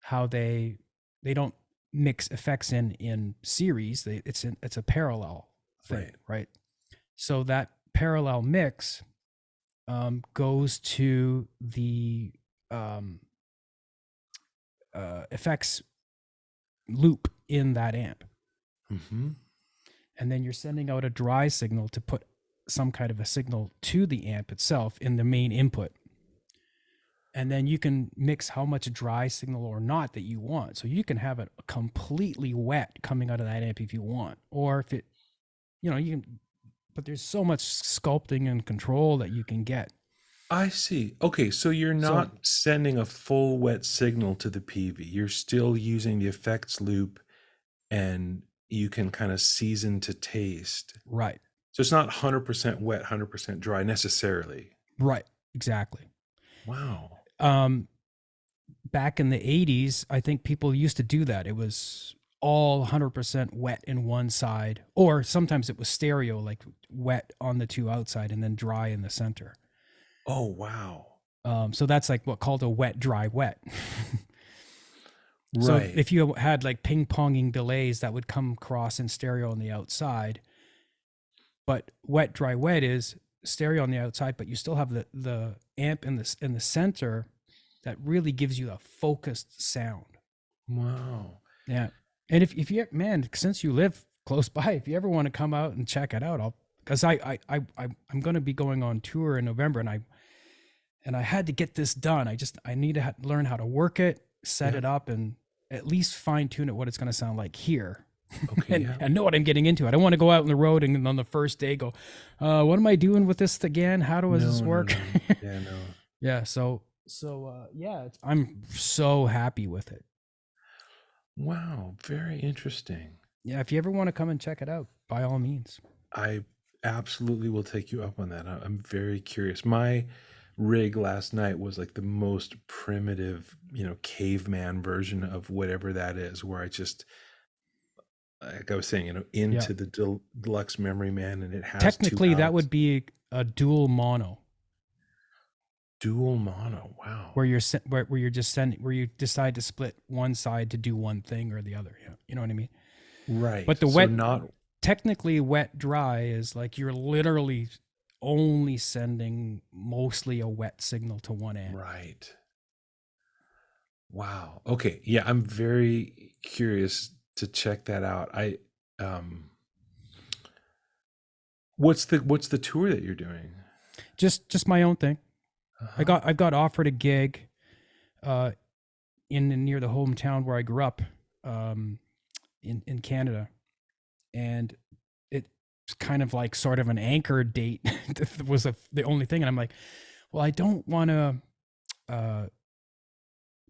how they don't mix effects in series. It's a parallel thing, right? So that parallel mix goes to the effects loop in that amp. And then you're sending out a dry signal to put some kind of a signal to the amp itself in the main input. And then you can mix how much dry signal or not that you want. So you can have it completely wet coming out of that amp if you want, or if it, you can, but there's so much sculpting and control that you can get. I see. Okay, so you're not sending a full wet signal to the PV. You're still using the effects loop, and you can kind of season to taste. Right. So it's not 100% wet, 100% dry necessarily. Right. Exactly. Wow. Back in the 80s, I think people used to do that. It was all 100% wet in one side, or sometimes it was stereo, like wet on the 2 outside and then dry in the center. Oh, wow. So that's like what called a wet, dry, wet. Right. So if you had like ping-ponging delays that would come across in stereo on the outside, but wet, dry, wet is stereo on the outside, but you still have the amp in the center that really gives you a focused sound. Wow. Yeah. And if you, man, since you live close by, if you ever want to come out and check it out, because I'm going to be going on tour in November, and and I had to get this done. I need to learn how to work it, set Yeah. it up, and at least fine tune it what it's going to sound like here. Okay. And Yeah. I know what I'm getting into. I don't want to go out on the road and on the first day go, what am I doing with this again? How does this No, no, work? no. Yeah, no. Yeah. Yeah, I'm so happy with it. Wow, very interesting. Yeah. If you ever want to come and check it out, by all means. I absolutely will take you up on that. I'm very curious. My rig last night was like the most primitive, caveman version of whatever that is, where I just, like I was saying, Yeah. into the deluxe memory man, and it has two Technically, that outs. would be a dual mono. Dual mono. Wow. Where you're just sending, where you decide to split one side to do one thing or the other. Yeah, you know what I mean. Right. But the So wet, not technically wet dry is like you're literally only sending mostly a wet signal to one end. right. Wow. Okay. Yeah, I'm very curious to check that out. Um what's the tour that you're doing? Just my own thing. Uh-huh. I've got offered a gig, in near the hometown where I grew up, in Canada, and it's kind of like sort of an anchor date was the only thing, and I'm like, well, I don't want to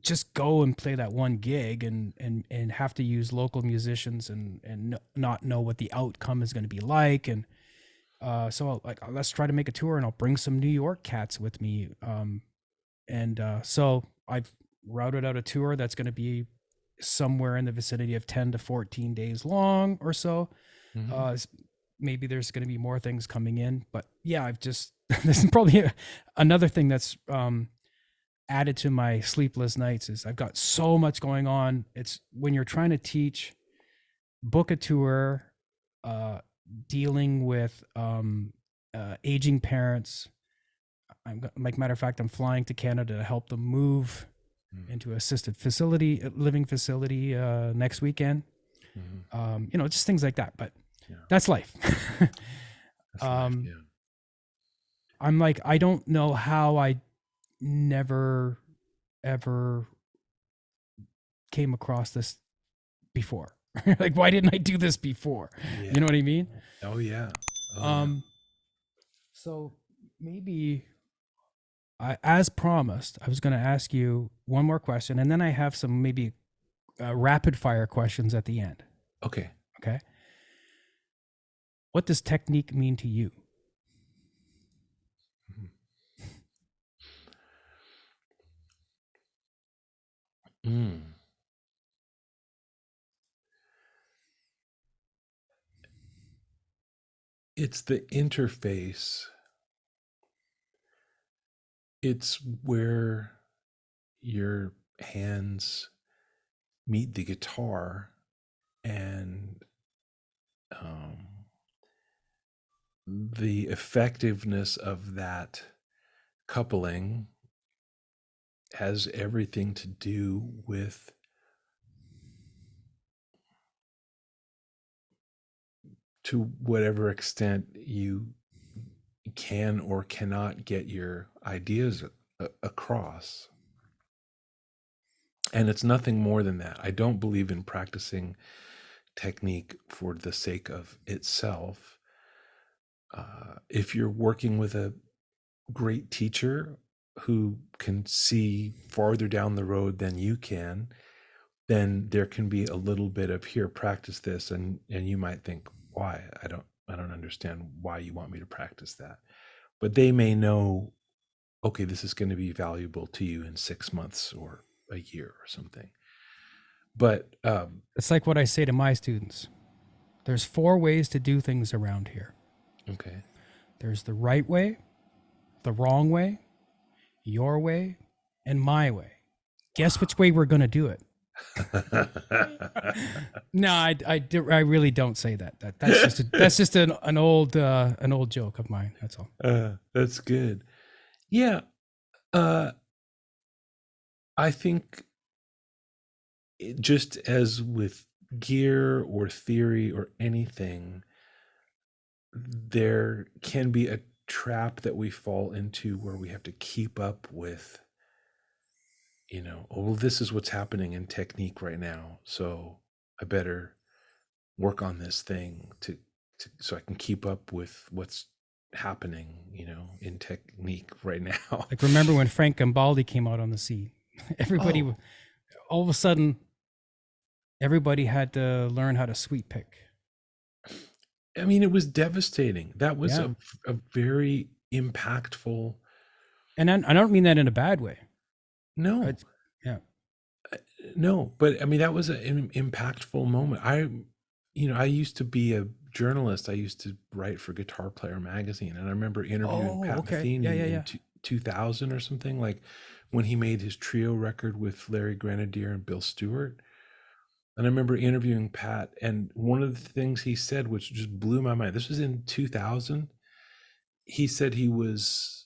just go and play that one gig and have to use local musicians and not know what the outcome is going to be like, and so let's try to make a tour, and I'll bring some New York cats with me, so I've routed out a tour that's going to be somewhere in the vicinity of 10 to 14 days long or so. Mhm. Maybe there's going to be more things coming in, but yeah, I've just this is probably another thing that's added to my sleepless nights is I've got so much going on. It's when you're trying to teach, book a tour, uh, dealing with aging parents. Like matter of fact, I'm flying to Canada to help them move Mhm. into assisted living facility next weekend. Mhm. Just things like that. But Yeah. that's life. That's life. um, Yeah. I'm like, I don't know how I never ever came across this before. Like, why didn't I do this before? Yeah. You know what I mean? Oh yeah. Oh yeah. So maybe as promised, I was going to ask you one more question, and then I have some maybe rapid fire questions at the end. Okay. Okay. What does technique mean to you? Mhm. Mm. It's the interface. It's where your hands meet the guitar, and um, the effectiveness of that coupling has everything to do with to whatever extent you can or cannot get your ideas across. And it's nothing more than that. I don't believe in practicing technique for the sake of itself. If you're working with a great teacher who can see farther down the road than you can, then there can be a little bit of here, practice this, and you might think, why? I don't understand why you want me to practice that. But they may know, okay, this is going to be valuable to you in 6 months or a year or something. But It's like what I say to my students. There's 4 ways to do things around here. okay. There's the right way, the wrong way, your way, and my way. Guess which way we're going to do it. No, I really don't say that. That's just an old joke of mine. That's all. That's good. Yeah. I think just as with gear or theory or anything, there can be a trap that we fall into where we have to keep up with, oh, well, this is what's happening in technique right now, so I better work on this thing so I can keep up with what's happening, in technique right now. Like, remember when Frank Gambaldi came out on the scene? Everybody, Oh, all of a sudden, everybody had to learn how to sweep pick. I mean, it was devastating. That was Yeah. a very impactful. And I don't mean that in a bad way. No, Yeah. no, but I mean, that was an impactful moment. I used to be a journalist. I used to write for Guitar Player magazine, and I remember interviewing Oh, Pat okay. Yeah, Metheny yeah, in yeah. 2000 or something, like when he made his trio record with Larry Grenadier and Bill Stewart. And I remember interviewing Pat, and one of the things he said, which just blew my mind, this was in 2000. He said he was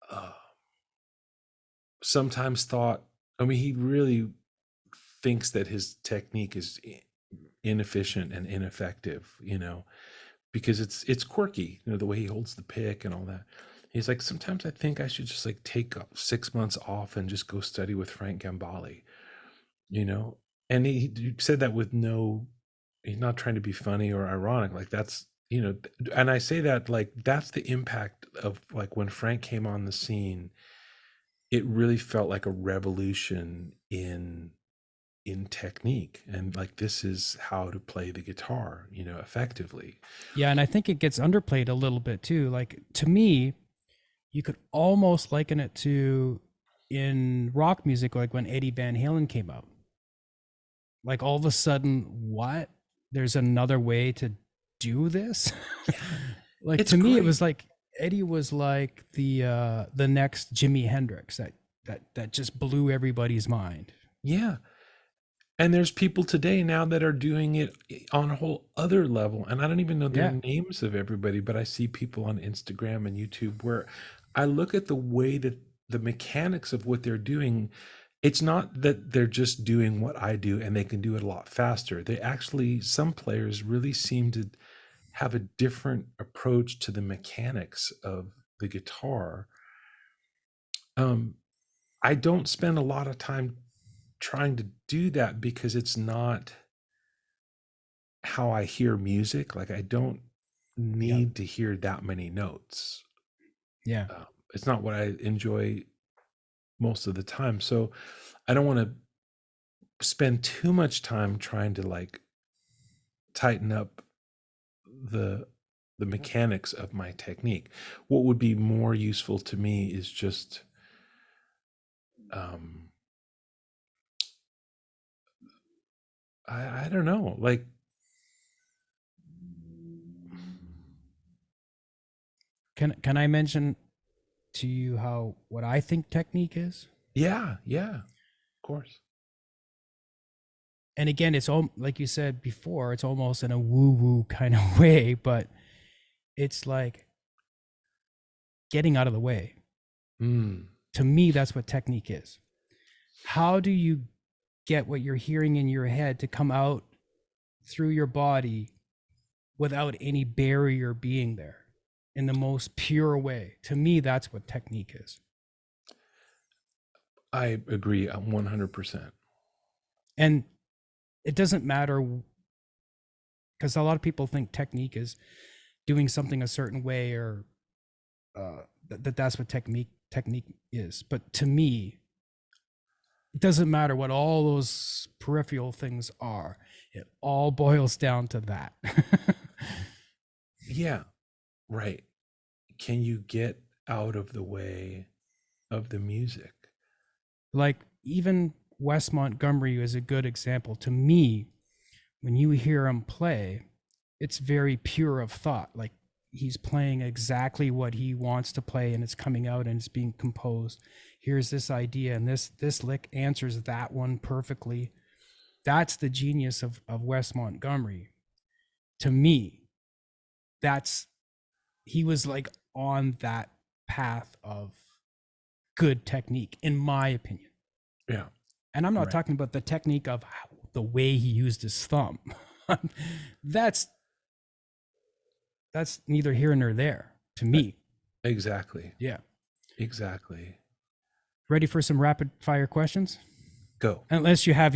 uh, sometimes thought, I mean, he really thinks that his technique is inefficient and ineffective, because it's quirky, the way he holds the pick and all that. He's like, sometimes I think I should just like take 6 months off and just go study with Frank Gambale, you know? And he said that with he's not trying to be funny or ironic. Like that's, and I say that like, that's the impact of like when Frank came on the scene, it really felt like a revolution in technique, and like, this is how to play the guitar, effectively. Yeah, and I think it gets underplayed a little bit too. Like, to me, you could almost liken it to in rock music, like when Eddie Van Halen came out. Like, all of a sudden, what? There's another way to do this? Like, It's to me, it great. was like Eddie was like the next Jimi Hendrix that just blew everybody's mind. Yeah. And there's people today now that are doing it on a whole other level. And I don't even know their Yeah. names of everybody, but I see people on Instagram and YouTube where I look at the way that the mechanics of what they're doing. It's not that they're just doing what I do and they can do it a lot faster. They actually, some players really seem to have a different approach to the mechanics of the guitar. I don't spend a lot of time trying to do that because it's not how I hear music. Like, I don't Yeah. need to hear that many notes. Yeah. It's not what I enjoy most of the time. So I don't want to spend too much time trying to like tighten up the mechanics of my technique. What would be more useful to me is just um I don't know, like, Can I mention to you how what I think technique is? yeah, of course. And again, it's all like you said before, it's almost in a woo-woo kind of way, but it's like getting out of the way. Mm, To me, that's what technique is. How do you get what you're hearing in your head to come out through your body without any barrier being there in the most pure way? To me, that's what technique is. I agree 100%. And it doesn't matter, because a lot of people think technique is doing something a certain way, or that's what technique is. But to me, it doesn't matter what all those peripheral things are. It all boils down to that. Yeah, right. Can you get out of the way of the music? Like, even Wes Montgomery is a good example. To me, when you hear him play, it's very pure of thought. Like, he's playing exactly what he wants to play, and it's coming out and it's being composed. Here's this idea, and this lick answers that one perfectly. That's the genius of Wes Montgomery. To me, that's he was like on that path of good technique, in my opinion. Yeah. And I'm not Right. talking about the technique of the way he used his thumb. that's neither here nor there to me. Exactly. Yeah. Exactly. Ready for some rapid fire questions? Go. Unless you had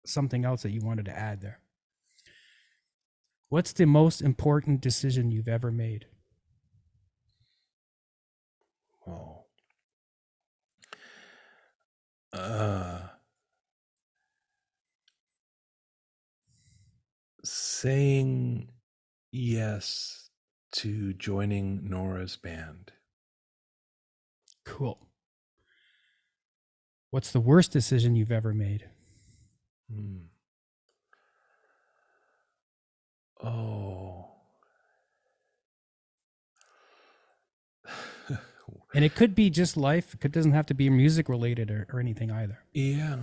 something else that you wanted to add there. What's the most important decision you've ever made? Oh. Uh, saying yes to joining Nora's band. Cool. What's the worst decision you've ever made? Hmm. Oh. And it could be just life. It doesn't have to be music related or anything either. Yeah.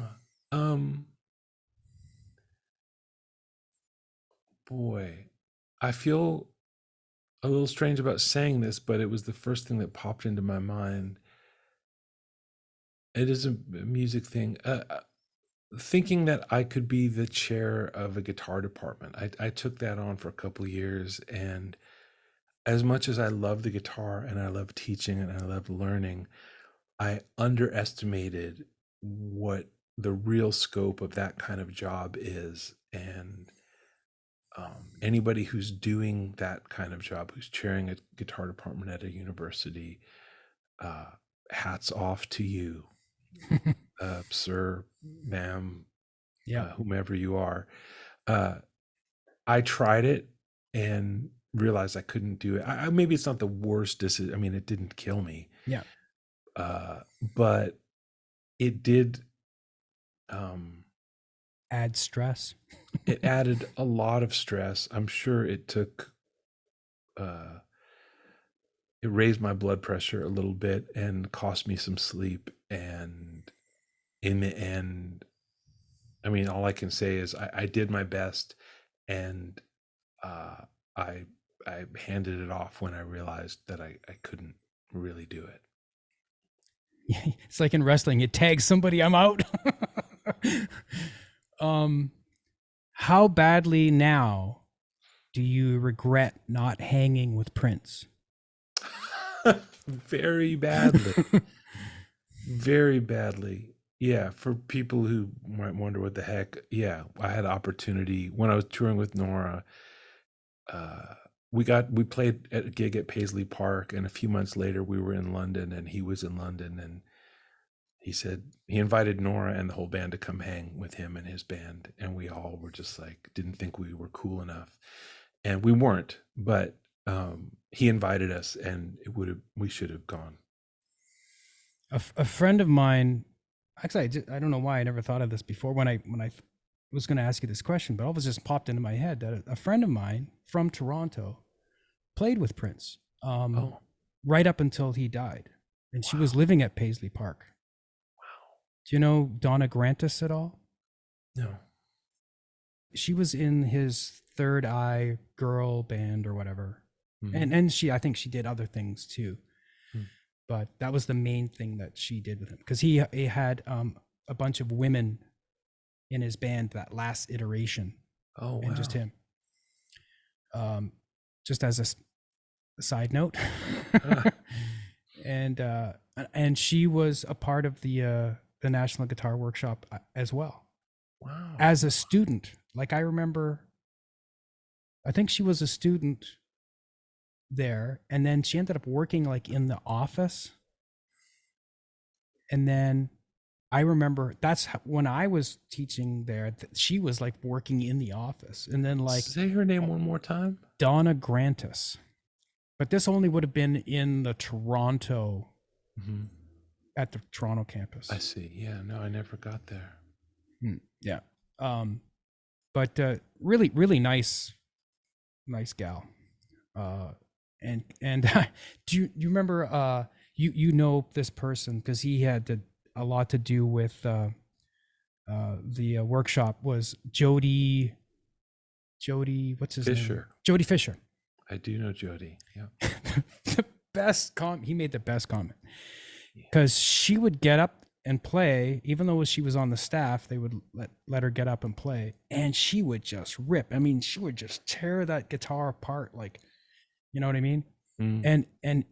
Um. Boy, I feel a little strange about saying this, but it was the first thing that popped into my mind. It is a music thing. Thinking that I could be the chair of a guitar department. I took that on for a couple of years, and as much as I love the guitar and I love teaching and I love learning, I underestimated what the real scope of that kind of job is. And anybody who's doing that kind of job, who's chairing a guitar department at a university, hats off to you, sir, ma'am, Yeah. whomever you are. I tried it and realized I couldn't do it. Maybe it's not the worst decision. I mean, it didn't kill me, Yeah. but it did. Add stress. It added a lot of stress. I'm sure it took. It raised my blood pressure a little bit and cost me some sleep. And in the end, I mean, all I can say is I did my best, and uh, I I handed it off when I realized that I couldn't really do it. It's like in wrestling, you tag somebody, I'm out. How badly now do you regret not hanging with Prince? Very badly. Very badly. Yeah, for people who might wonder what the heck, yeah, I had opportunity when I was touring with Nora. Uh, we played at a gig at Paisley Park, and a few months later we were in London, and he was in London, and he said he invited Nora and the whole band to come hang with him and his band, and we all were just like didn't think we were cool enough, and we weren't, but he invited us, and we should have gone. A friend of mine, actually, I don't know why I never thought of this before when I was going to ask you this question, but all of it just popped into my head that a friend of mine from Toronto played with Prince Oh, right up until he died, and she was wow. living at Paisley Park. Wow. Do you know Donna Grantis at all? No. She was in his Third Eye girl band or whatever, Mhm. and I think she did other things too. Hmm. But that was the main thing that she did with him because he had a bunch of women in his band that last iteration, Oh, and just wow. him. Just as a side note, Ah, and she was a part of the National Guitar Workshop as well wow. as a student. Like I remember, I think she was a student there, and then she ended up working like in the office, and then I remember that's when I was teaching there. She was like working in the office, and then like Say her name one more time. Donna Grantis. But this only would have been in the Toronto, Hmm. at the Toronto campus. I see. Yeah, no, I never got there. Yeah. But really, really nice gal. And do you remember? You know this person because he had a lot to do with the workshop. Was Jody? What's his name? Fisher. Jody Fisher. I do know Jody. Yeah. The best comment. He made the best comment because she would get up and play, even though she was on the staff. They would let her get up and play, and she would just rip. I mean, she would just tear that guitar apart, like, you know what I mean? Mm. And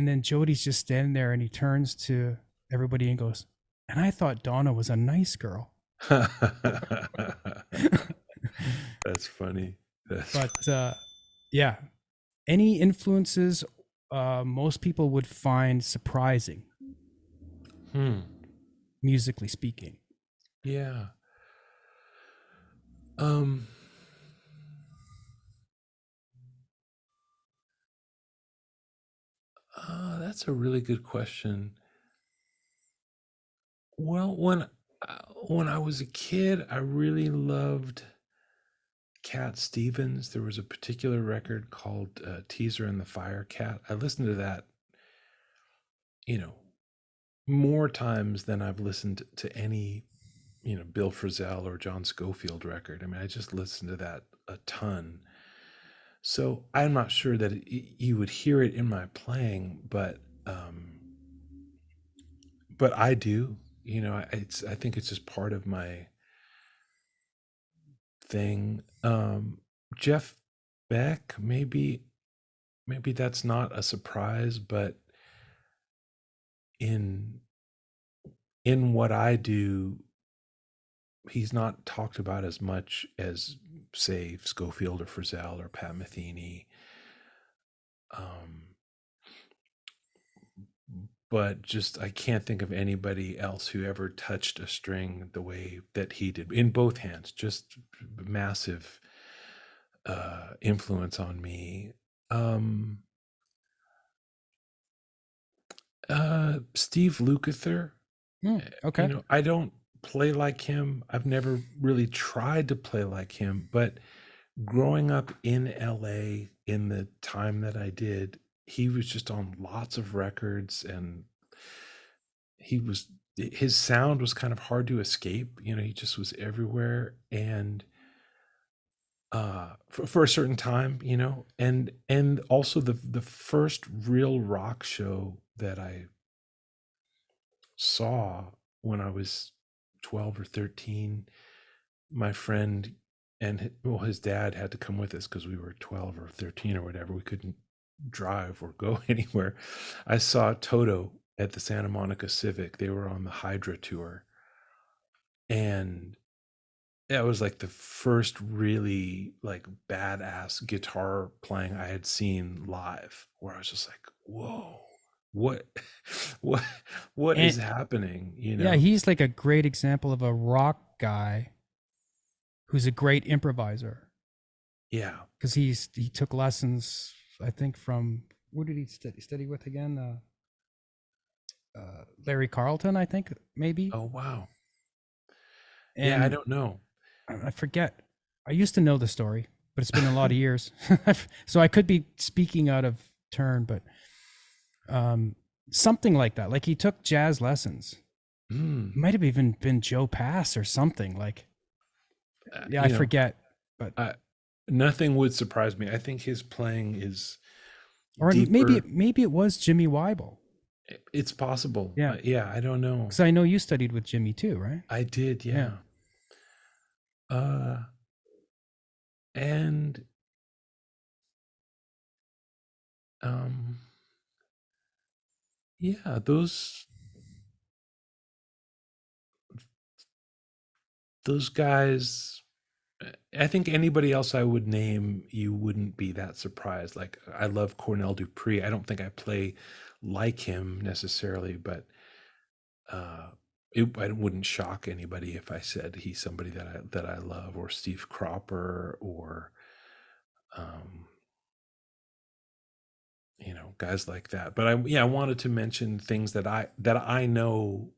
then Jody's just standing there, and he turns to everybody and goes, "And I thought Donna was a nice girl." That's funny. That's But yeah, any influences most people would find surprising, hmm. musically speaking. Yeah. Um that's a really good question. Well, when I was a kid, I really loved Cat Stevens. There was a particular record called Teaser and the Fire Cat. I listened to that, you know, more times than I've listened to any, Bill Frisell or John Scofield record. I mean, I just listened to that a ton. So I'm not sure that you would hear it in my playing, but I do. I think it's just part of my thing. Jeff Beck, maybe that's not a surprise, but in in what I do, he's not talked about as much as, say, Scofield or Frizzell or Pat Metheny. Um, but just I can't think of anybody else who ever touched a string the way that he did in both hands. Just massive influence on me. Um, Steve Lukather. Okay. I don't play like him. I've never really tried to play like him, but growing up in LA in the time that I did, he was just on lots of records, and his sound was kind of hard to escape. He just was everywhere, and for a certain time, and also the first real rock show that I saw when I was 12 or 13, my friend and his dad had to come with us because we were 12 or 13 or whatever. We couldn't drive or go anywhere. I saw Toto at the Santa Monica Civic. They were on the Hydra tour. And that was like the first really like badass guitar playing I had seen live, where I was just like, whoa, what what what And is happening, yeah, he's like a great example of a rock guy who's a great improviser, Yeah. because he took lessons, I think, from, where did he study with again? Larry Carlton, I think, maybe. Oh, wow. Yeah, I And don't know. I forget. I used to know the story, but it's been a lot of years, so I could be speaking out of turn. But something like that. Like he took jazz lessons. Mm. Might have even been Joe Pass or something. Like, Uh, yeah, I you know, forget. But I, nothing would surprise me. I think his playing is or maybe deeper. maybe it was Jimmy Wyble. It's possible. Yeah, Yeah, I don't know. because I know you studied with Jimmy too, right? I did, Yeah. yeah. Uh, and um, yeah, those guys. I think anybody else I would name, you wouldn't be that surprised. Like I love Cornell Dupree. I don't think I play like him necessarily, but uh, I wouldn't shock anybody if I said he's somebody that I love, or Steve Cropper, or um, guys like that. But I wanted to mention things that I know.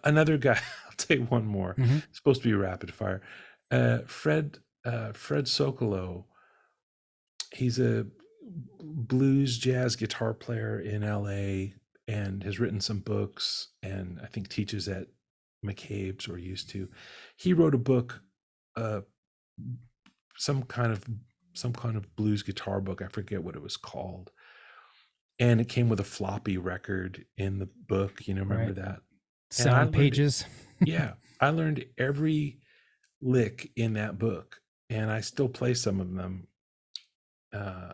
Another guy, I'll tell you one more. Mm-hmm. It's supposed to be rapid fire. Fred Sokolow. He's a blues jazz guitar player in LA and has written some books, and I think teaches at McCabe's, or used to. He wrote a book, uh, some kind of blues guitar book. I forget what it was called, and it came with a floppy record in the book. Remember Right. that? And I Sound learned, pages. yeah, I learned every lick in that book, and I still play some of them. Uh,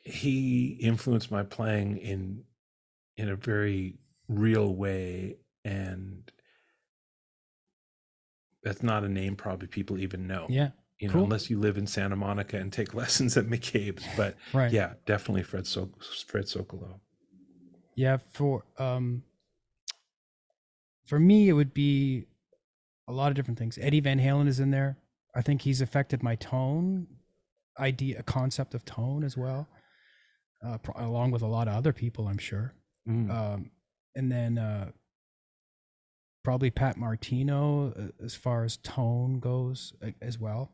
he influenced my playing in a very real way, and that's not a name probably people even know. Yeah. Cool. Unless you live in Santa Monica and take lessons at McCabe's. But Right. yeah, definitely Fred Sokolow. Yeah, for me it would be a lot of different things. Eddie Van Halen is in there. I think he's affected my tone idea, concept of tone as well, along with a lot of other people, I'm sure. And then probably Pat Martino as far as tone goes as well.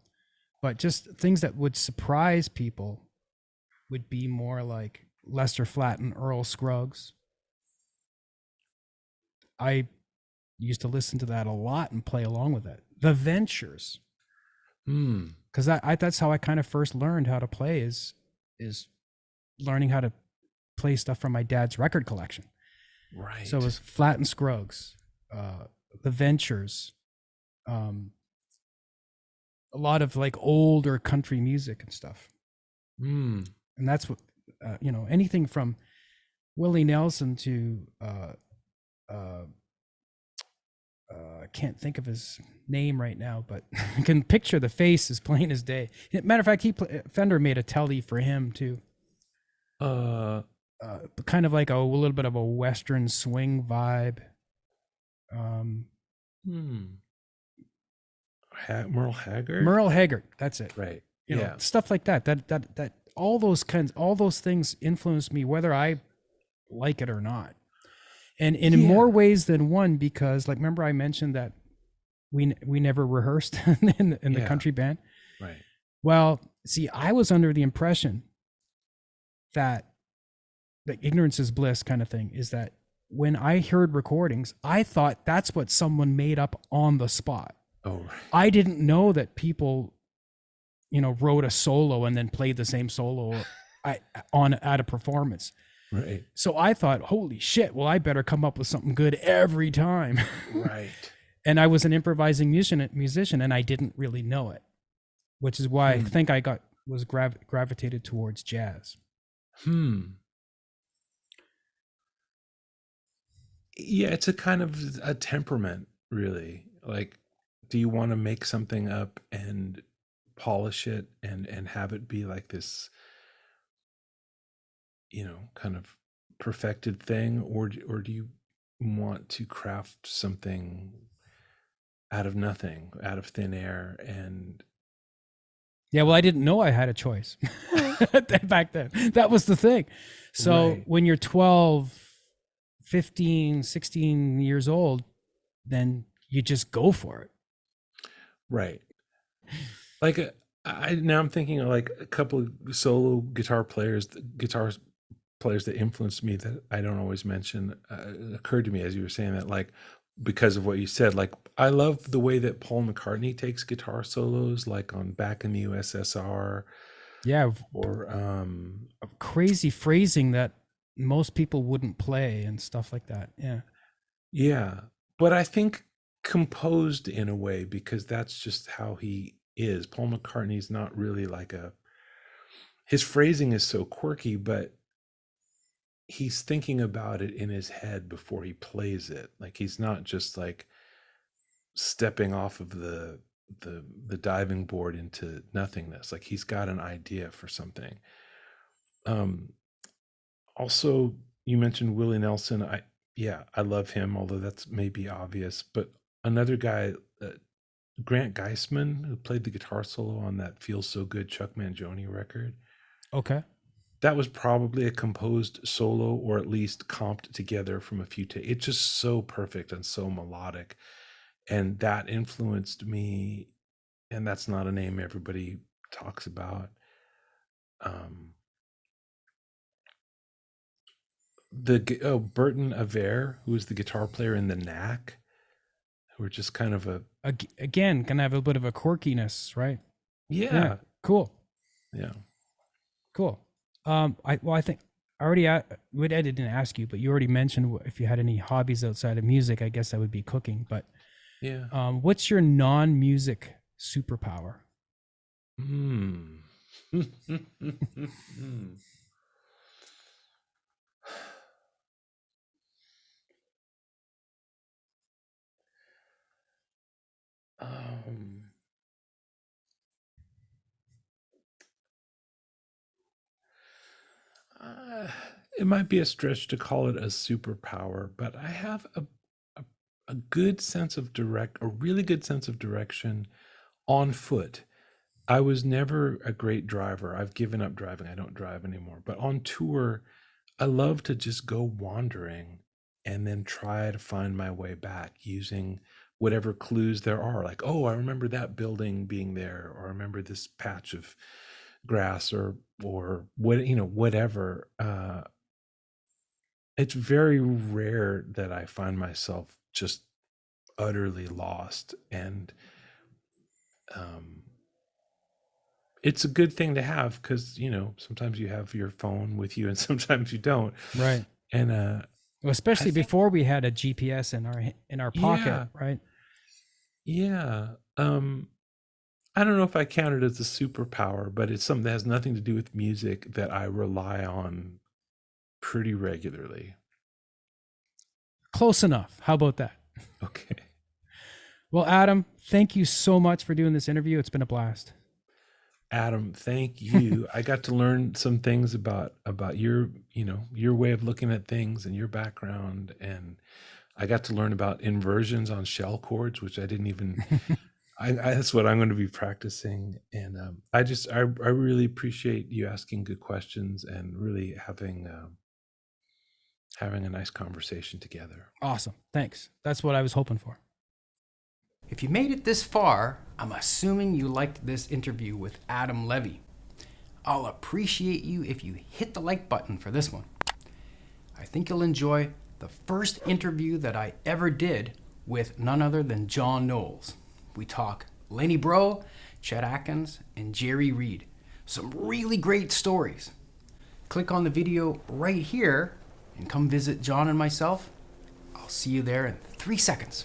But just things that would surprise people would be more like Lester Flatt and Earl Scruggs. I used to listen to that a lot and play along with it. The Ventures, because that's how I kind of first learned how to play is learning how to play stuff from my dad's record collection. Right. So it was Flatt and Scruggs, The Ventures, a lot of like older country music and stuff. And that's what anything from Willie Nelson to I can't think of his name right now, but I can picture the face as plain as day. Matter of fact, Fender made a telly for him too. Kind of like a little bit of a Western swing vibe. Merle Haggard. Merle Haggard, that's it. Right. You know, stuff like that. That all those things influence me, whether I like it or not. And in more ways than one, because like, remember I mentioned that we never rehearsed in the country band. Right. Well, see, I was under the impression that the ignorance is bliss kind of thing is that when I heard recordings, I thought that's what someone made up on the spot. Oh, right. I didn't know that people, wrote a solo and then played the same solo at a performance. Right. So I thought, holy shit, well, I better come up with something good every time. Right. And I was an improvising musician, and I didn't really know it, which is why I think I was gravitated towards jazz. Yeah, it's a kind of a temperament, really. Like, do you want to make something up and polish it and have it be like this, kind of perfected thing, or do you want to craft something out of nothing, out of thin air? And yeah, well, I didn't know I had a choice back then. That was the thing. So when you're 12, 15, 16 years old, then you just go for it. Right. Like now I'm thinking of like a couple of solo guitar players that influenced me that I don't always mention. Occurred to me as you were saying that, like, because of what you said. Like, I love the way that Paul McCartney takes guitar solos, like on Back in the USSR. Yeah. Or crazy phrasing that most people wouldn't play and stuff like that. Yeah. Yeah. But I think composed in a way, because that's just how he is. Paul McCartney's not really like his phrasing is so quirky, but he's thinking about it in his head before he plays it. Like, he's not just like stepping off of the diving board into nothingness. Like, he's got an idea for something. Also, you mentioned Willie Nelson. I love him, although that's maybe obvious. But another guy, Grant Geisman, who played the guitar solo on that Feels So Good Chuck Mangione record. Okay. That was probably a composed solo, or at least comped together from a few takes. It's just so perfect and so melodic. And that influenced me. And that's not a name everybody talks about. Burton Aver, who was the guitar player in the Knack, who were just kind of again gonna have a bit of a quirkiness, right? Yeah. Cool. Yeah. Cool. I think I already I didn't ask you, but you already mentioned if you had any hobbies outside of music. I guess that would be cooking. But yeah, what's your non-music superpower? Um, uh, it might be a stretch to call it a superpower, but I have a, a good sense of a really good sense of direction on foot. I was never a great driver. I've given up driving. I don't drive anymore. But on tour, I love to just go wandering and then try to find my way back using whatever clues there are. Like, oh, I remember that building being there, or I remember this patch of grass, or what, whatever. It's very rare that I find myself just utterly lost, and um, it's a good thing to have because sometimes you have your phone with you and sometimes you don't. Right. And Well, I especially think, before we had a GPS in our pocket, yeah, right? yeah. I don't know if I count it as a superpower, but it's something that has nothing to do with music that I rely on pretty regularly. Close enough. How about that? Okay. Well, Adam, thank you so much for doing this interview. It's been a blast. Adam, thank you. I got to learn some things about your way of looking at things and your background, and I got to learn about inversions on shell chords, which I didn't even. That's what I'm going to be practicing, and I really appreciate you asking good questions and really having a nice conversation together. Awesome. Thanks. That's what I was hoping for. If you made it this far, I'm assuming you liked this interview with Adam Levy. I'll appreciate you if you hit the like button for this one. I think you'll enjoy the first interview that I ever did with none other than John Knowles. We talk Lenny Bro, Chet Atkins, and Jerry Reed. Some really great stories. Click on the video right here and come visit John and myself. I'll see you there in 3 seconds.